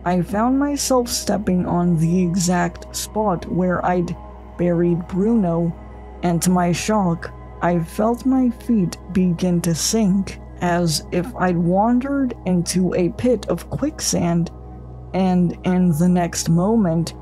A: I found myself stepping on the exact spot where I'd buried Bruno, and to my shock, I felt my feet begin to sink, as if I'd wandered into a pit of quicksand, and in the next moment,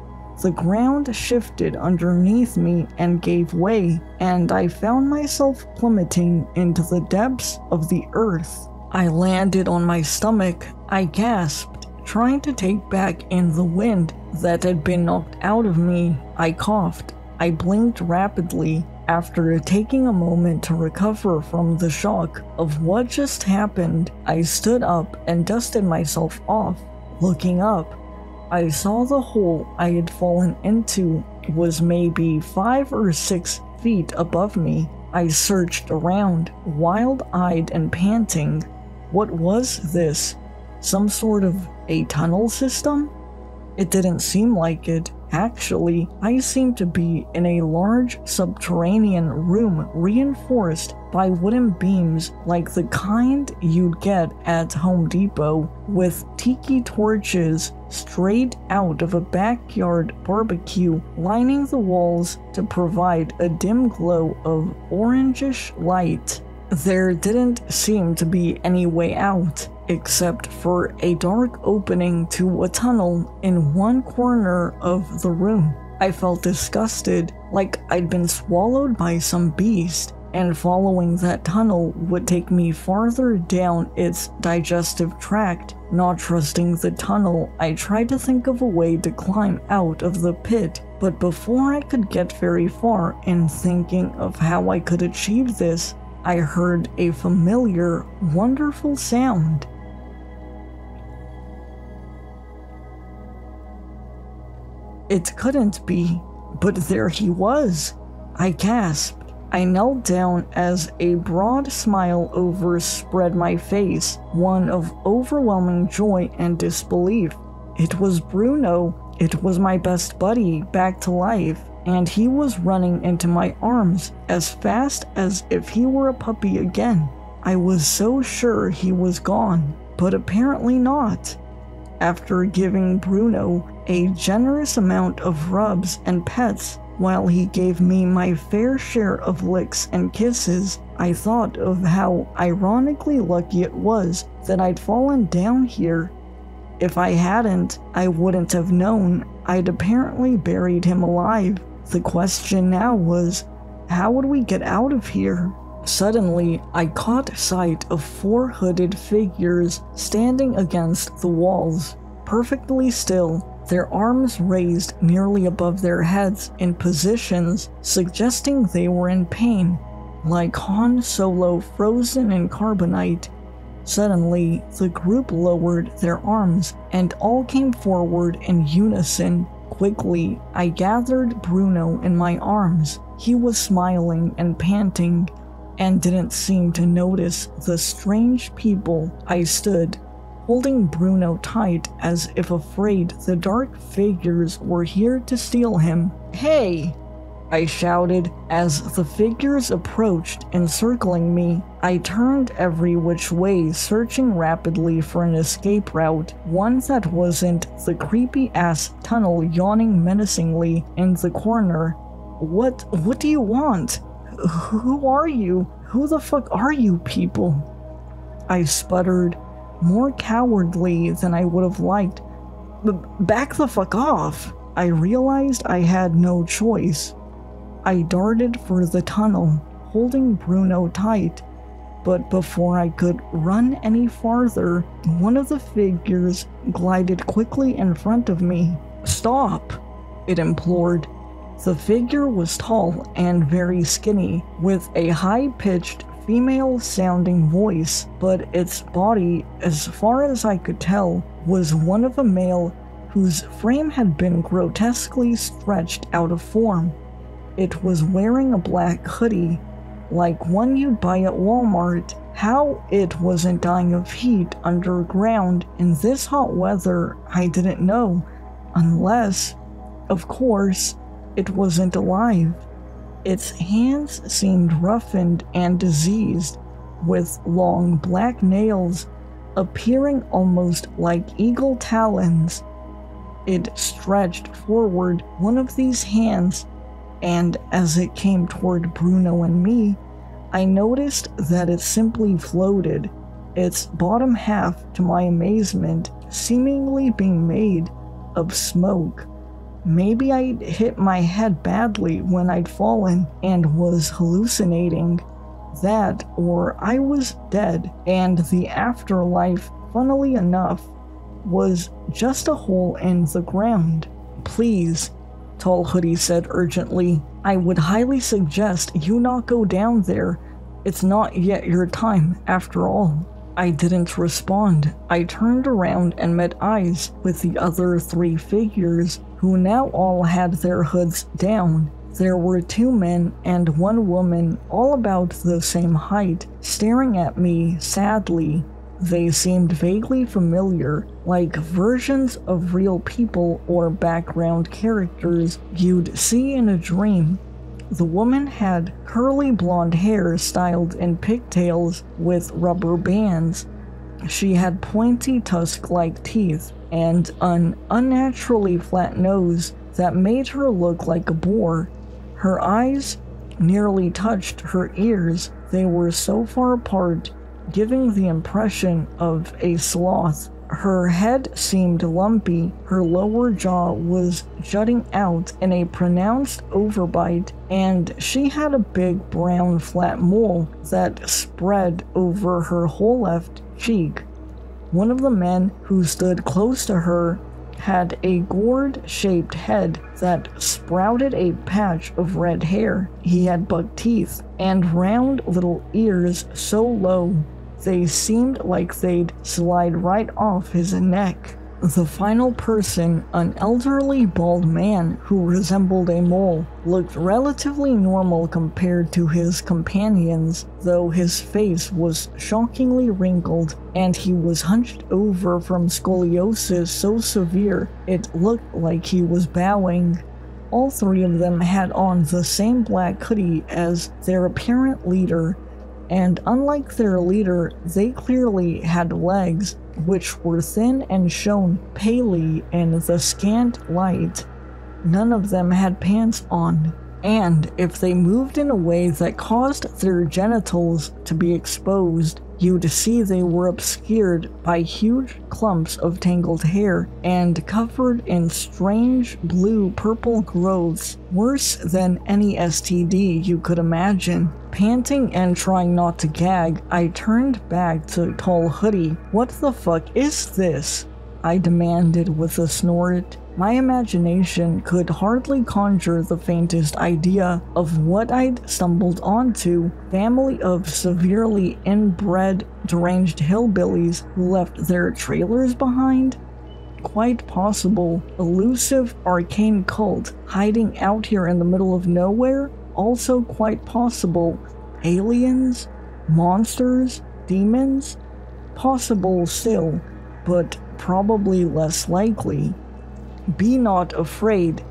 A: the ground shifted underneath me and gave way, and I found myself plummeting into the depths of the earth. I landed on my stomach. I gasped, Trying to take back in the wind that had been knocked out of me, I coughed. I blinked rapidly. After taking a moment to recover from the shock of what just happened, I stood up and dusted myself off. Looking up, I saw the hole I had fallen into was maybe 5 or 6 feet above me. I searched around, wild-eyed and panting. What was this? Some sort of a tunnel system? It didn't seem like it. Actually, I seemed to be in a large subterranean room reinforced by wooden beams like the kind you'd get at Home Depot, with tiki torches straight out of a backyard barbecue lining the walls to provide a dim glow of orangish light. There didn't seem to be any way out, except for a dark opening to a tunnel in one corner of the room. I felt disgusted, like I'd been swallowed by some beast, and following that tunnel would take me farther down its digestive tract. Not trusting the tunnel, I tried to think of a way to climb out of the pit, but before I could get very far in thinking of how I could achieve this, I heard a familiar, wonderful sound. It couldn't be, but there he was. I gasped. I knelt down as a broad smile overspread my face, one of overwhelming joy and disbelief. It was Bruno. It was my best buddy back to life, and he was running into my arms as fast as if he were a puppy again. I was so sure he was gone, but apparently not. After giving Bruno a generous amount of rubs and pets, while he gave me my fair share of licks and kisses, I thought of how ironically lucky it was that I'd fallen down here. If I hadn't, I wouldn't have known I'd apparently buried him alive. The question now was, how would we get out of here? Suddenly, I caught sight of 4 hooded figures standing against the walls, perfectly still, their arms raised nearly above their heads in positions suggesting they were in pain, like Han Solo frozen in carbonite. Suddenly, the group lowered their arms and all came forward in unison. Quickly, I gathered Bruno in my arms. He was smiling and panting, and didn't seem to notice the strange people. I stood, holding Bruno tight as if afraid the dark figures were here to steal him. "Hey!" I shouted as the figures approached, encircling me. I turned every which way, searching rapidly for an escape route, one that wasn't the creepy-ass tunnel yawning menacingly in the corner. What do you want? Who are you? Who the fuck are you people? I sputtered, more cowardly than I would have liked. Back the fuck off! I realized I had no choice. I darted for the tunnel, holding Bruno tight, but before I could run any farther, one of the figures glided quickly in front of me. "Stop!" it implored. The figure was tall and very skinny, with a high-pitched, female-sounding voice, but its body, as far as I could tell, was one of a male whose frame had been grotesquely stretched out of form. It was wearing a black hoodie, like one you'd buy at Walmart. How it wasn't dying of heat underground in this hot weather, I didn't know, unless, of course, it wasn't alive. Its hands seemed roughened and diseased, with long black nails appearing almost like eagle talons. It stretched forward one of these hands, and as it came toward Bruno and me, I noticed that it simply floated, its bottom half, to my amazement, seemingly being made of smoke. Maybe I'd hit my head badly when I'd fallen and was hallucinating. That, or I was dead, and the afterlife, funnily enough, was just a hole in the ground. Please, Tall Hoodie said urgently, I would highly suggest you not go down there. It's not yet your time, after all. I didn't respond. I turned around and met eyes with the other 3 figures, who now all had their hoods down. There were 2 men and 1 woman, all about the same height, staring at me sadly. They seemed vaguely familiar, like versions of real people or background characters you'd see in a dream. The woman had curly blonde hair styled in pigtails with rubber bands. She had pointy tusk-like teeth and an unnaturally flat nose that made her look like a boar. Her eyes nearly touched her ears. They were so far apart, giving the impression of a sloth. Her head seemed lumpy, her lower jaw was jutting out in a pronounced overbite, and she had a big brown flat mole that spread over her whole left cheek. One of the men who stood close to her had a gourd-shaped head that sprouted a patch of red hair. He had buck teeth and round little ears so low they seemed like they'd slide right off his neck. The final person, an elderly bald man who resembled a mole, looked relatively normal compared to his companions, though his face was shockingly wrinkled and he was hunched over from scoliosis so severe it looked like he was bowing. All 3 of them had on the same black hoodie as their apparent leader, and unlike their leader, they clearly had legs, which were thin and shone palely in the scant light. None of them had pants on, and if they moved in a way that caused their genitals to be exposed, you'd see they were obscured by huge clumps of tangled hair and covered in strange blue-purple growths, worse than any STD you could imagine. Panting and trying not to gag, I turned back to Tall Hoodie. What the fuck is this? I demanded with a snort. My imagination could hardly conjure the faintest idea of what I'd stumbled onto. Family of severely inbred, deranged hillbillies who left their trailers behind? Quite possible. Elusive arcane cult hiding out here in the middle of nowhere? Also quite possible. Aliens? Monsters? Demons? Possible still, but probably less likely. Be not afraid,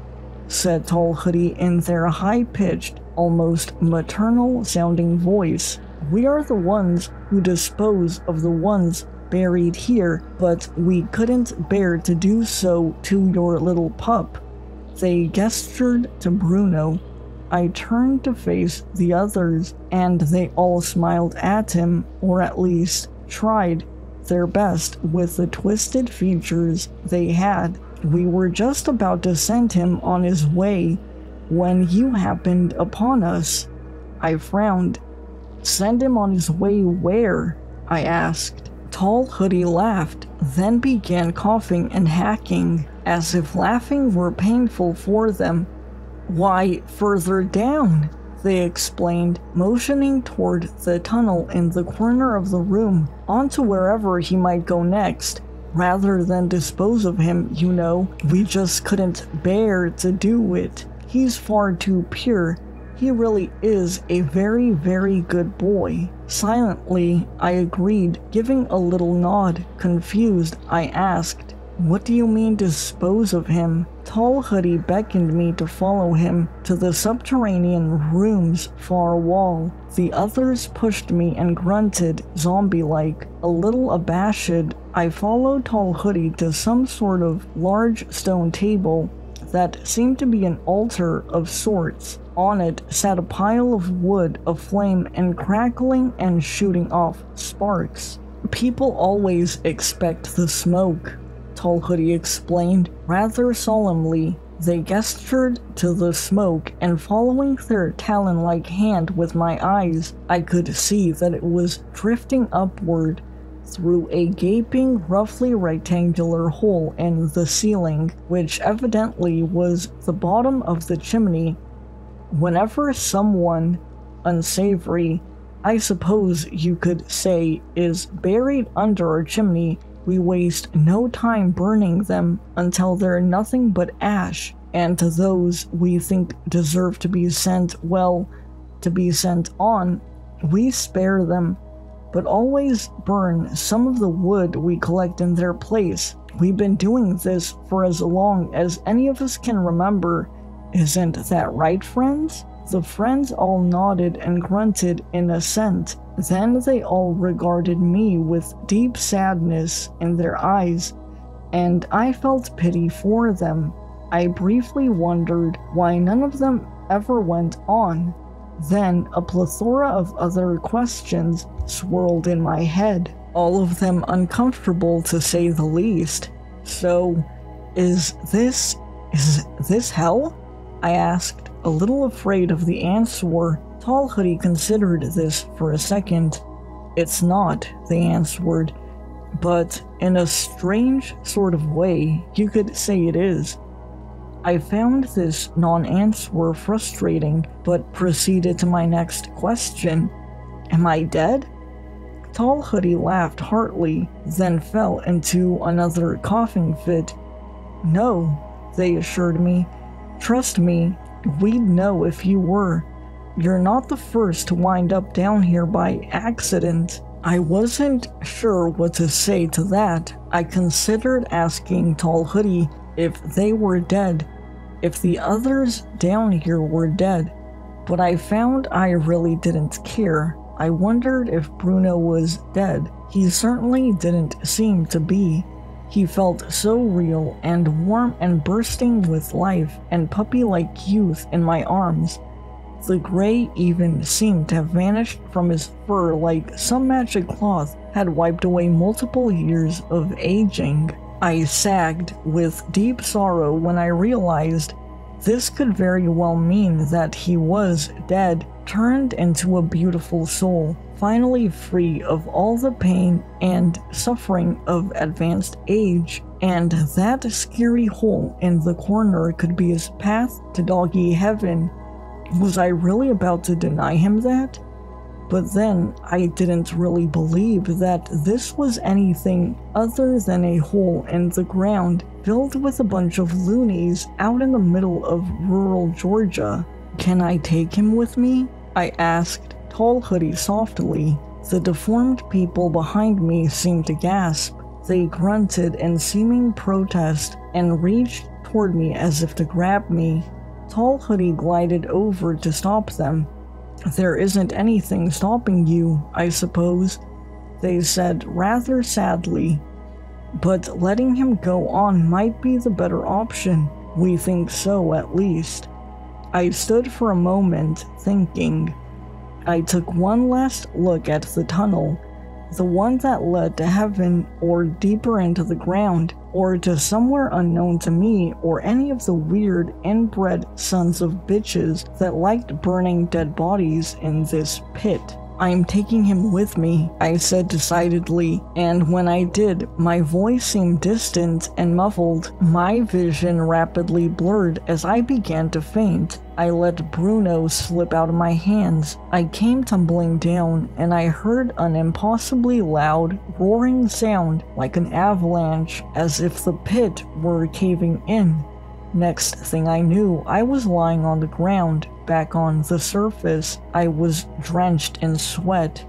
A: said Tall Hoodie in their high-pitched, almost maternal-sounding voice. We are the ones who dispose of the ones buried here, but we couldn't bear to do so to your little pup. They gestured to Bruno. I turned to face the others, and they all smiled at him, or at least tried their best with the twisted features they had. We were just about to send him on his way when you happened upon us. I frowned. Send him on his way where? I asked. Tall Hoodie laughed, then began coughing and hacking, as if laughing were painful for them. Why, further down, they explained, motioning toward the tunnel in the corner of the room, onto wherever he might go next. Rather than dispose of him, you know, we just couldn't bear to do it. He's far too pure. He really is a very, very good boy. Silently, I agreed, giving a little nod. Confused, I asked, what do you mean dispose of him? Tall Hoodie beckoned me to follow him to the subterranean room's far wall. The others pushed me and grunted, zombie-like. A little abashed, I followed Tall Hoodie to some sort of large stone table that seemed to be an altar of sorts. On it sat a pile of wood aflame and crackling and shooting off sparks. People always expect the smoke, Tall Hoodie explained, rather solemnly. They gestured to the smoke, and following their talon-like hand with my eyes, I could see that it was drifting upward. through a gaping, roughly rectangular hole in the ceiling, which evidently was the bottom of the chimney. Whenever someone unsavory, I suppose you could say, is buried under a chimney, we waste no time burning them until they're nothing but ash, and to those we think deserve to be sent on, we spare them, but always burn some of the wood we collect in their place. We've been doing this for as long as any of us can remember. Isn't that right, friends? The friends all nodded and grunted in assent. Then they all regarded me with deep sadness in their eyes, and I felt pity for them. I briefly wondered why none of them ever went on. Then a plethora of other questions swirled in my head, all of them uncomfortable to say the least. So, is this hell? I asked, a little afraid of the answer. Tall Hoodie considered this for a second. It's not, they answered, but in a strange sort of way, you could say it is. I found this non-answer frustrating, but proceeded to my next question. Am I dead? Tall Hoodie laughed heartily, then fell into another coughing fit. No, they assured me. Trust me, we'd know if you were. You're not the first to wind up down here by accident. I wasn't sure what to say to that. I considered asking Tall Hoodie if they were dead, if the others down here were dead, but I found I really didn't care. I wondered if Bruno was dead. He certainly didn't seem to be. He felt so real and warm and bursting with life and puppy-like youth in my arms. The gray even seemed to have vanished from his fur like some magic cloth had wiped away multiple years of aging. I sagged with deep sorrow when I realized this could very well mean that he was dead, turned into a beautiful soul, finally free of all the pain and suffering of advanced age, and that scary hole in the corner could be his path to doggy heaven. Was I really about to deny him that? But then I didn't really believe that this was anything other than a hole in the ground filled with a bunch of loonies out in the middle of rural Georgia. Can I take him with me? I asked Tall Hoodie softly. The deformed people behind me seemed to gasp. They grunted in seeming protest and reached toward me as if to grab me. Tall Hoodie glided over to stop them. There isn't anything stopping you, I suppose, they said rather sadly. But letting him go on might be the better option. We think so, at least. I stood for a moment, thinking. I took one last look at the tunnel, the one that led to heaven or deeper into the ground, or to somewhere unknown to me or any of the weird inbred sons of bitches that liked burning dead bodies in this pit. I'm taking him with me, I said decidedly, and when I did, my voice seemed distant and muffled. My vision rapidly blurred as I began to faint. I let Bruno slip out of my hands. I came tumbling down, and I heard an impossibly loud, roaring sound like an avalanche, as if the pit were caving in. Next thing I knew, I was lying on the ground, back on the surface. I was drenched in sweat.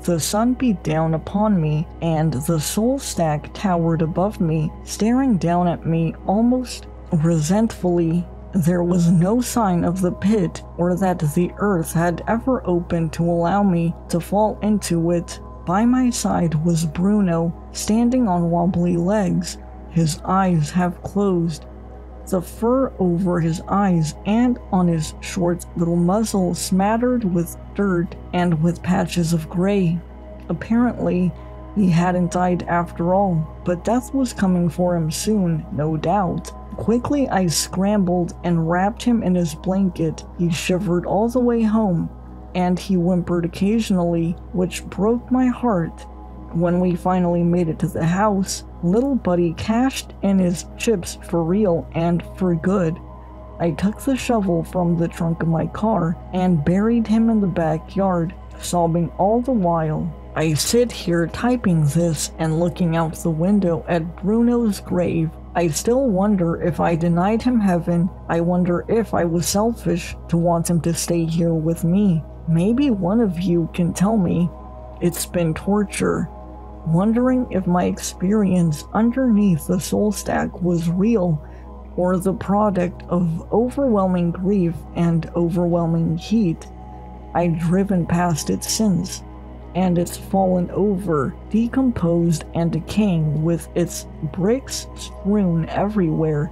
A: The sun beat down upon me, and the soul stack towered above me, staring down at me almost resentfully. There was no sign of the pit, or that the earth had ever opened to allow me to fall into it. By my side was Bruno, standing on wobbly legs, his eyes half closed. The fur over his eyes and on his short little muzzle smattered with dirt and with patches of gray. Apparently, he hadn't died after all, but death was coming for him soon, no doubt. Quickly, I scrambled and wrapped him in his blanket. He shivered all the way home, and he whimpered occasionally, which broke my heart. When we finally made it to the house, little buddy cashed in his chips for real and for good. I took the shovel from the trunk of my car and buried him in the backyard, sobbing all the while. I sit here typing this and looking out the window at Bruno's grave. I still wonder if I denied him heaven. I wonder if I was selfish to want him to stay here with me. Maybe one of you can tell me. It's been torture. Wondering if my experience underneath the soul stack was real, or the product of overwhelming grief and overwhelming heat. I've driven past it since, and it's fallen over, decomposed and decaying with its bricks strewn everywhere,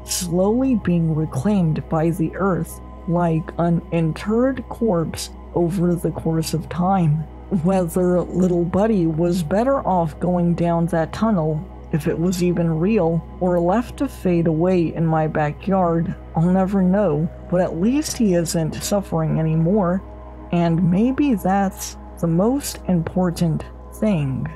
A: slowly being reclaimed by the earth like an interred corpse over the course of time. Whether little buddy was better off going down that tunnel, if it was even real, or left to fade away in my backyard, I'll never know, but at least he isn't suffering anymore, and maybe that's the most important thing.